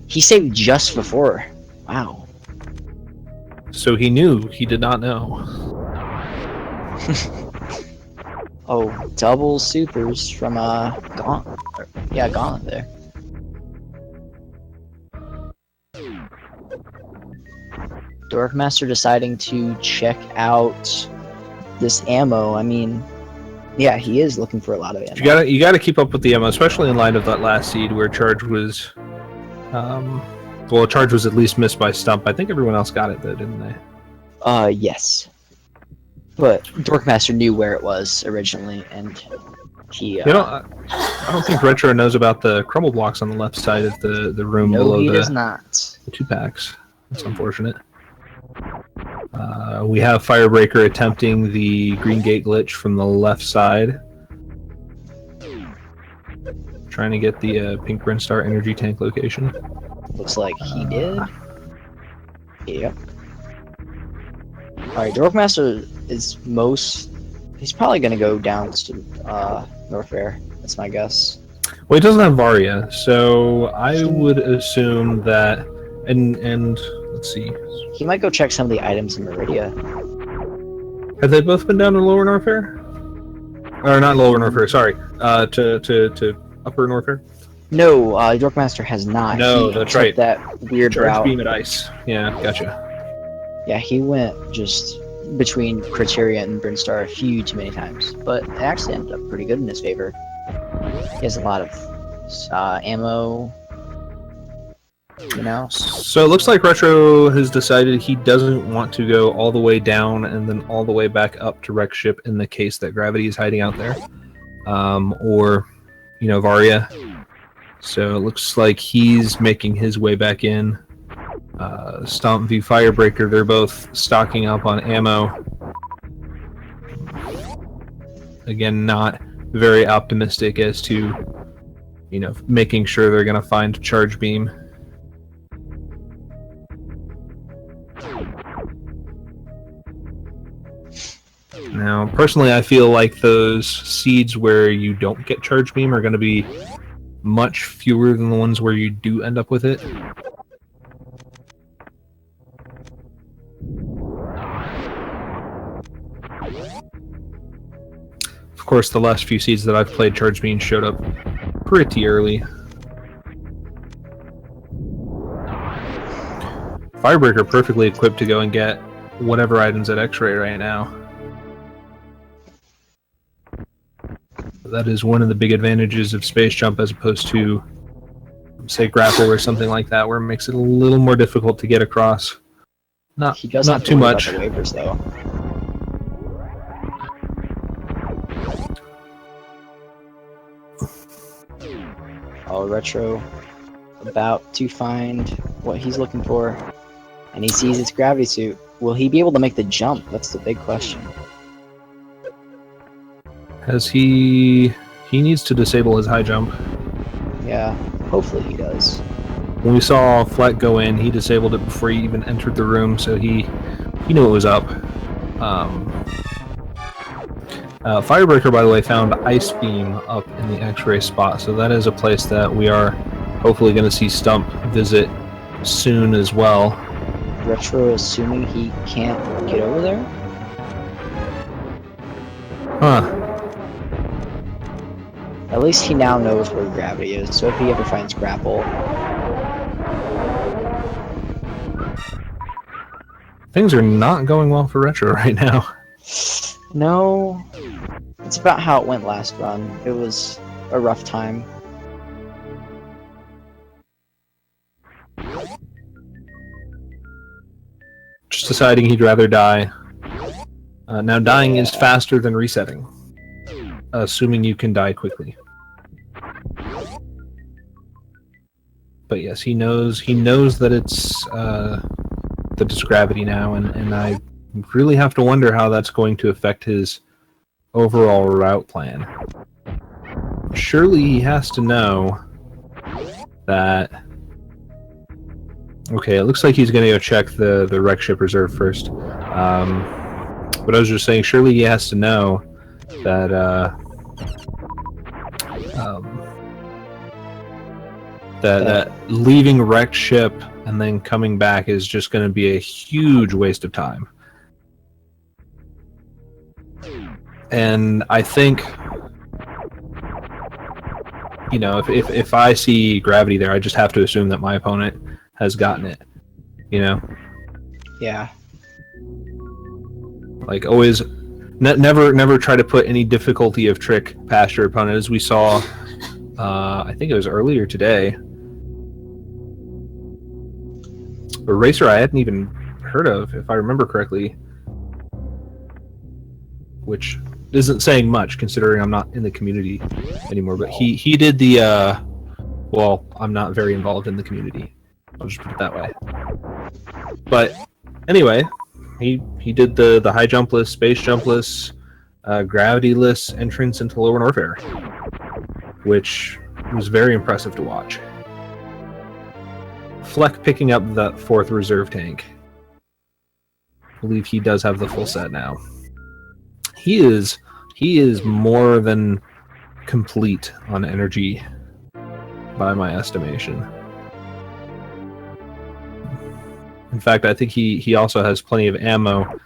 He saved just before. Wow. So he knew. He did not know. Oh, double supers from Gauntlet. Yeah, Gauntlet there. Dorkmaster deciding to check out this ammo. I mean, yeah, he is looking for a lot of ammo. You gotta keep up with the ammo, especially in light of that last seed where Charge was Well, a charge was at least missed by Stump. I think everyone else got it though, didn't they? Yes. But Dorkmaster knew where it was originally, and he. I don't think Retro knows about the crumble blocks on the left side of the room no, below he does not. the 2-packs. That's unfortunate. We have Firebreaker attempting the green gate glitch from the left side. Trying to get the pink Brinstar energy tank location. Looks like he did. Yep. Alright, Dorkmaster is he's probably gonna go down to Norfair. That's my guess. Well, he doesn't have Varia, so I would assume that and let's see. He might go check some of the items in Meridia. Have they both been down to Lower Norfair? Or not Lower Norfair, sorry. To Upper Norfair? No, Dorkmaster has not. No, he that's took right. That weird Charge route. beam at ice. Yeah, gotcha. Yeah, he went just between Criterion and Brinstar a few too many times, but it actually ended up pretty good in his favor. He has a lot of ammo, you know? So it looks like Retro has decided he doesn't want to go all the way down and then all the way back up to wreck ship in the case that Gravity is hiding out there. Or, Varia. So it looks like he's making his way back in. Stomp v Firebreaker, they're both stocking up on ammo. Again, not very optimistic as to, making sure they're going to find charge beam. Now, personally, I feel like those seeds where you don't get charge beam are going to be much fewer than the ones where you do end up with it. Of course, the last few seeds that I've played, charge beam showed up pretty early. Firebreaker perfectly equipped to go and get whatever items at X-Ray right now. That is one of the big advantages of Space Jump as opposed to, say, Grapple or something like that, where it makes it a little more difficult to get across. Not too much. About the waivers, though. Oh, Retro about to find what he's looking for, and he sees its gravity suit. Will he be able to make the jump? That's the big question. Has he needs to disable his high jump. Yeah, hopefully he does. When we saw Flek go in, he disabled it before he even entered the room, so he knew it was up. Firebreaker, by the way, found Ice Beam up in the X-ray spot, so that is a place that we are hopefully going to see Stump visit soon as well. Retro assuming he can't get over there? Huh. At least he now knows where gravity is, so if he ever finds grapple... Things are not going well for Retro right now. No, it's about how it went last run. It was a rough time. Just deciding he'd rather die. Now dying is faster than resetting, assuming you can die quickly. But yes, he knows that it's gravity now, and I really have to wonder how that's going to affect his overall route plan. Surely he has to know that... Okay, it looks like he's going to go check the wreck ship reserve first. But I was just saying, surely he has to know that that leaving wrecked ship and then coming back is just going to be a huge waste of time. And I think, if I see gravity there, I just have to assume that my opponent has gotten it. Yeah. Like always, never try to put any difficulty of trick past your opponent. As we saw, I think it was earlier today, A racer I hadn't even heard of, if I remember correctly, which isn't saying much considering I'm not in the community anymore. But he did the well, I'm not very involved in the community. I'll just put it that way. But anyway, he did the high jumpless, space jumpless, gravityless entrance into Lower Norfair, which was very impressive to watch. Flek picking up that 4th reserve tank. I believe he does have the full set now. He is more than complete on energy, by my estimation. In fact, I think he also has plenty of ammo.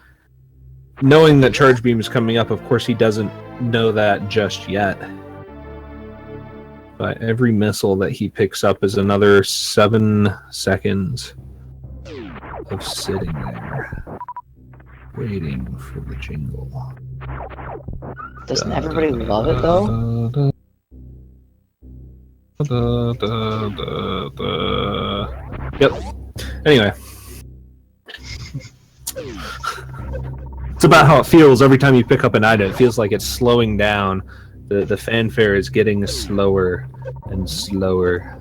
Knowing that charge beam is coming up, of course he doesn't know that just yet. But every missile that he picks up is another 7 seconds of sitting there, waiting for the jingle. Doesn't everybody love it, though? Yep. Anyway. It's about how it feels every time you pick up an item. It feels like it's slowing down. The fanfare is getting slower and slower.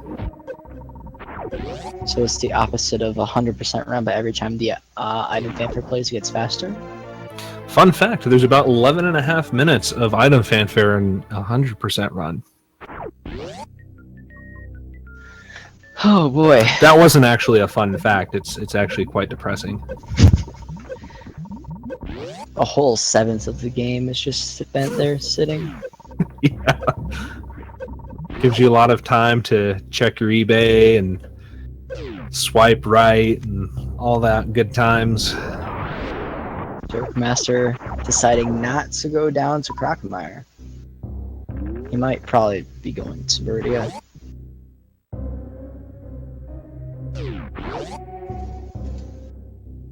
So it's the opposite of 100% run, but every time the item fanfare plays, it gets faster? Fun fact, there's about 11.5 minutes of item fanfare in 100% run. Oh boy. That wasn't actually a fun fact. It's actually quite depressing. A whole 7th of the game is just spent there sitting. Yeah. Gives you a lot of time to check your eBay and swipe right and all that good times. Dorkmaster deciding not to go down to Crocomire. He might probably be going to Meridia.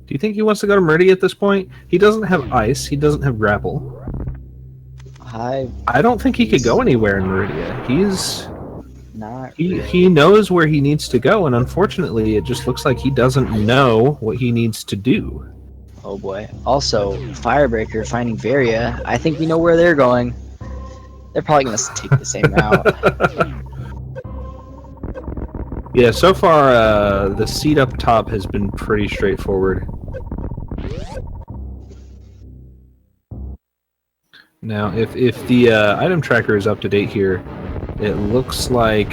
Do you think he wants to go to Meridia at this point? He doesn't have ice. He doesn't have grapple. I don't think he could go anywhere in Meridia. He's not. He knows where he needs to go, and unfortunately, it just looks like he doesn't know what he needs to do. Oh boy. Also, Firebreaker finding Varia. I think we know where they're going. They're probably going to take the same route. Yeah, so far, the seat up top has been pretty straightforward. Now, if the item tracker is up to date here, it looks like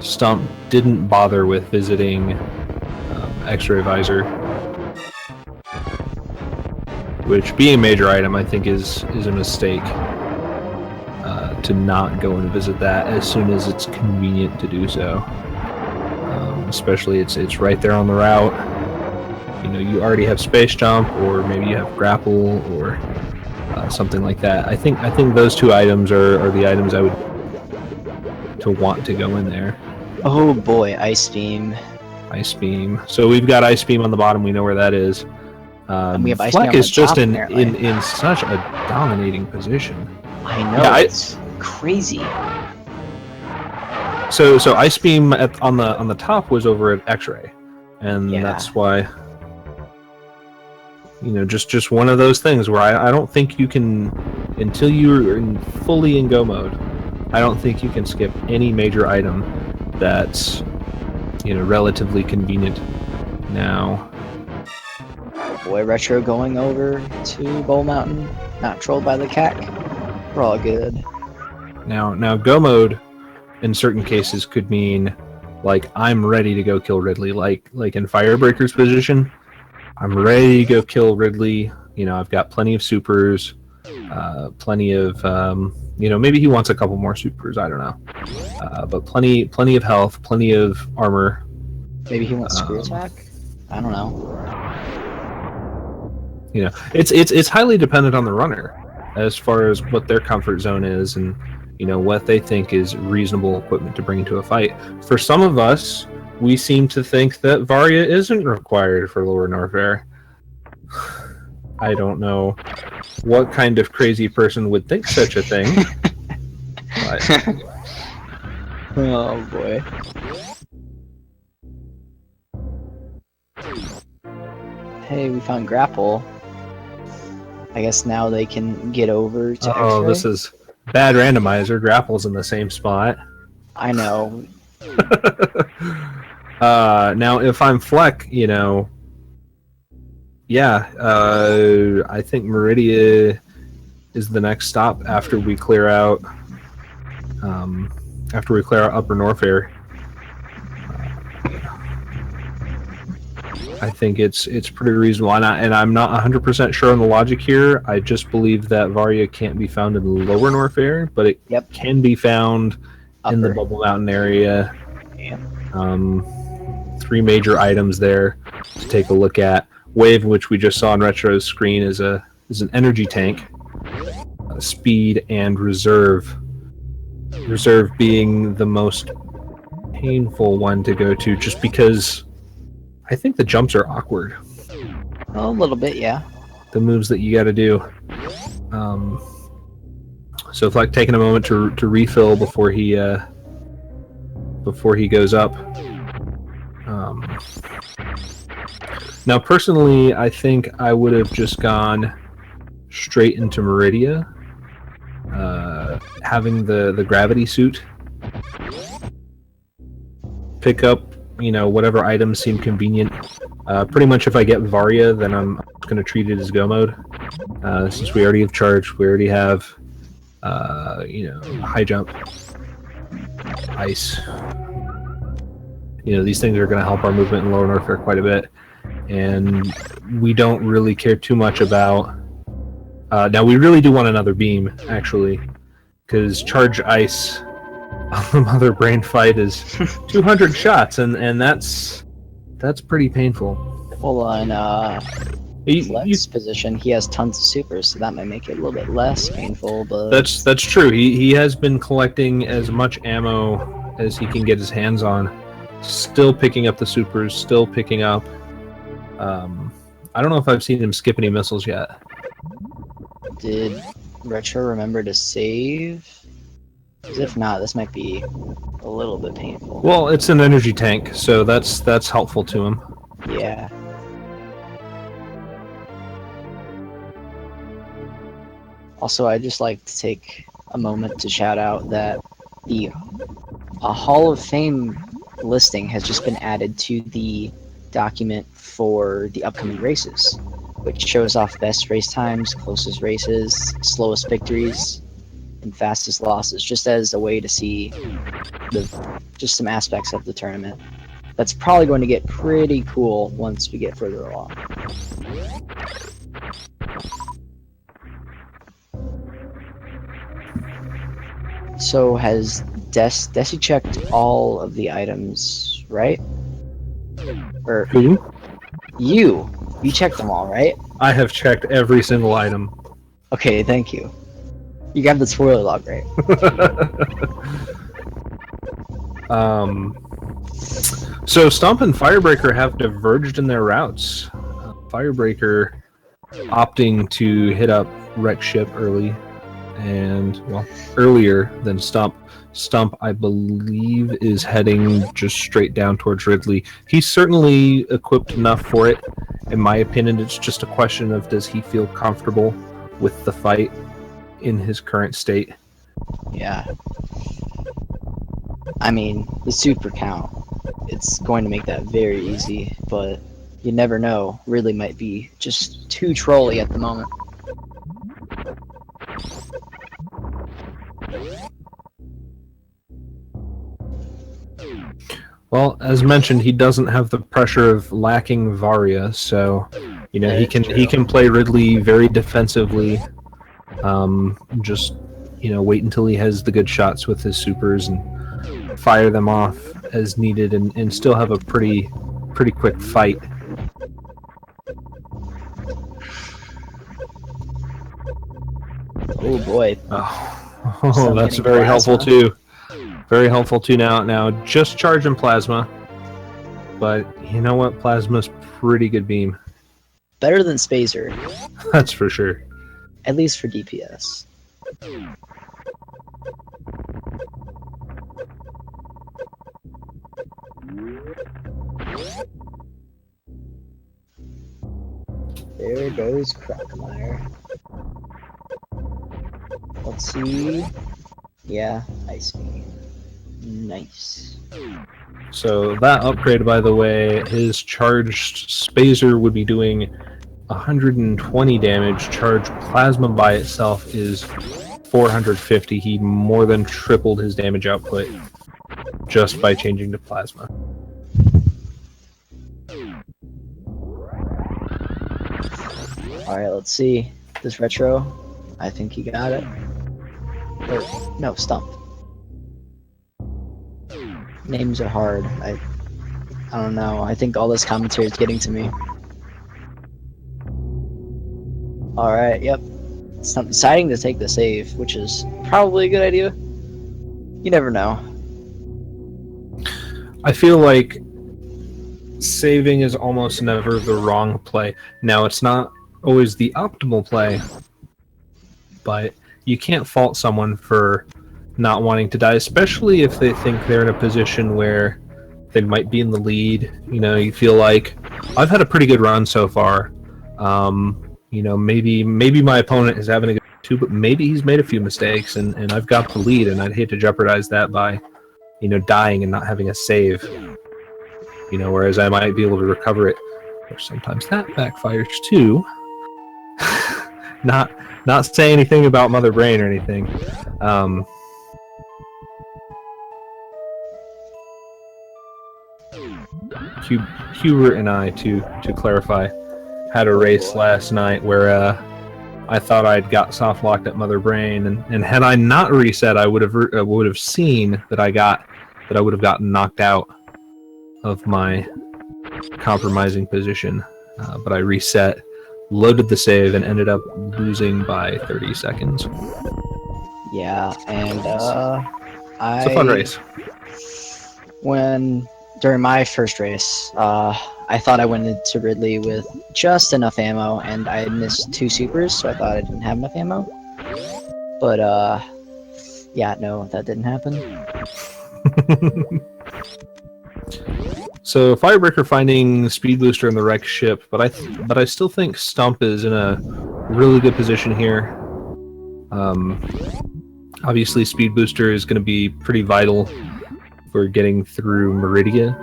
Stump didn't bother with visiting X-ray visor, which, being a major item, I think is a mistake to not go and visit that as soon as it's convenient to do so. Especially it's right there on the route. You know, you already have space jump, or maybe you have grapple, or something like that. I think those two items are the items I would to want to go in there. Oh boy, Ice Beam. Ice Beam. So we've got Ice Beam on the bottom. We know where that is. We have Ice Flek Beam on is the just top, in such a dominating position. I know, Yeah, it's crazy. So Ice Beam on the top was over at X-ray, and Yeah. that's why. You know, just one of those things where I don't think you can, until you're fully in go mode, I don't think you can skip any major item that's, you know, relatively convenient. Now, Boy, Retro going over to Bowl Mountain, not trolled by the CAC. We're all good. now go mode in certain cases could mean, like, I'm ready to go kill Ridley, like in Firebreaker's position. I'm ready to go kill Ridley. You know, I've got plenty of supers, plenty of, you know, maybe he wants a couple more supers, I don't know. But plenty of health, plenty of armor. Maybe he wants screw attack? I don't know. You know, it's highly dependent on the runner as far as what their comfort zone is and, you know, what they think is reasonable equipment to bring into a fight. For some of us, we seem to think that Varia isn't required for Lower Norfair. I don't know what kind of crazy person would think such a thing. But Oh boy. Hey, we found grapple. I guess now they can get over to Oh, X-ray. this is bad randomizer. Grapple's in the same spot. I know. Now, if I'm Flek, you know, yeah, I think Meridia is the next stop after we clear out. After we clear out Upper Norfair. I think it's pretty reasonable, and I'm not 100% sure on the logic here. I just believe that Varia can't be found in Lower Norfair, but it can be found in the Bubble Mountain area. Yep. 3 major items there to take a look at. Wave, which we just saw on Retro's screen, is an energy tank, speed, and reserve. Reserve being the most painful one to go to, just because I think the jumps are awkward. A little bit, yeah. The moves that you got to do. So it's like taking a moment to refill before he goes up. Now, personally, I think I would have just gone straight into Meridia, having the gravity suit. Pick up, you know, whatever items seem convenient. Pretty much if I get Varia, then I'm going to treat it as go mode. Since we already have charge, we already have, you know, high jump, ice. You know, these things are going to help our movement in Lower Norfair quite a bit. And we don't really care too much about... now, we really do want another beam, actually, because charge ice on the Mother Brain fight is 200 shots, and that's pretty painful. Well, on Flek's position, he has tons of supers, so that might make it a little bit less painful. But that's true. He has been collecting as much ammo as he can get his hands on. Still picking up the supers. Still picking up. I don't know if I've seen him skip any missiles yet. Did Retro remember to save? Because if not, this might be a little bit painful. Well, it's an energy tank, so that's helpful to him. Yeah. Also, I'd just like to take a moment to shout out that the Hall of Fame listing has just been added to the document for the upcoming races, which shows off best race times, closest races, slowest victories, and fastest losses, just as a way to see just some aspects of the tournament. That's probably going to get pretty cool once we get further along. So has Desi checked all of the items, right? Or Who? You checked them all, right? I have checked every single item. Okay, thank you. You got the spoiler log, right? So Stump and Firebreaker have diverged in their routes. Firebreaker opting to hit up Wreck Ship early, and, well, earlier than Stump. Stump, I believe, is heading just straight down towards Ridley. He's certainly equipped enough for it. In my opinion, it's just a question of, does he feel comfortable with the fight in his current state? Yeah. I mean, the super count, it's going to make that very easy, but you never know. Ridley might be just too trolly at the moment. Well, as mentioned, he doesn't have the pressure of lacking Varia, so you know he can play Ridley very defensively. Just wait until he has the good shots with his supers and fire them off as needed, and still have a pretty quick fight. Oh boy. Oh, that's very helpful too. Very helpful too. Now just charging plasma, but you know what? Plasma's pretty good beam. Better than Spazer. That's for sure. At least for DPS. There goes Crocomire. Let's see. Yeah, Ice Beam. Nice. So that upgrade, by the way, his charged Spazer would be doing 120 damage. Charged Plasma by itself is 450. He more than tripled his damage output just by changing to Plasma. Alright, let's see. This Retro, I think he got it. Or, no, Stump. Names are hard. I don't know. I think all this commentary is getting to me. Alright, yep. Stump deciding to take the save, which is probably a good idea. You never know. I feel like saving is almost never the wrong play. Now, it's not always the optimal play, but you can't fault someone for not wanting to die, especially if they think they're in a position where they might be in the lead. You know, you feel like, I've had a pretty good run so far. You know, maybe my opponent is having a good too, but maybe he's made a few mistakes, and I've got the lead, and I'd hate to jeopardize that by, you know, dying and not having a save. You know, whereas I might be able to recover it. Or sometimes that backfires too. Not say anything about Mother Brain or anything. Hubert and I, to clarify, had a race last night where I thought I'd got soft locked at Mother Brain, and had I not reset, I would have seen that I would have gotten knocked out of my compromising position. But I reset, loaded the save, and ended up losing by 30 seconds. Yeah, and It's a fun race. During my first race, I thought I went into Ridley with just enough ammo, and I missed 2 supers, so I thought I didn't have enough ammo. But, yeah, no, that didn't happen. So Firebreaker finding Speed Booster in the wreck ship, but I still think Stump is in a really good position here. Obviously, Speed Booster is going to be pretty vital for getting through Meridia,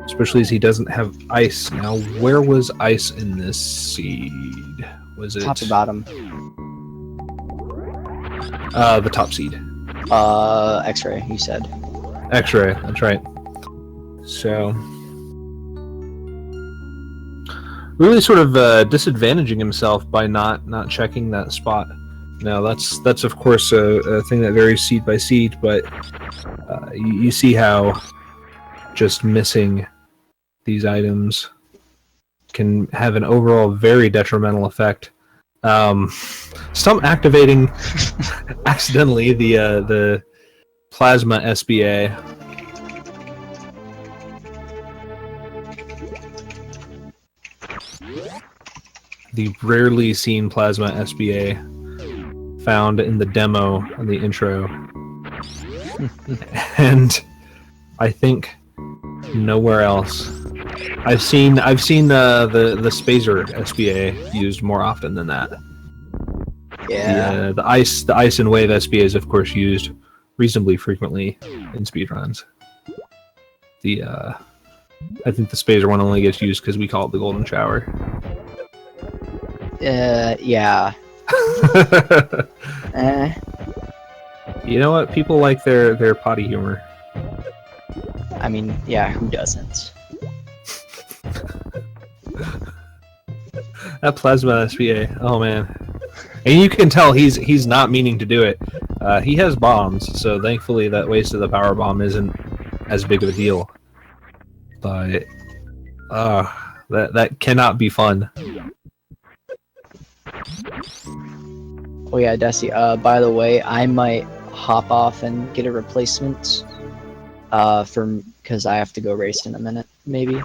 especially as he doesn't have ice. Now, where was ice in this seed? Was it Top or bottom? The top seed. X-ray, you said. X-ray, that's right. So, really sort of disadvantaging himself by not checking that spot. Now, that's of course a thing that varies seed by seed, but you see how just missing these items can have an overall very detrimental effect. Stump activating accidentally the Plasma SBA. The rarely seen Plasma SBA found in the demo and the intro. And I think nowhere else. I've seen the Spazer SBA used more often than that. Yeah. The ice and wave SBA is of course used reasonably frequently in speedruns. I think the Spazer one only gets used because we call it the Golden Shower. Yeah. You know what? People like their potty humor. I mean, yeah, who doesn't? That Plasma SBA, oh man. And you can tell he's not meaning to do it. He has bombs, so thankfully that waste of the power bomb isn't as big of a deal. But that cannot be fun. Oh yeah, Desi, by the way, I might hop off and get a replacement because I have to go race in a minute, maybe.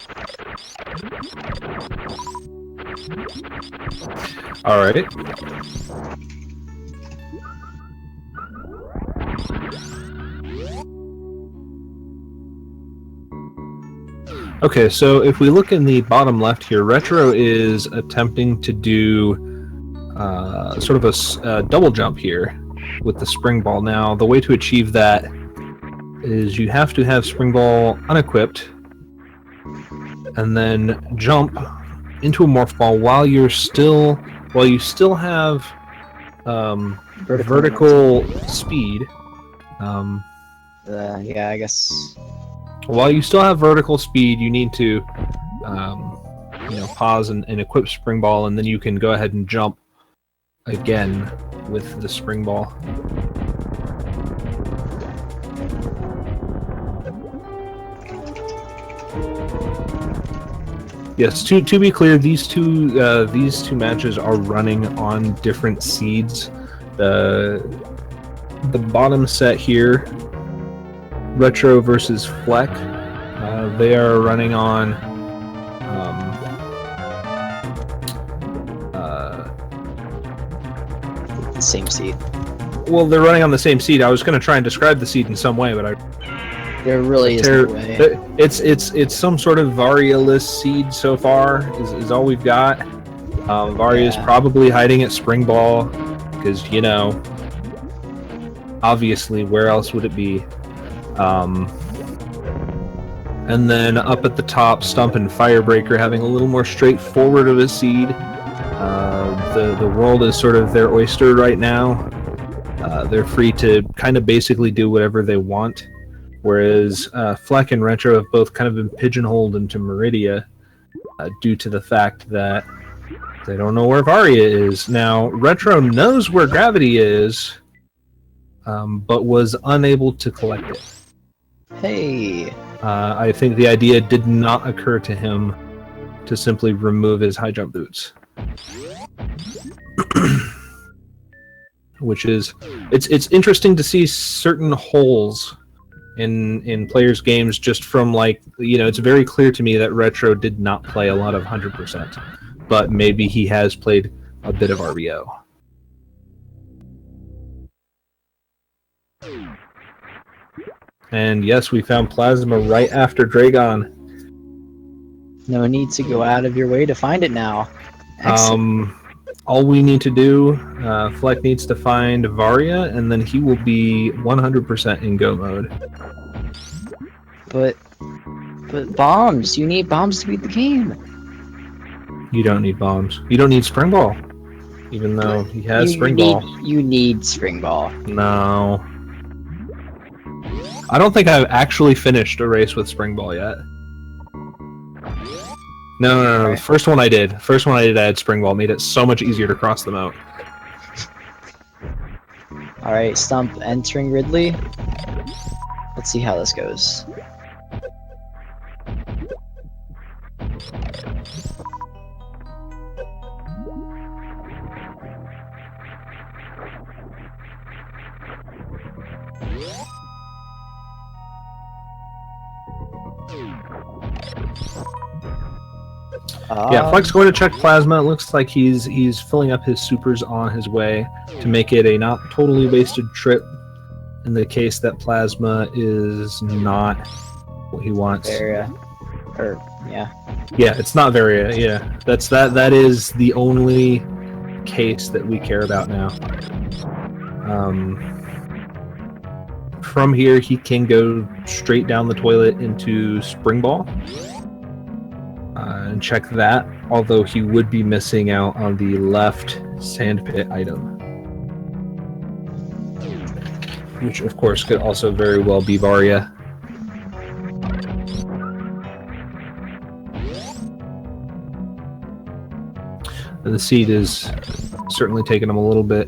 Alright. Okay, so if we look in the bottom left here, Retro is attempting to do sort of a double jump here with the spring ball. Now, the way to achieve that is you have to have spring ball unequipped and then jump into a morph ball while you still have vertical speed. Yeah, I guess. While you still have vertical speed, you need to pause and equip spring ball, and then you can go ahead and jump again with the spring ball. Yes, to be clear, these two matches are running on different seeds. The bottom set here, Retro versus Flek, they are running on The same seed. well, they're running on the same seed. I was going to try and describe the seed in some way, but There really is no way. it's some sort of Varia-less seed so far is all we've got. Varia is probably hiding at spring ball because obviously where else would it be? And then up at the top, Stump and Firebreaker having a little more straightforward of a seed. The world is sort of their oyster right now. They're free to kind of basically do whatever they want. Whereas Flek and Retro have both kind of been pigeonholed into Meridia due to the fact that they don't know where Varia is. Now, Retro knows where Gravity is, but was unable to collect it. Hey. I think the idea did not occur to him to simply remove his high jump boots. Which is... It's interesting to see certain holes in players' games just from, it's very clear to me that Retro did not play a lot of 100%, but maybe he has played a bit of RBO. And yes, we found Plasma right after Dragon. No need to go out of your way to find it now. Excellent. All we need to do, Flek needs to find Varia, and then he will be 100% in go mode. But bombs! You need bombs to beat the game! You don't need bombs. You don't need Spring Ball. Even though he has Spring Ball. You need Spring Ball. No. I don't think I've actually finished a race with Spring Ball yet. No. Right. The first one I did, I had Spring Ball. Made it so much easier to cross them out. Alright, Stump entering Ridley. Let's see how this goes. Yeah, Flek's going to check Plasma. It looks like he's filling up his supers on his way to make it a not totally wasted trip in the case that Plasma is not what he wants. Yeah, it's not Varia. Yeah, that is the only case that we care about now. From here, he can go straight down the toilet into Spring Ball. And check that, although he would be missing out on the left sandpit item. Which, of course, could also very well be Varia. And the seed is certainly taking him a little bit.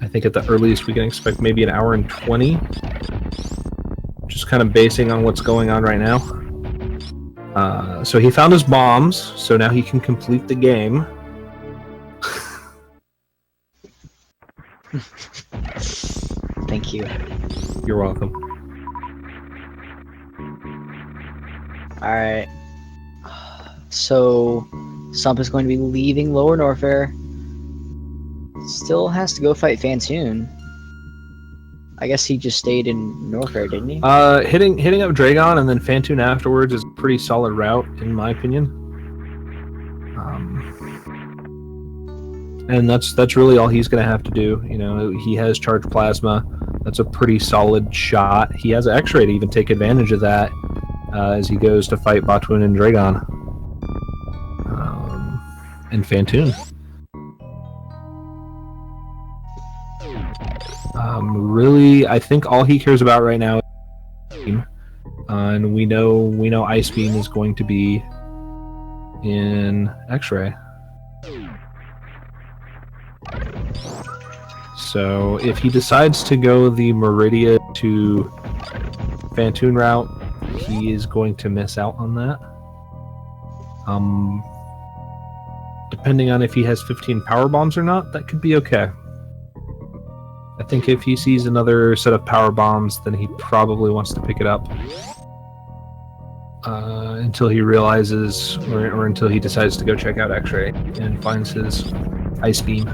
I think at the earliest we can expect maybe an hour and 20. Just kind of basing on what's going on right now. So he found his bombs, so now he can complete the game. Thank you. You're welcome. Alright. So, Stump is going to be leaving Lower Norfair. Still has to go fight Fantoon. I guess he just stayed in Norfair, didn't he? Hitting up Dragon and then Fantoon afterwards is a pretty solid route, in my opinion. And that's really all he's going to have to do. You know, he has charged plasma. That's a pretty solid shot. He has X-ray to even take advantage of that as he goes to fight Batwin and Dragon. And Fantoon. Really, I think all he cares about right now is Beam. And we know Ice Beam is going to be in X-ray. So if he decides to go the Meridia to Fantoon route, he is going to miss out on that. Depending on if he has 15 power bombs or not, that could be okay. I think if he sees another set of power bombs, then he probably wants to pick it up. Until he realizes, or until he decides to go check out X-ray and finds his Ice Beam.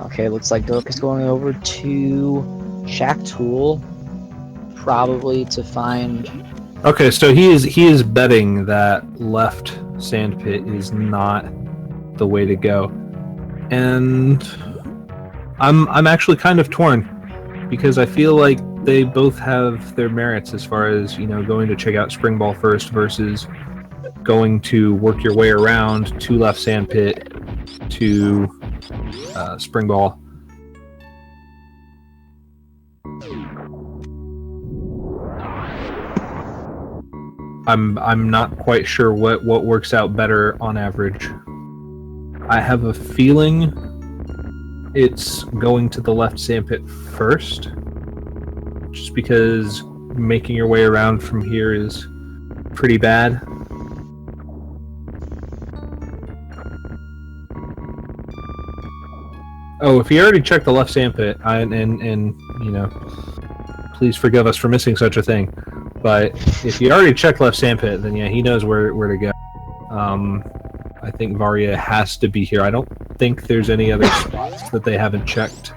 Okay, looks like Dork is going over to Shack Tool, probably to find. Okay, so he is betting that left sandpit is not the way to go, and I'm actually kind of torn because I feel like they both have their merits as far as, you know, going to check out Spring Ball first versus going to work your way around to left sandpit to Spring Ball. I'm not quite sure what works out better on average. I have a feeling it's going to the left sandpit first, just because making your way around from here is pretty bad. Oh, if he already checked the left sandpit, and you know, please forgive us for missing such a thing. But if he already checked left sandpit, then yeah, he knows where to go. I think Varia has to be here. I don't think there's any other spots that they haven't checked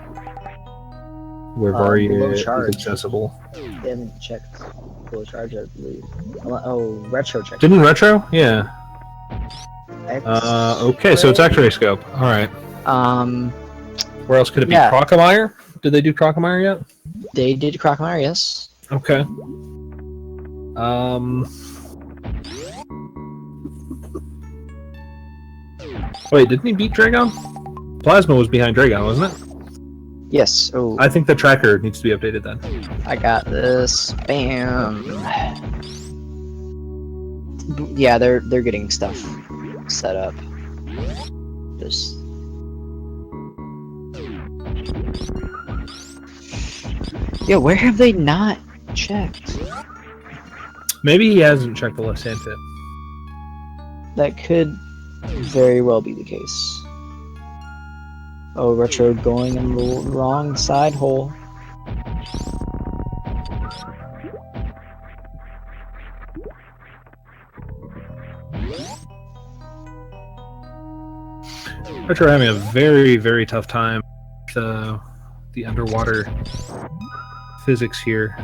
where Varia is accessible. They haven't checked full charge, I believe. Oh, Retro checked. Didn't Retro? Yeah. Okay, so it's X-ray scope. All right. Where else could it be? Yeah. Crocomire? Did they do Crocomire yet? They did Crocomire, yes. Okay. Wait, didn't he beat Dragon? Plasma was behind Dragon, wasn't it? Yes. Oh, I think the tracker needs to be updated then. I got this. Bam. Yeah, they're getting stuff set up. Just. Yeah, where have they not checked? Maybe he hasn't checked the left sandpit. That could very well be the case. Oh, Retro going in the wrong side hole. Retro having a very, very tough time with the underwater physics here.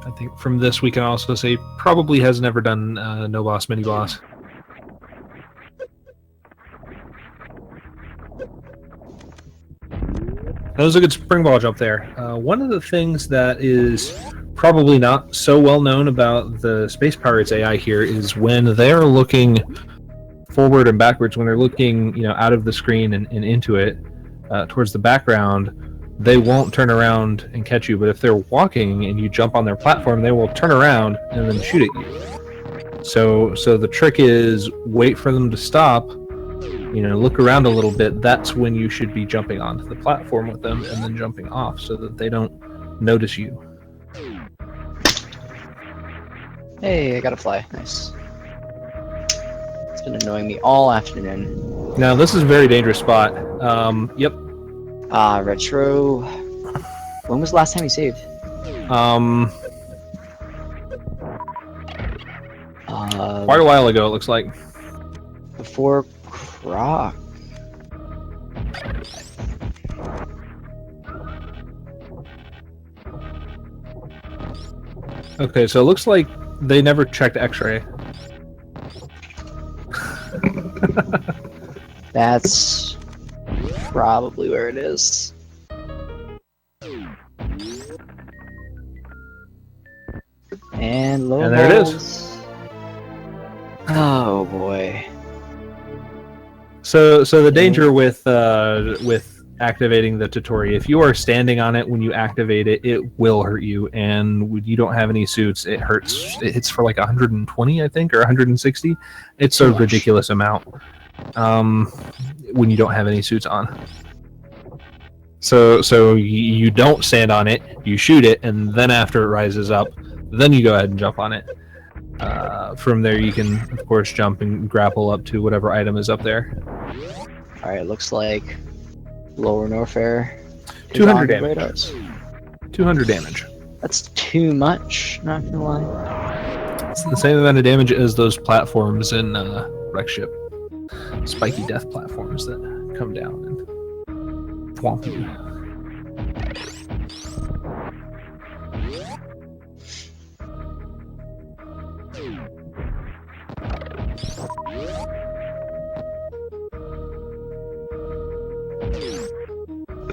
I think from this we can also say probably has never done no boss, mini boss. That was a good spring ball jump there. One of the things that is probably not so well known about the Space Pirates AI here is when they're looking forward and backwards, when they're looking, you know, out of the screen and into it, towards the background, they won't turn around and catch you. But if they're walking and you jump on their platform, they will turn around and then shoot at you. So the trick is wait for them to stop, you know, look around a little bit. That's when you should be jumping onto the platform with them and then jumping off so that they don't notice you. Hey, I got a fly. Nice. It's been annoying me all afternoon. Now, this is a very dangerous spot. Yep. Retro. When was the last time you saved? Quite a while ago, it looks like. Before Croc. Okay, so it looks like they never checked X-ray. That's probably where it is. And low And there it is. balls. Oh boy. So the danger with activating the Tourian, if you are standing on it when you activate it, it will hurt you. And when you don't have any suits, it hurts. It hits for like 120, I think, or 160. It's a ridiculous amount when you don't have any suits on. So you don't stand on it, you shoot it, and then after it rises up, then you go ahead and jump on it. From there, you can, of course, jump and grapple up to whatever item is up there. Alright, looks like lower Norfair. 200 damage. 200 damage. That's too much, not gonna lie. It's the same amount of damage as those platforms in Wreck Ship. Spiky death platforms that come down and thwomp you.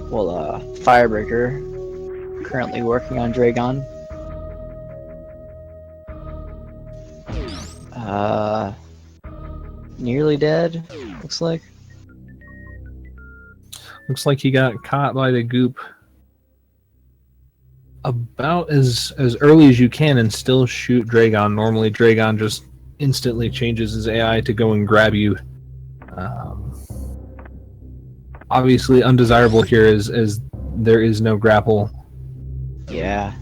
Well, Firebreaker, currently working on Dragon. Nearly dead, looks like. Looks like he got caught by the goop about as early as you can and still shoot Dragon. Normally, Dragon just instantly changes his AI to go and grab you. Obviously, undesirable here is there is no grapple. Yeah.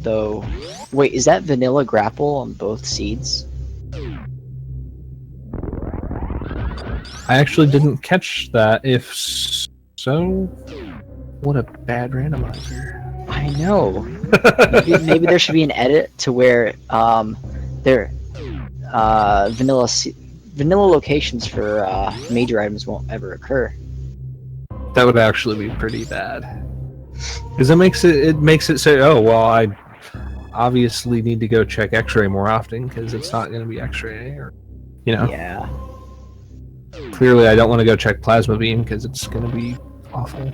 Though, wait, is that vanilla grapple on both seeds? I actually didn't catch that. If so, what a bad randomizer. I know. maybe there should be an edit to where vanilla locations for major items won't ever occur. That would actually be pretty bad. Because it makes it say, oh well, I obviously need to go check X-ray more often because it's not going to be X-ray, or you know. Yeah. Clearly, I don't want to go check plasma beam because it's going to be awful.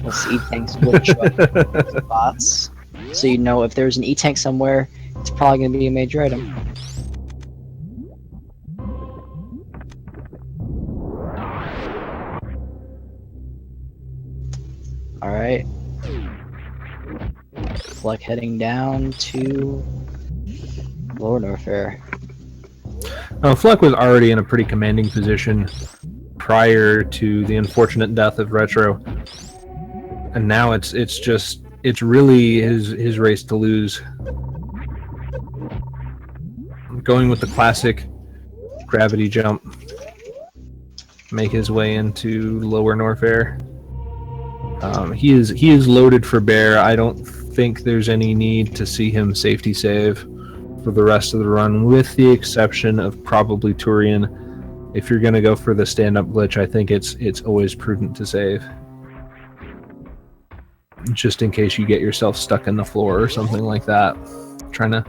Well, E-tanks will show up in spots, so you know if there's an E-tank somewhere, it's probably going to be a major item. Alright. Flek heading down to lower Norfair. Flek was already in a pretty commanding position prior to the unfortunate death of Retro, and now it's really his race to lose. Going with the classic gravity jump, make his way into lower Norfair. He is loaded for bear. I don't think there's any need to see him safety save for the rest of the run, with the exception of probably Tourian. If you're going to go for the stand-up glitch, I think it's always prudent to save, just in case you get yourself stuck in the floor or something like that, trying to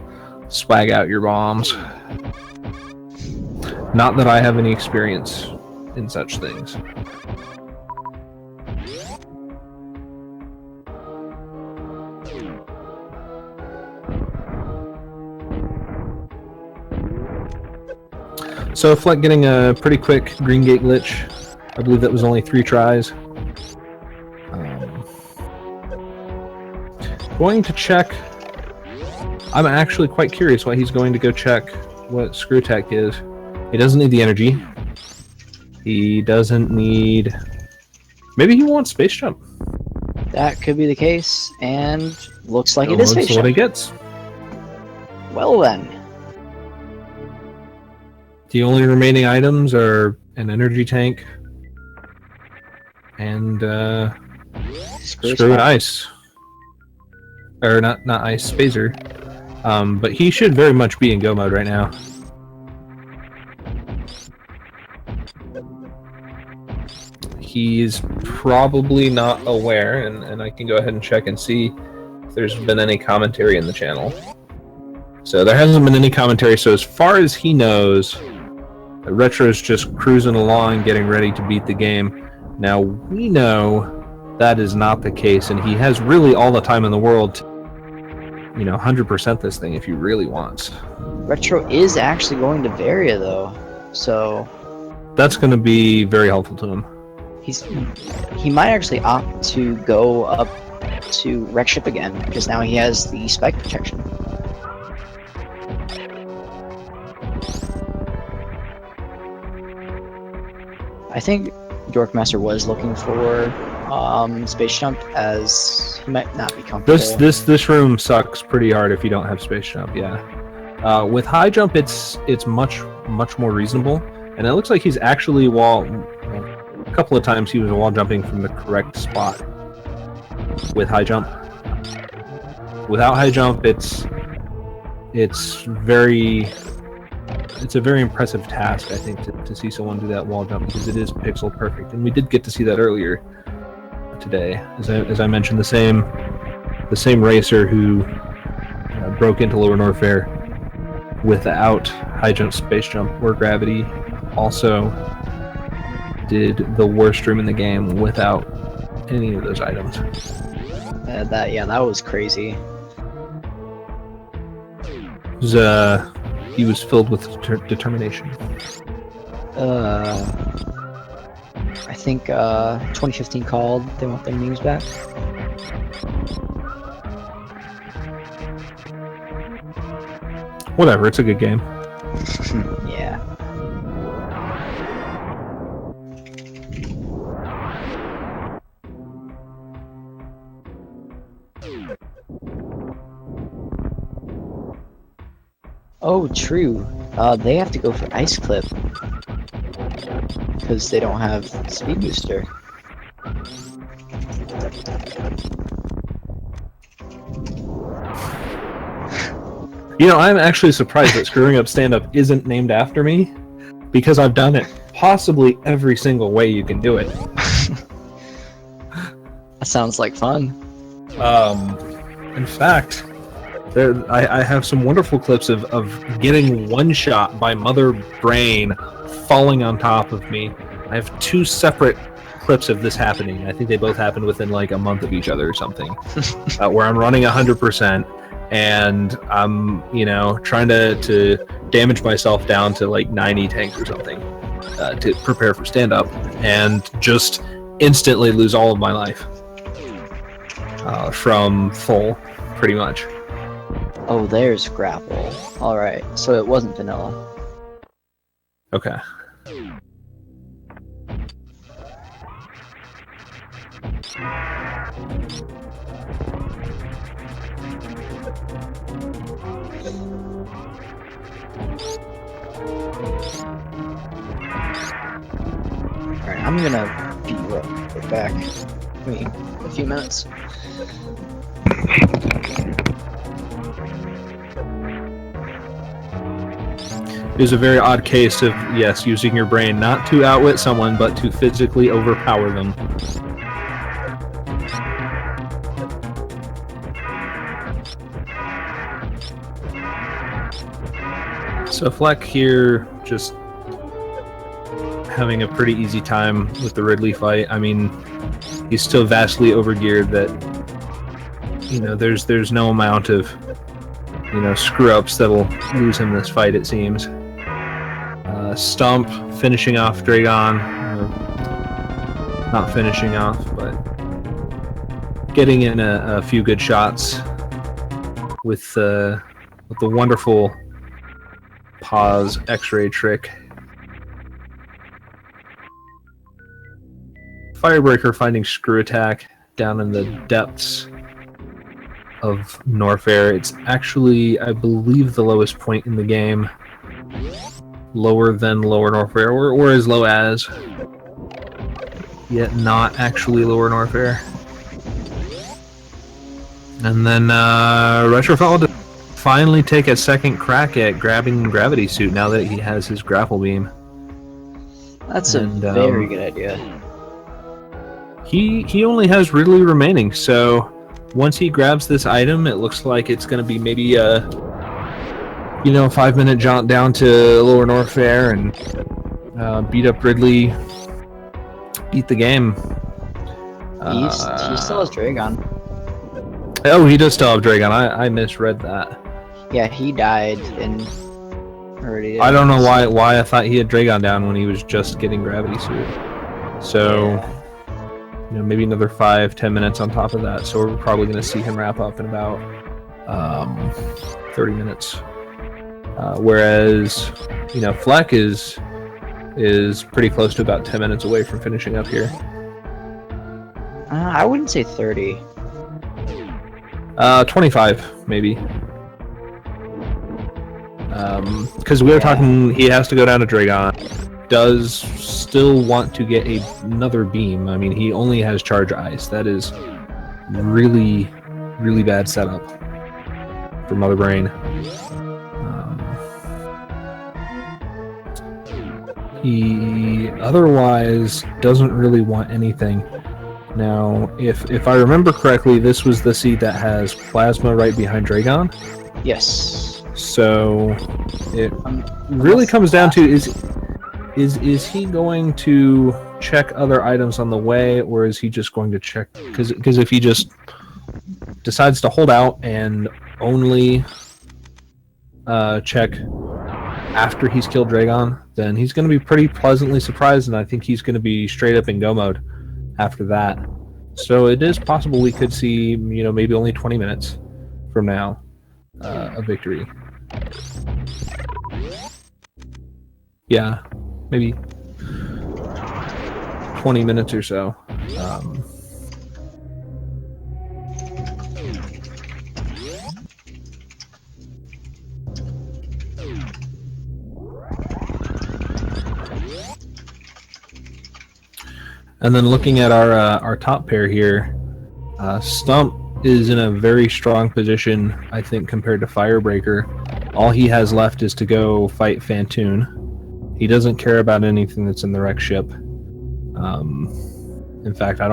swag out your bombs. Not that I have any experience in such things. So Flek getting a pretty quick green gate glitch. I believe that was only 3 tries. Going to check. I'm actually quite curious why he's going to go check what Screw Tech is. He doesn't need the energy. He doesn't need... Maybe he wants space jump. That could be the case, and looks like it is space That's jump. what he gets. Well then. The only remaining items are an energy tank and Screw and Ice. Or not Ice, Spazer. But he should very much be in go mode right now. He's probably not aware, and I can go ahead and check and see if there's been any commentary in the channel. So there hasn't been any commentary, so as far as he knows, Retro's just cruising along, getting ready to beat the game. Now, we know that is not the case, and he has really all the time in the world to, 100% this thing if he really wants. Retro is actually going to Varia, though, so... That's going to be very helpful to him. He might actually opt to go up to Wreck Ship again, because now he has the spike protection. I think Dorkmaster was looking for Space Jump, as he might not be comfortable. This room sucks pretty hard if you don't have Space Jump, yeah. With High Jump, it's much more reasonable, and it looks like he's actually a couple of times he was wall jumping from the correct spot with High Jump. Without High Jump, it's a very impressive task, I think, to see someone do that wall jump, because it is pixel perfect, and we did get to see that earlier today. As I mentioned, the same racer who broke into Lower Norfair without High Jump, Space Jump, or Gravity also did the worst room in the game without any of those items. That was crazy. He was filled with determination. I think 2015 called. They want their names back. Whatever, it's a good game. Yeah. Oh, true. They have to go for Ice Clip because they don't have Speed Booster. I'm actually surprised that Screwing Up Stand-Up isn't named after me, because I've done it possibly every single way you can do it. That sounds like fun. In fact, I have some wonderful clips of getting one-shot by Mother Brain falling on top of me. I have two separate clips of this happening. I think they both happened within like a month of each other or something, where I'm running 100%. And I'm, trying to damage myself down to like 90 tanks or something to prepare for stand-up, and just instantly lose all of my life from full, pretty much. Oh, there's grapple. Alright, so it wasn't vanilla. Okay. Alright, I'm gonna be right back. Give me a few minutes. It is a very odd case of, yes, using your brain not to outwit someone, but to physically overpower them. So Flek here just having a pretty easy time with the Ridley fight. I mean, he's still vastly overgeared that, there's no amount of, screw-ups that'll lose him this fight, it seems. Stump finishing off Dragon. Not finishing off, but getting in a few good shots with the wonderful pause X-ray trick. Firebreaker finding Screw Attack down in the depths of Norfair. It's actually, I believe, the lowest point in the game. Lower than Lower Norfair, or as low as, yet not actually Lower Norfair. And then Retrophile to finally take a second crack at grabbing Gravity Suit now that he has his grapple beam. That's a very good idea. He only has Ridley remaining, so once he grabs this item, it looks like it's going to be maybe a 5-minute jaunt down to Lower Norfair and beat up Ridley, beat the game. He still has Dragon. Oh, he does still have Dragon. I misread that. Yeah, he died in already. I don't know why I thought he had Dragon down when he was just getting Gravity Suit. So, maybe another 5-10 minutes on top of that. So we're probably going to see him wrap up in about 30 minutes. Whereas, Flek is pretty close to about 10 minutes away from finishing up here. I wouldn't say 30. 25 maybe. Because we were talking, he has to go down to Dragon. Does still want to get another beam. I mean, he only has Charge Ice. That is really, really bad setup for Mother Brain. He otherwise doesn't really want anything. Now, if I remember correctly, this was the seed that has Plasma right behind Dragon. Yes. So it really comes down to is he going to check other items on the way, or is he just going to check? Because if he just decides to hold out and only check after he's killed Dragon, then he's going to be pretty pleasantly surprised, and I think he's going to be straight up in go mode after that. So it is possible we could see, maybe only 20 minutes from now, a victory. Yeah, maybe 20 minutes or so. And then looking at our top pair here, Stump is in a very strong position, I think, compared to Firebreaker. All he has left is to go fight Fantoon. He doesn't care about anything that's in the wreck ship. In fact, I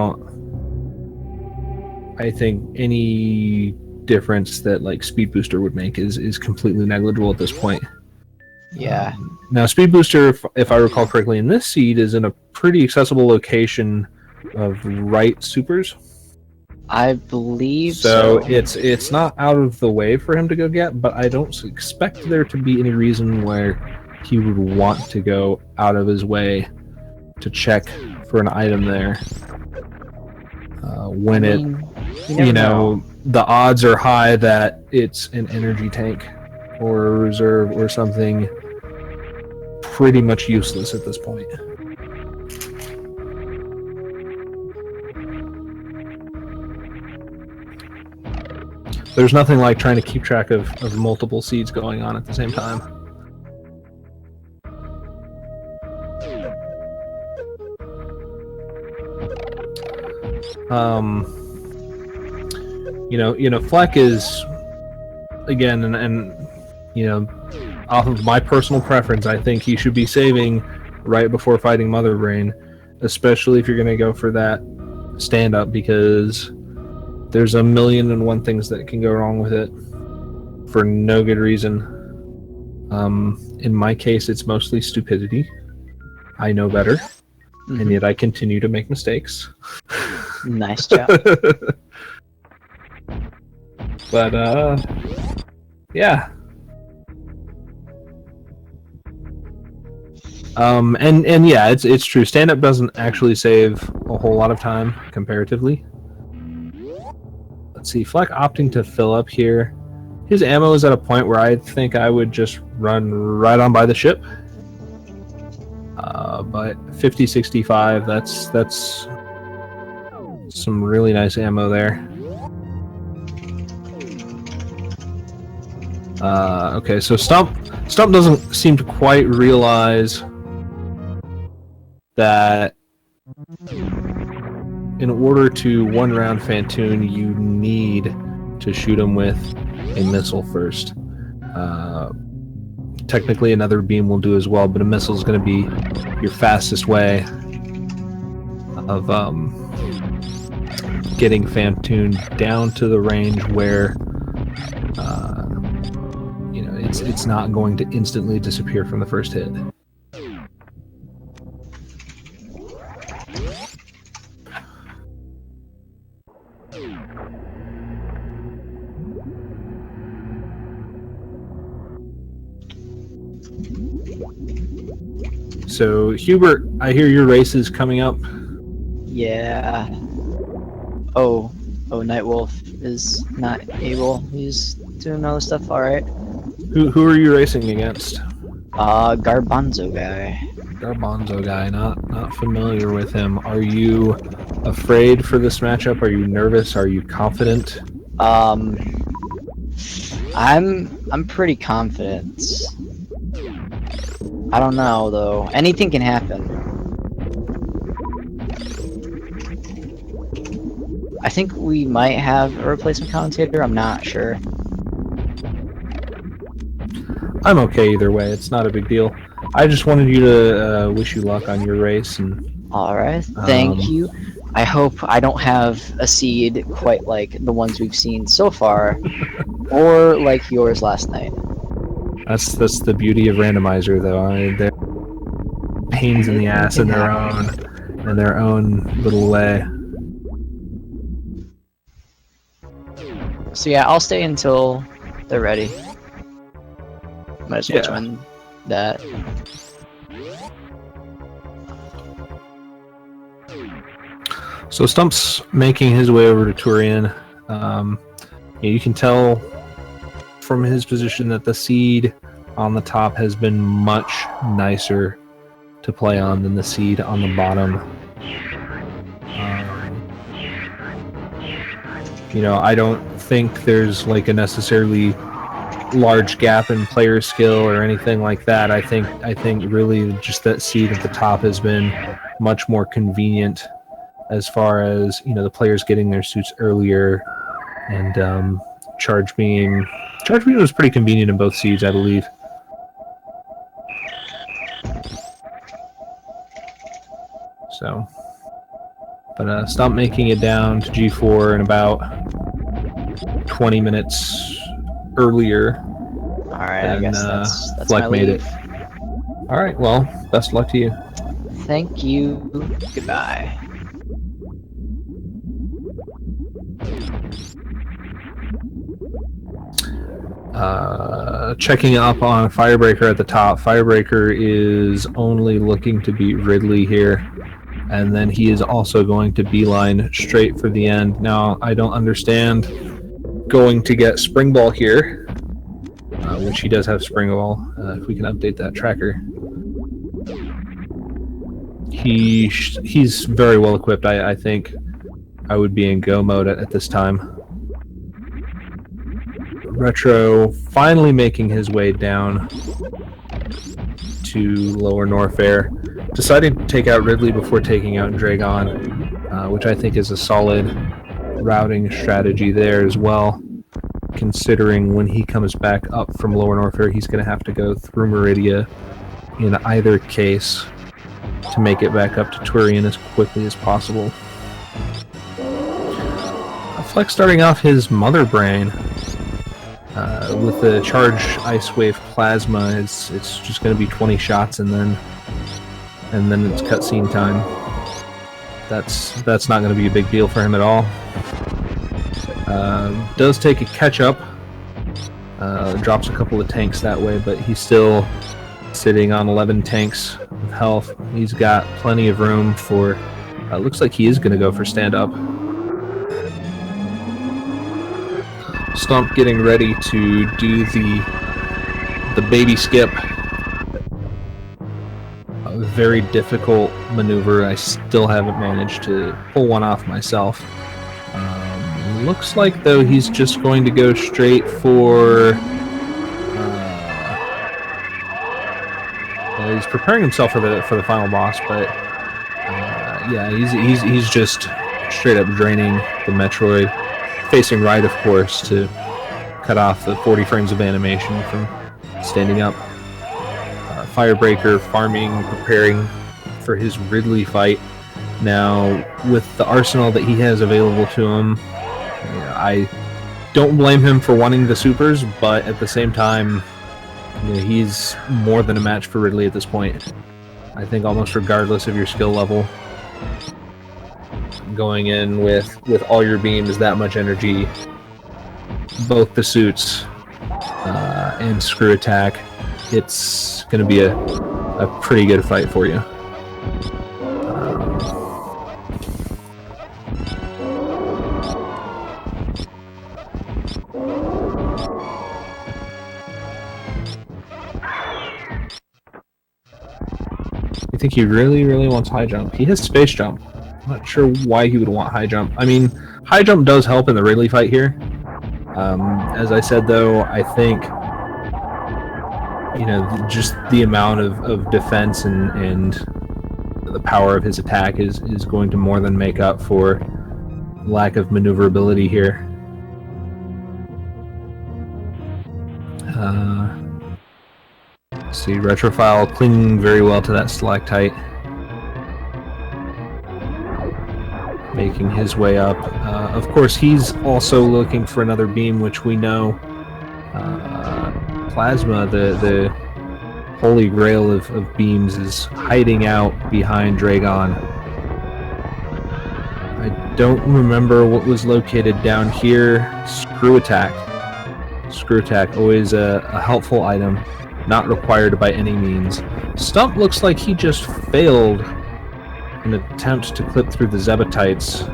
think any difference that Speed Booster would make is completely negligible at this point. Yeah. Now, Speed Booster, if I recall correctly, in this seed is in a pretty accessible location of right supers. I believe so. So it's not out of the way for him to go get, but I don't expect there to be any reason where he would want to go out of his way to check for an item there. When the odds are high that it's an energy tank or a reserve or something pretty much useless at this point. There's nothing like trying to keep track of multiple seeds going on at the same time. Flek is, again, and off of my personal preference, I think he should be saving right before fighting Mother Brain, especially if you're going to go for that stand-up, because there's a million and one things that can go wrong with it for no good reason. In my case, it's mostly stupidity. I know better, and yet I continue to make mistakes. Nice job. But, yeah. And yeah, it's true. Stand-up doesn't actually save a whole lot of time, comparatively. Let's see, Flek opting to fill up here. His ammo is at a point where I think I would just run right on by the ship. But 50-65, that's some really nice ammo there. Okay, so Stump doesn't seem to quite realize that in order to one-round Fantoon, you need to shoot him with a missile first. Technically, another beam will do as well, but a missile is going to be your fastest way of getting Phantoon down to the range where you know, it's not going to instantly disappear from the first hit. So, Hubert, I hear your race is coming up. Yeah. Oh, Nightwolf is not able. He's doing other stuff. All right. Who are you racing against? Garbanzo guy. Garbanzo guy. Not familiar with him. Are you afraid for this matchup? Are you nervous? Are you confident? I'm pretty confident. I don't know though. Anything can happen. I think we might have a replacement commentator. I'm not sure. I'm okay either way. It's not a big deal. I just wanted you to wish you luck on your race. And all right, thank you. I hope I don't have a seed quite like the ones we've seen so far, or like yours last night. That's the beauty of Randomizer, though. They're pains in the ass in their own little way. So yeah, I'll stay until they're ready. Might as well join that. So Stump's making his way over to Tourian. You can tell from his position that the seed on the top has been much nicer to play on than the seed on the bottom. You know, I don't think there's like a necessarily large gap in player skill or anything like that. I think really just that seed at the top has been much more convenient as far as, you know, the players getting their suits earlier, and charge beam was pretty convenient in both seeds, I believe. So, but Stump making it down to G4 in about 20 minutes earlier. All right, I guess that's Flek my made leave. it. All right, well, best of luck to you. Thank you. Goodbye. Checking up on Firebreaker at the top. Firebreaker is only looking to beat Ridley here, and then he is also going to beeline straight for the end. Now, I don't understand going to get Spring Ball here, which he does have Spring Ball. If we can update that tracker. He's very well equipped. I think I would be in go mode at this time. Retro finally making his way down to lower Norfair, deciding to take out Ridley before taking out Dragon, which I think is a solid routing strategy there as well, considering when he comes back up from lower Norfair, he's going to have to go through Meridia in either case to make it back up to Tourian as quickly as possible. Flek starting off his Mother Brain with the charge Ice Wave Plasma. It's just going to be 20 shots and then it's cutscene time. That's not going to be a big deal for him at all. Does take a catch up. Drops a couple of tanks that way, but he's still sitting on 11 tanks of health. He's got plenty of room for. Looks like he is going to go for stand up. Stump getting ready to do the baby skip. A very difficult maneuver. I still haven't managed to pull one off myself. Looks like though he's just going to go straight for. Well, he's preparing himself for the final boss, but yeah, he's just straight up draining the Metroid. Facing right, of course, to cut off the 40 frames of animation from standing up. Firebreaker farming, preparing for his Ridley fight. Now, with the arsenal that he has available to him, I don't blame him for wanting the supers, but at the same time, he's more than a match for Ridley at this point. I think almost regardless of your skill level, going in with all your beams, that much energy, both the suits and screw attack, it's going to be a pretty good fight for you. I think he really wants high jump. He has space jump. I'm not sure why he would want high jump. I mean, high jump does help in the Ridley fight here. As I said, though, I think just the amount of defense and the power of his attack is going to more than make up for lack of maneuverability here. See, Retrophile clinging very well to that stalactite, making his way up. Of course, he's also looking for another beam, which we know Plasma, the holy grail of beams, is hiding out behind Dragon. I don't remember what was located down here. Screw attack. Screw attack, always a helpful item. Not required by any means. Stump looks like he just failed an attempt to clip through the Zebatites.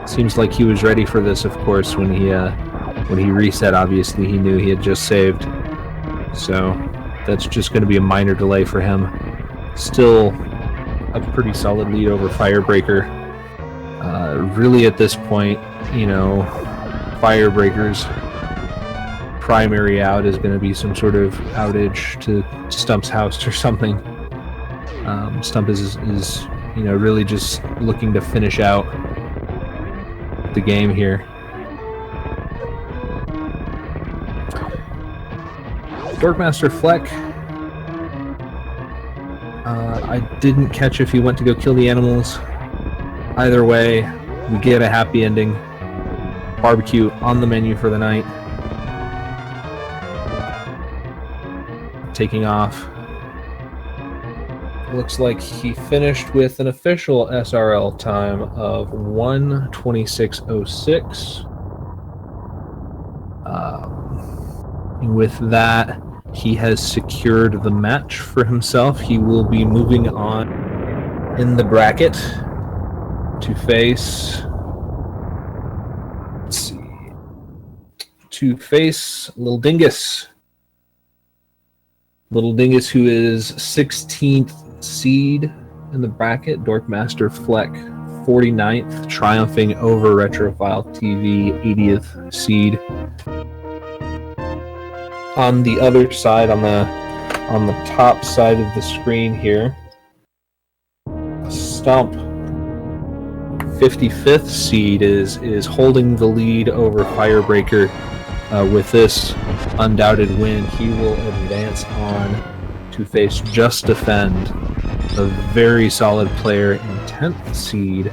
Seems like he was ready for this, of course, when he reset. Obviously, he knew he had just saved. So that's just going to be a minor delay for him. Still a pretty solid lead over Firebreaker. Really, at this point, Firebreaker's primary out is going to be some sort of outage to Stump's house or something. Stump is really just looking to finish out the game here. DorkmasterFlek. I didn't catch if he went to go kill the animals. Either way, we get a happy ending. Barbecue on the menu for the night. Taking off. Looks like he finished with an official SRL time of 1:26:06. With that, he has secured the match for himself. He will be moving on in the bracket to face. Let's see. To face Little Dingus. Little Dingus, who is 16th seed in the bracket. DorkmasterFlek, 49th, triumphing over RetrophileTV, 80th seed. On the other side, on the top side of the screen here, Stump, 55th seed, is holding the lead over Firebreaker. With this undoubted win, he will advance on to face Just Defend, a very solid player in 10th seed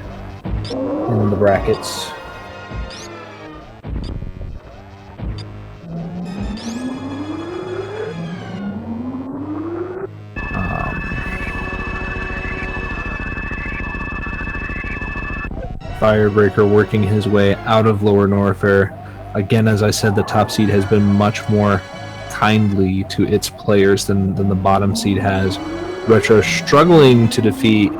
in the brackets. Firebreaker working his way out of Lower Norfair. Again, as I said, the top seed has been much more kindly to its players than the bottom seed has. Retro struggling to defeat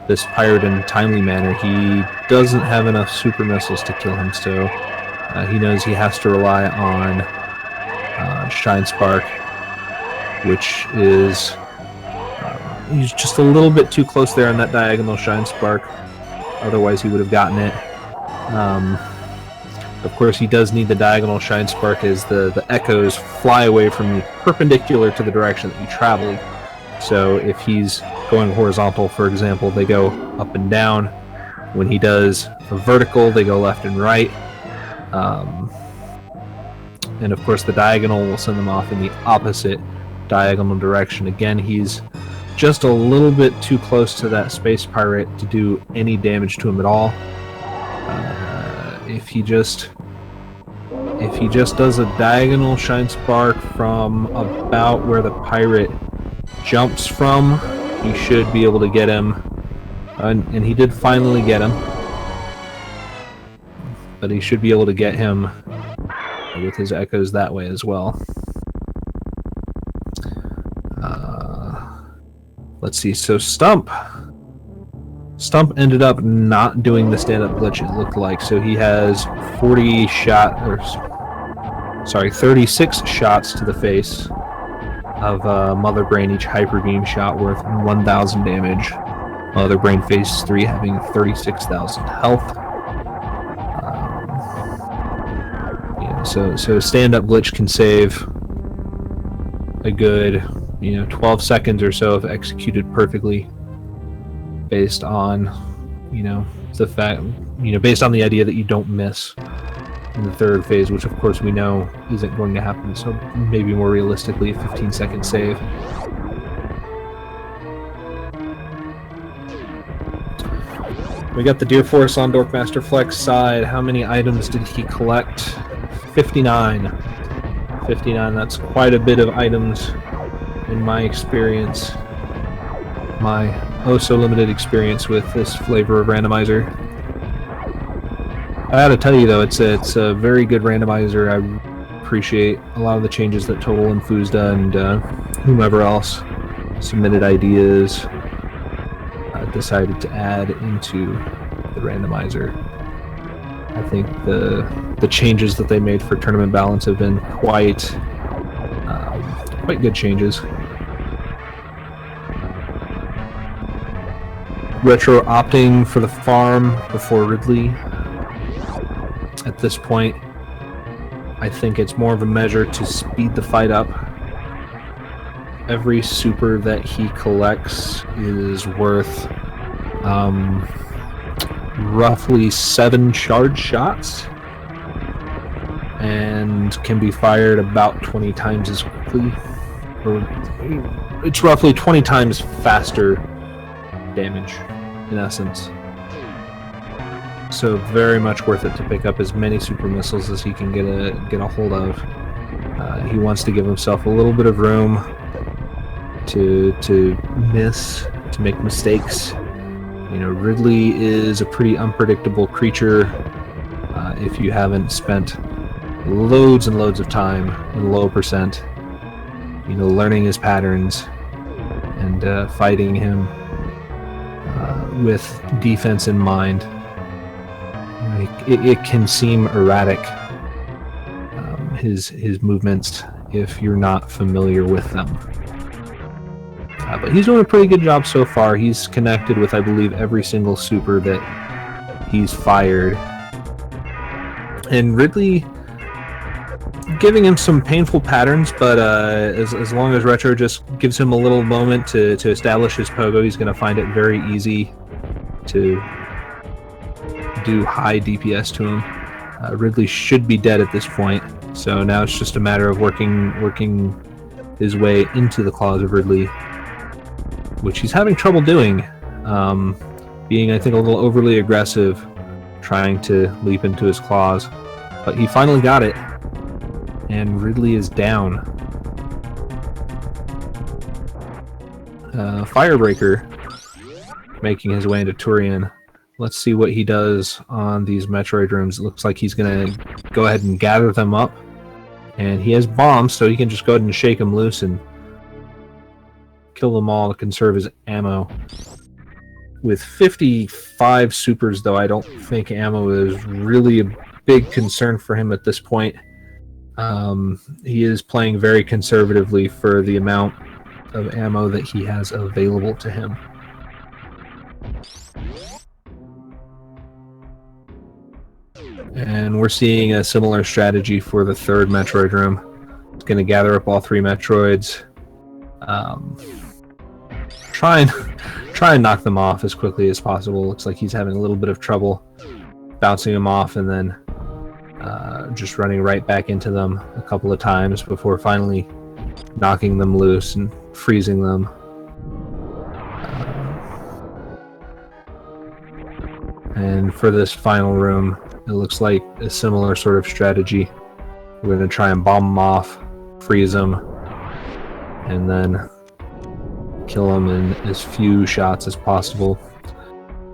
this pirate in a timely manner. He doesn't have enough super missiles to kill him, so he knows he has to rely on Shine Spark, which is he's just a little bit too close there on that diagonal Shine Spark. Otherwise, he would have gotten it. Of course, he does need the diagonal Shine Spark as the echoes fly away from you perpendicular to the direction that you travel. So if he's going horizontal, for example, they go up and down. When he does a vertical, they go left and right. And of course, the diagonal will send them off in the opposite diagonal direction. Again, he's just a little bit too close to that space pirate to do any damage to him at all. If he just does a diagonal shine spark from about where the pirate jumps from, he should be able to get him. And he did finally get him. But he should be able to get him with his echoes that way as well. Let's see, so Stump ended up not doing the stand-up glitch, it looked like. So he has 36 shots to the face of Mother Brain, each Hyper Beam shot worth 1,000 damage. Mother Brain Phase 3 having 36,000 health. So stand-up glitch can save a good 12 seconds or so if executed perfectly, based on the fact based on the idea that you don't miss in the third phase, which of course we know isn't going to happen. So maybe more realistically, a 15-second save. We got the Deer Force on DorkmasterFlek's side. How many items did he collect? 59. 59, that's quite a bit of items in my experience. My oh-so-limited experience with this flavor of randomizer. I gotta tell you though, it's a very good randomizer. I appreciate a lot of the changes that Total and Fuzda and whomever else submitted ideas decided to add into the randomizer. I think the changes that they made for tournament balance have been quite good changes. Retro opting for the farm before Ridley. At this point, I think it's more of a measure to speed the fight up. Every super that he collects is worth roughly 7 charge shots and can be fired about 20 times as quickly. Or it's roughly 20 times faster damage, in essence. So very much worth it to pick up as many super missiles as he can get a hold of. He wants to give himself a little bit of room to make mistakes. Ridley is a pretty unpredictable creature. If you haven't spent loads and loads of time in low percent, learning his patterns and fighting him with defense in mind, it can seem erratic, his movements, if you're not familiar with them. But he's doing a pretty good job so far. He's connected with, I believe, every single super that he's fired. And Ridley giving him some painful patterns, but as long as Retro just gives him a little moment to establish his pogo, he's going to find it very easy to do high DPS to him. Ridley should be dead at this point, so now it's just a matter of working his way into the claws of Ridley, which he's having trouble doing, being, I think, a little overly aggressive, trying to leap into his claws. But he finally got it, and Ridley is down. Firebreaker making his way into Tourian. Let's see what he does on these Metroid rooms. It looks like he's going to go ahead and gather them up, and he has bombs, so he can just go ahead and shake them loose and kill them all to conserve his ammo. With 55 supers, though, I don't think ammo is really a big concern for him at this point. He is playing very conservatively for the amount of ammo that he has available to him. And we're seeing a similar strategy for the third Metroid room. It's going to gather up all 3 Metroids. Try and knock them off as quickly as possible. Looks like he's having a little bit of trouble bouncing them off and then just running right back into them a couple of times before finally knocking them loose and freezing them. And for this final room, it looks like a similar sort of strategy. We're going to try and bomb him off, freeze him, and then kill him in as few shots as possible.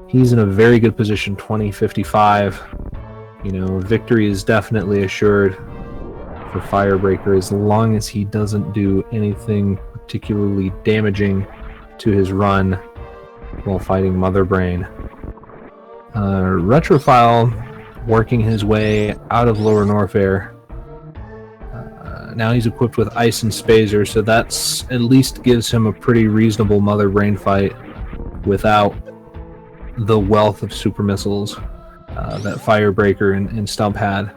He's in a very good position, 20-55. You know, victory is definitely assured for Firebreaker as long as he doesn't do anything particularly damaging to his run while fighting Mother Brain. Retrophile working his way out of Lower Norfair. Now he's equipped with Ice and Spazer, so that's at least gives him a pretty reasonable Mother Brain fight without the wealth of super missiles that Firebreaker and Stump had.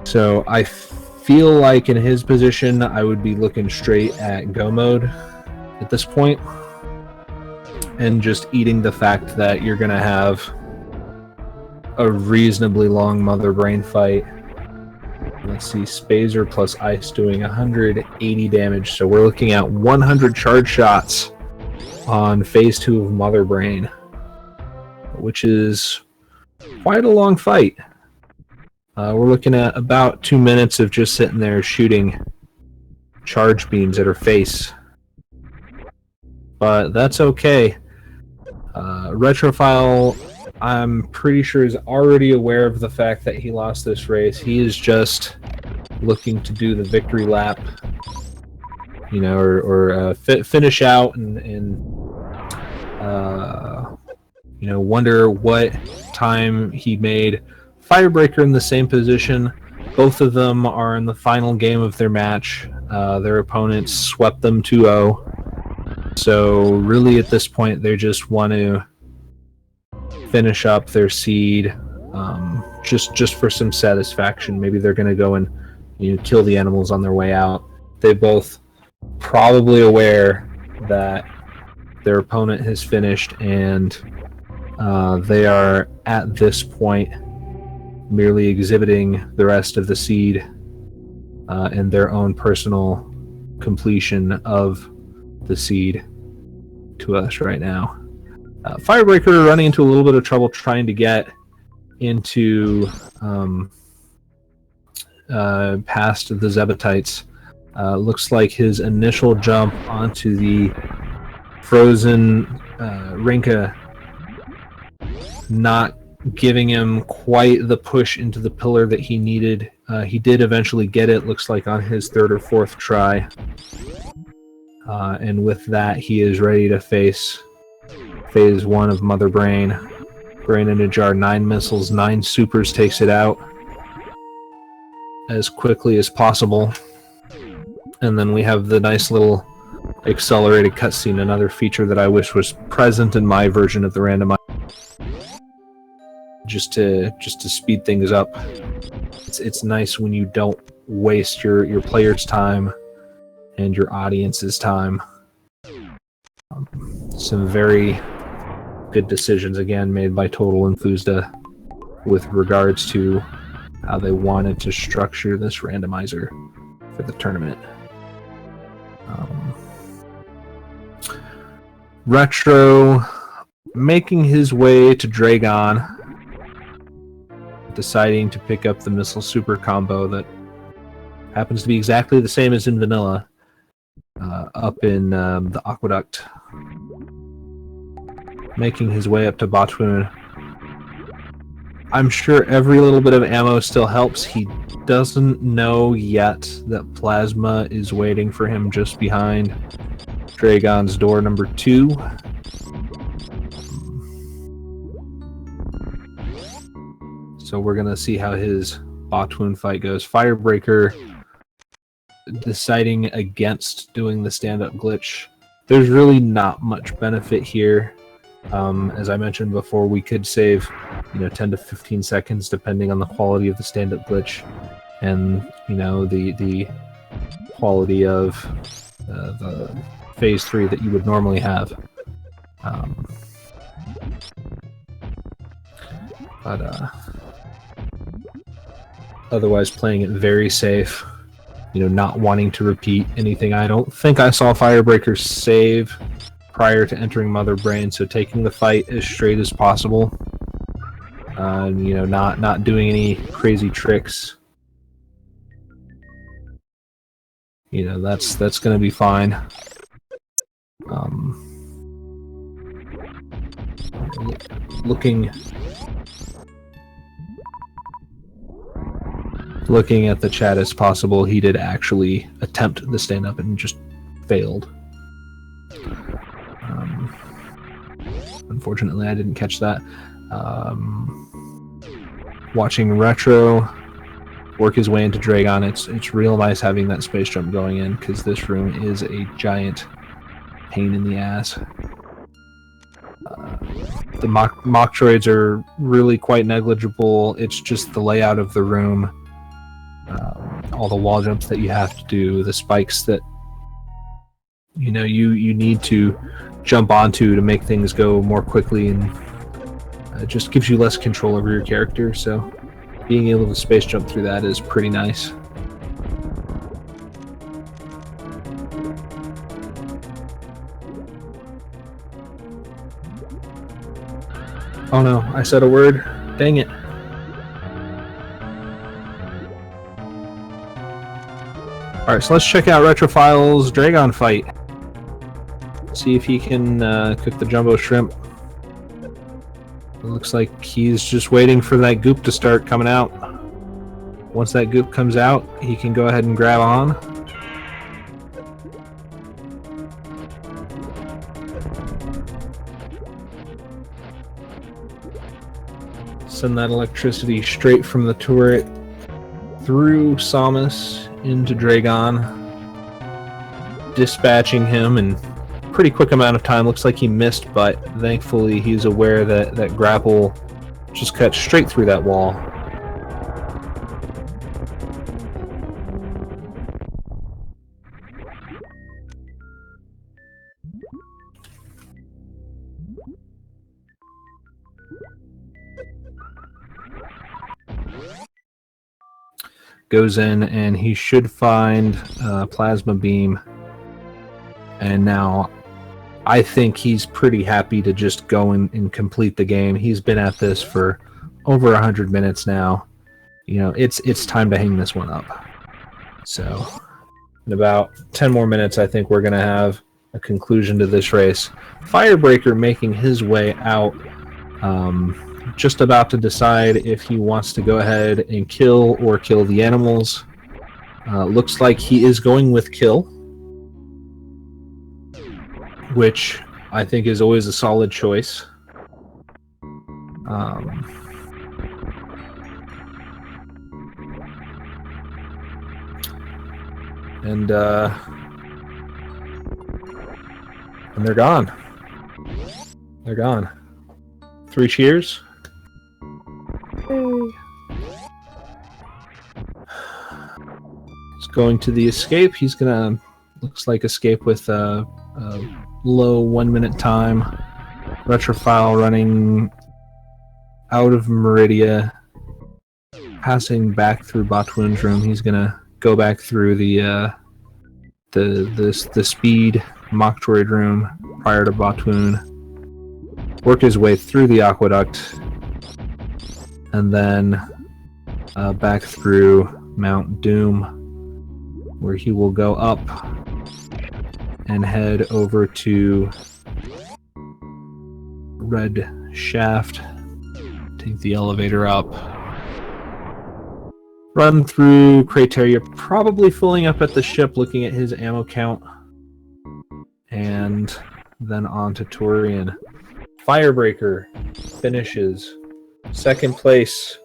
So I feel like in his position, I would be looking straight at go mode at this point, and just eating the fact that you're going to have a reasonably long Mother Brain fight. Let's see, Spazer plus Ice doing 180 damage, so we're looking at 100 charge shots on phase 2 of Mother Brain, which is quite a long fight. We're looking at about 2 minutes of just sitting there shooting charge beams at her face. But that's okay. Retrophile, I'm pretty sure, is already aware of the fact that he lost this race. He is just looking to do the victory lap, you know, or finish out and you know, wonder what time he made. Firebreaker in the same position. Both of them are in the final game of their match. Their opponents swept them 2-0. So really at this point they just want to finish up their seed, just for some satisfaction. Maybe they're going to go and, you know, kill the animals on their way out. They both probably aware that their opponent has finished, and they are at this point merely exhibiting the rest of the seed and their own personal completion of the seed to us right now. Firebreaker running into a little bit of trouble trying to get into past the Zebatites. Looks like his initial jump onto the frozen Rinka not giving him quite the push into the pillar that he needed. He did eventually get it, looks like on his 3rd or 4th try. And with that, he is ready to face phase 1 of Mother Brain. Brain in a jar, 9 missiles, 9 supers, takes it out as quickly as possible. And then we have the nice little accelerated cutscene, another feature that I wish was present in my version of the randomizer. Just to speed things up. It's nice when you don't waste your player's time and your audience's time. Some very good decisions again made by Total and Fuzda with regards to how they wanted to structure this randomizer for the tournament. Retro making his way to Dragon, deciding to pick up the missile super combo that happens to be exactly the same as in vanilla, up in the aqueduct. Making his way up to Botwoon. I'm sure every little bit of ammo still helps. He doesn't know yet that Plasma is waiting for him just behind Dragon's door number 2. So we're going to see how his Botwoon fight goes. Firebreaker deciding against doing the stand-up glitch. There's really not much benefit here. As I mentioned before, we could save 10 to 15 seconds depending on the quality of the stand-up glitch and the quality of the phase 3 that you would normally have. Otherwise playing it very safe, not wanting to repeat anything. I don't think I saw Firebreaker save prior to entering Mother Brain, so taking the fight as straight as possible. You know, not doing any crazy tricks. You know, that's going to be fine. Looking at the chat as possible, he did actually attempt the stand up and just failed. Unfortunately, I didn't catch that. Watching Retro work his way into Dragon, it's real nice having that space jump going in, because this room is a giant pain in the ass. The mock droids are really quite negligible. It's just the layout of the room, all the wall jumps that you have to do, the spikes that you know you need to jump onto to make things go more quickly, and it just gives you less control over your character. So being able to space jump through that is pretty nice. Oh no, I said a word. Dang it. Alright, so let's check out Retrophile's Dragon fight. See if he can cook the jumbo shrimp. It looks like he's just waiting for that goop to start coming out. Once that goop comes out, he can go ahead and grab on. Send that electricity straight from the turret through Samus into Dragon, dispatching him in a pretty quick amount of time. Looks like he missed, but thankfully he's aware that that grapple just cut straight through that wall. Goes in, and he should find Plasma Beam. And now I think he's pretty happy to just go and complete the game. He's been at this for over 100 minutes now. You know, it's time to hang this one up. So in about 10 more minutes, I think we're going to have a conclusion to this race. Firebreaker making his way out. Just about to decide if he wants to go ahead and kill the animals. Looks like he is going with kill, which I think is always a solid choice. And they're gone. They're gone. 3 cheers. He's going to the escape. He's gonna, looks like, escape with a low 1 minute time. Retrophile running out of Meridia, passing back through Batwun's room. He's gonna go back through the speed mock droid room prior to Batwun, work his way through the aqueduct, and then back through Mount Doom, where he will go up and head over to Red Shaft, take the elevator up, run through Crateria, probably filling up at the ship, looking at his ammo count, and then on to Tourian. Firebreaker finishes second place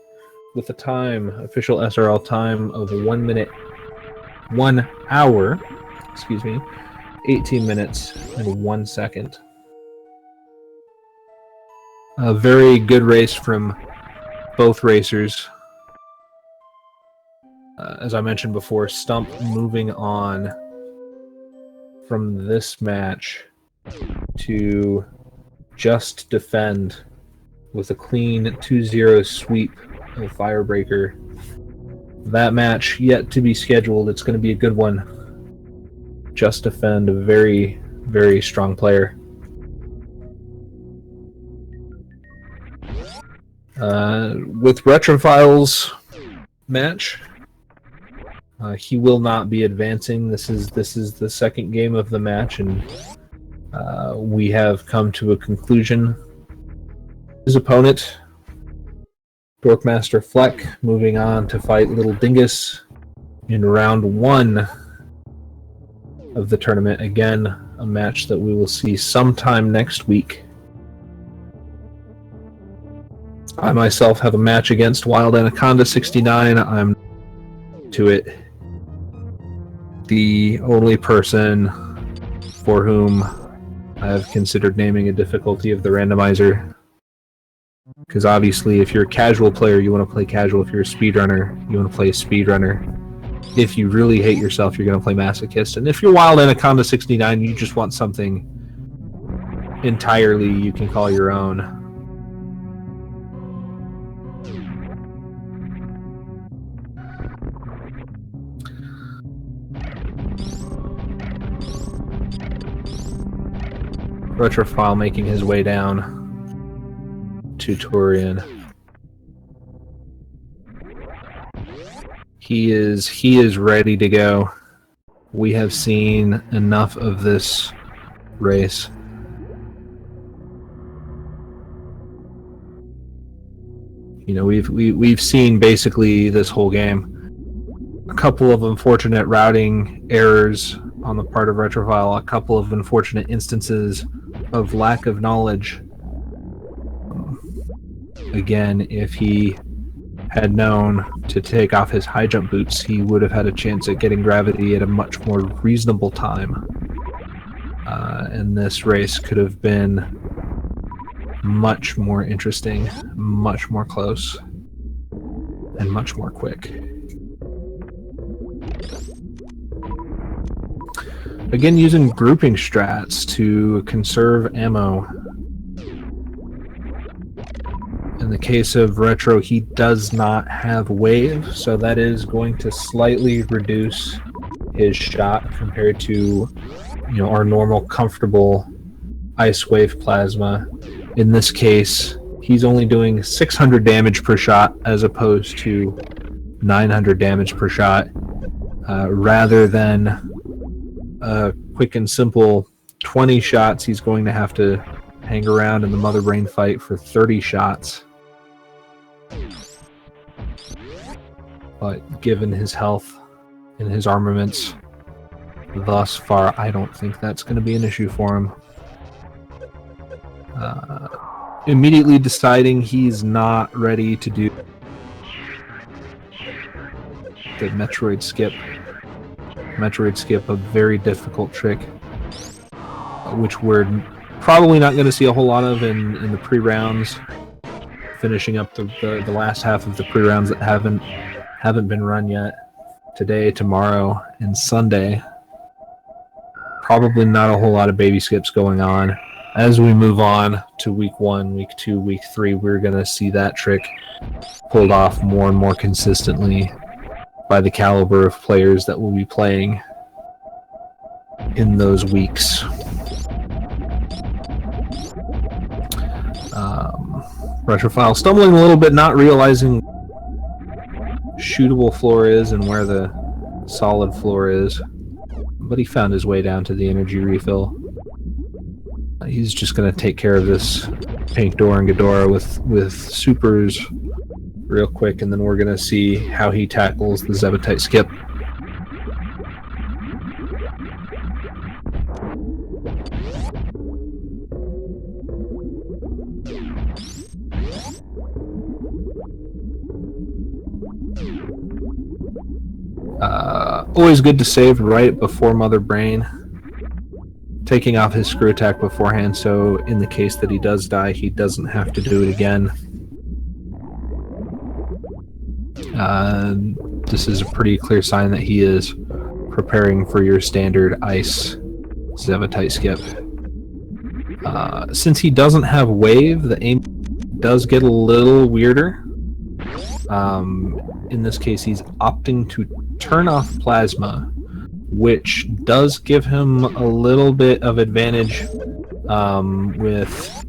with a time, official SRL time of 1 minute, 1 hour, 18 minutes and 1 second. A very good race from both racers. As I mentioned before, Stump moving on from this match to just defend with a clean 2-0 sweep of Firebreaker. That match yet to be scheduled. It's going to be a good one. Just defend, a very, very strong player. With Retrophile's match, he will not be advancing. This is the second game of the match, and we have come to a conclusion. His opponent, DorkmasterFlek, moving on to fight Little Dingus in round 1 of the tournament. Again, a match that we will see sometime next week. I myself have a match against Wild Anaconda 69. I'm to it. The only person for whom I have considered naming a difficulty of the randomizer. Because obviously, if you're a casual player, you want to play casual. If you're a speedrunner, you want to play a speedrunner. If you really hate yourself, you're going to play Masochist. And if you're Wild Anaconda 69, you just want something entirely you can call your own. Retrophile making his way down to Tourian. He is ready to go. We have seen enough of this race. You know, we've seen basically this whole game. A couple of unfortunate routing errors on the part of Retrophile, a couple of unfortunate instances of lack of knowledge. Again, if he had known to take off his high jump boots, he would have had a chance at getting gravity at a much more reasonable time. And this race could have been much more interesting, much more close, and much more quick. Again, using grouping strats to conserve ammo. In the case of Retro, he does not have wave, so that is going to slightly reduce his shot compared to, our normal comfortable ice wave plasma. In this case, he's only doing 600 damage per shot as opposed to 900 damage per shot, rather than a quick and simple 20 shots. He's going to have to hang around in the Mother Brain fight for 30 shots. But given his health and his armaments thus far, I don't think that's going to be an issue for him. Immediately deciding he's not ready to do the Metroid skip. Metroid skip, a very difficult trick, which we're probably not going to see a whole lot of in the pre-rounds. Finishing up the last half of the pre-rounds that haven't been run yet. Today, tomorrow, and Sunday. Probably not a whole lot of baby skips going on. As we move on to week 1, week 2, week 3, we're going to see that trick pulled off more and more consistently by the caliber of players that will be playing in those weeks. Retrophile stumbling a little bit, not realizing shootable floor is and where the solid floor is, but he found his way down to the energy refill. He's just going to take care of this Pink Door and Ghidorah with supers real quick, and then we're going to see how he tackles the Zebetite skip. Always good to save right before Mother Brain. Taking off his screw attack beforehand, so in the case that he does die, he doesn't have to do it again. This is a pretty clear sign that he is preparing for your standard ice Zebetite skip. Since he doesn't have wave, the aim does get a little weirder. In this case, he's opting to turn off plasma, which does give him a little bit of advantage with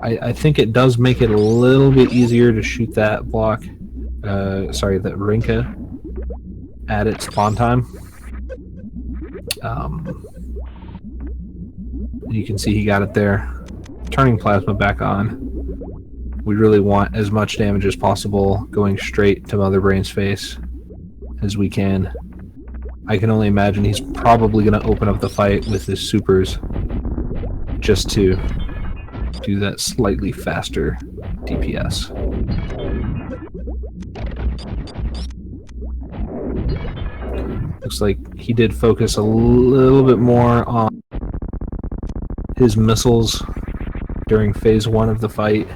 I think it does make it a little bit easier to shoot that block, sorry, that Rinka at its spawn time. You can see he got it there. Turning plasma back on. We really want as much damage as possible going straight to Mother Brain's face as we can. I can only imagine he's probably going to open up the fight with his supers just to do that slightly faster DPS. Looks like he did focus a little bit more on his missiles during phase 1 of the fight.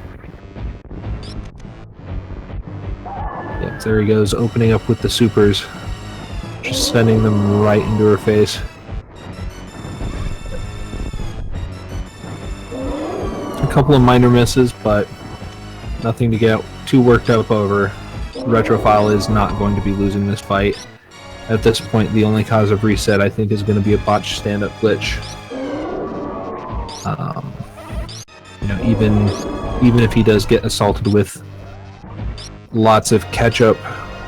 Yep, there he goes, opening up with the supers. Just sending them right into her face. A couple of minor misses, but nothing to get too worked up over. Retrophile is not going to be losing this fight. At this point, the only cause of reset, I think, is going to be a botched stand-up glitch. You know, even if he does get assaulted with lots of catch-up,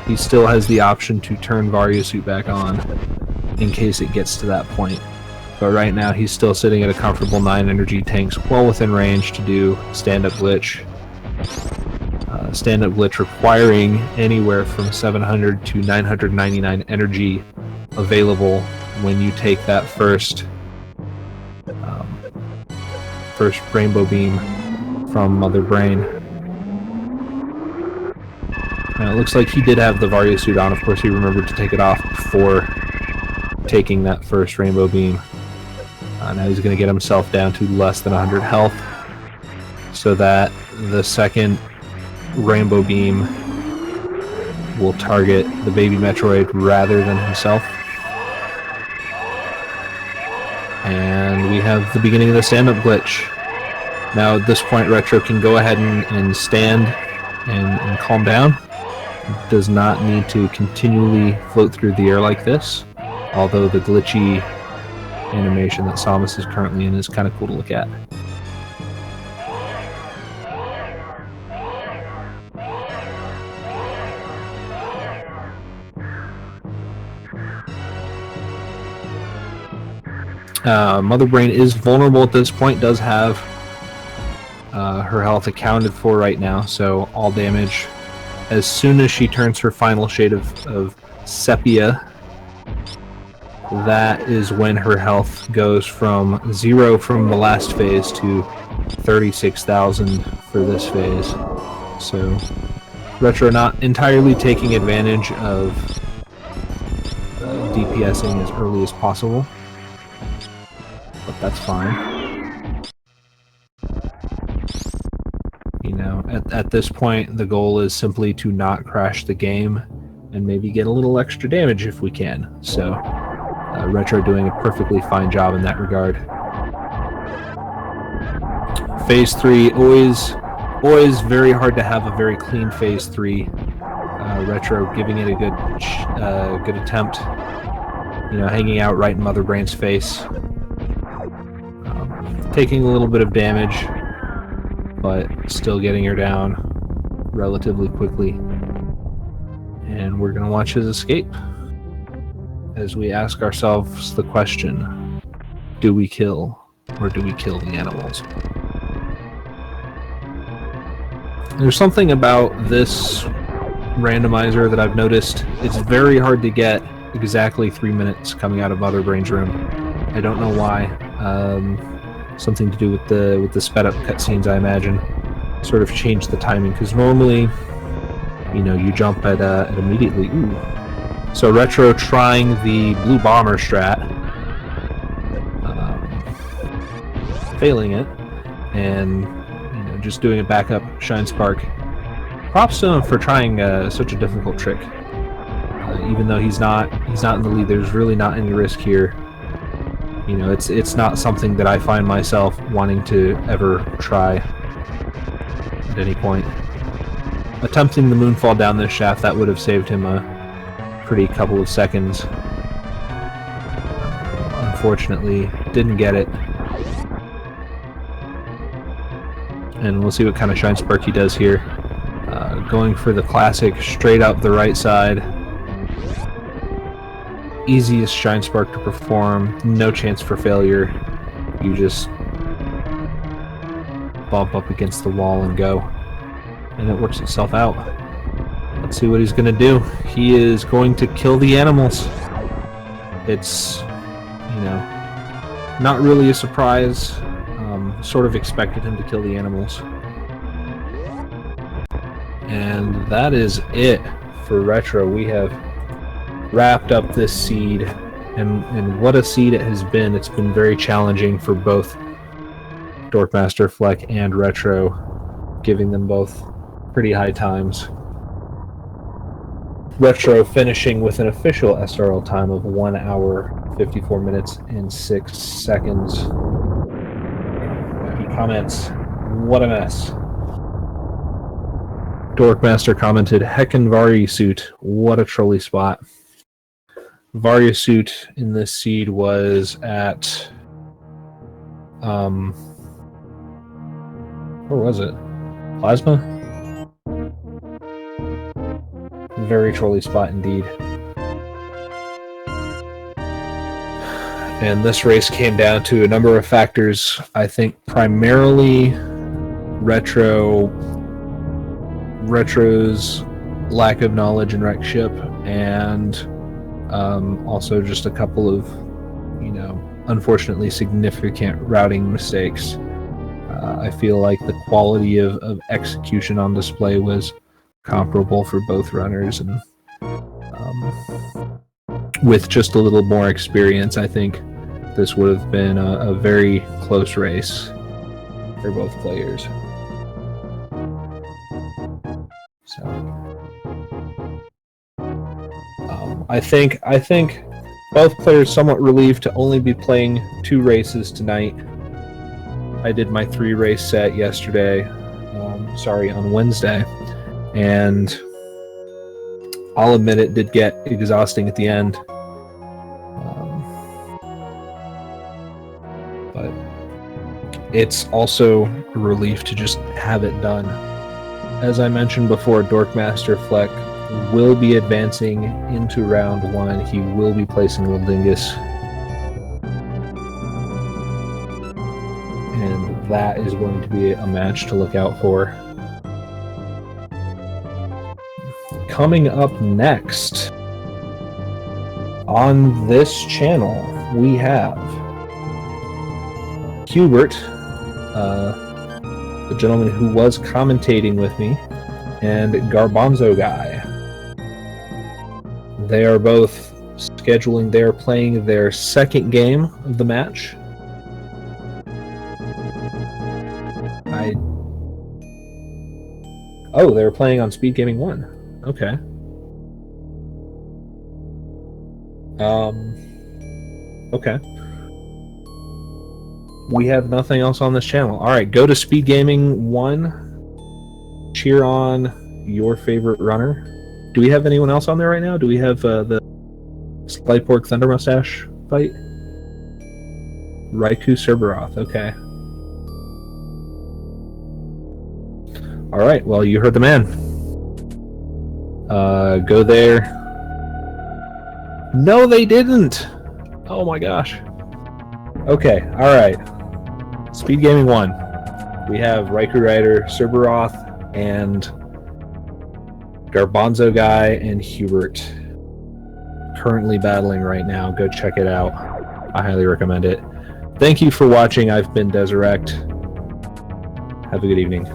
he still has the option to turn Varia Suit back on in case it gets to that point. But right now, he's still sitting at a comfortable 9 energy tanks, well within range to do stand-up glitch. Stand-up glitch requiring anywhere from 700 to 999 energy available when you take that first rainbow beam from Mother Brain. Now, it looks like he did have the Varia suit on. Of course, he remembered to take it off before taking that first rainbow beam. Now he's going to get himself down to less than 100 health so that the second rainbow beam will target the baby Metroid rather than himself. And we have the beginning of the stand-up glitch. Now at this point, Retro can go ahead and stand and calm down. Does not need to continually float through the air like this, although the glitchy animation that Samus is currently in is kind of cool to look at. Mother Brain is vulnerable at this point, does have her health accounted for right now, so all damage, as soon as she turns her final shade of sepia, that is when her health goes from 0 from the last phase to 36,000 for this phase. So Retro not entirely taking advantage of DPSing as early as possible, but that's fine. You know, at this point, the goal is simply to not crash the game and maybe get a little extra damage if we can. So Retro doing a perfectly fine job in that regard. Phase 3, always very hard to have a very clean Phase 3. Retro giving it a good attempt. You know, hanging out right in Mother Brain's face. Taking a little bit of damage, but still getting her down relatively quickly. And we're going to watch his escape as we ask ourselves the question, do we kill or do we kill the animals? There's something about this randomizer that I've noticed. It's very hard to get exactly 3 minutes coming out of Mother Brain's room. I don't know why. Something to do with the sped up cutscenes, I imagine. Sort of changed the timing, because normally, you know, you jump at immediately. Ooh. So Retro trying the blue bomber strat, failing it, and you know, just doing a backup Shine Spark. Props to him for trying such a difficult trick. Even though he's not in the lead, there's really not any risk here. You know, it's not something that I find myself wanting to ever try at any point. Attempting the moonfall down this shaft, that would have saved him a pretty couple of seconds. Unfortunately, didn't get it. and we'll see what kind of Shine Spark he does here. Going for the classic, straight up the right side. Easiest Shine Spark to perform, no chance for failure. You just bump up against the wall and go, and it works itself out. Let's see what he's going to do. He is going to kill the animals. It's, you know, not really a surprise. Sort of expected him to kill the animals. And that is it for Retro. We have wrapped up this seed, and what a seed it has been. It's been very challenging for both DorkmasterFlek and Retro, giving them both pretty high times. Retro finishing with an official SRL time of 1 hour, 54 minutes, and 6 seconds. He comments, "What a mess." Dorkmaster commented, "Heckin' Varya suit, what a trolley spot." Varya suit in this seed was at where was it? Plasma? Very trolley spot indeed. And this race came down to a number of factors. I think primarily Retro's lack of knowledge in wreck ship, and also just a couple of, you know, unfortunately significant routing mistakes. I feel like the quality of execution on display was comparable for both runners, and with just a little more experience, I think this would have been a very close race for both players. So I think both players somewhat relieved to only be playing 2 races tonight. I did my 3-race set yesterday, on Wednesday, and I'll admit it did get exhausting at the end. But it's also a relief to just have it done. As I mentioned before, DorkmasterFlek will be advancing into round 1. He will be placing Lindingus. And that is going to be a match to look out for. Coming up next on this channel, we have Hubert, the gentleman who was commentating with me, and Garbanzo Guy. They are both they're playing their second game of the match. Oh, they were playing on Speed Gaming 1. Okay. Okay. We have nothing else on this channel. Alright, go to Speed Gaming 1. Cheer on your favorite runner. Do we have anyone else on there right now? Do we have the Slightpork Thunder Mustache fight? Raikou Cerberoth, okay. Alright, well, you heard the man. Go there. No, they didn't! Oh my gosh. Okay, alright. Speed Gaming 1. We have Raikou Rider, Cerberoth, and Garbanzo Guy and Hubert currently battling right now. Go check it out. I highly recommend it. Thank you for watching. I've been Desirect. Have a good evening.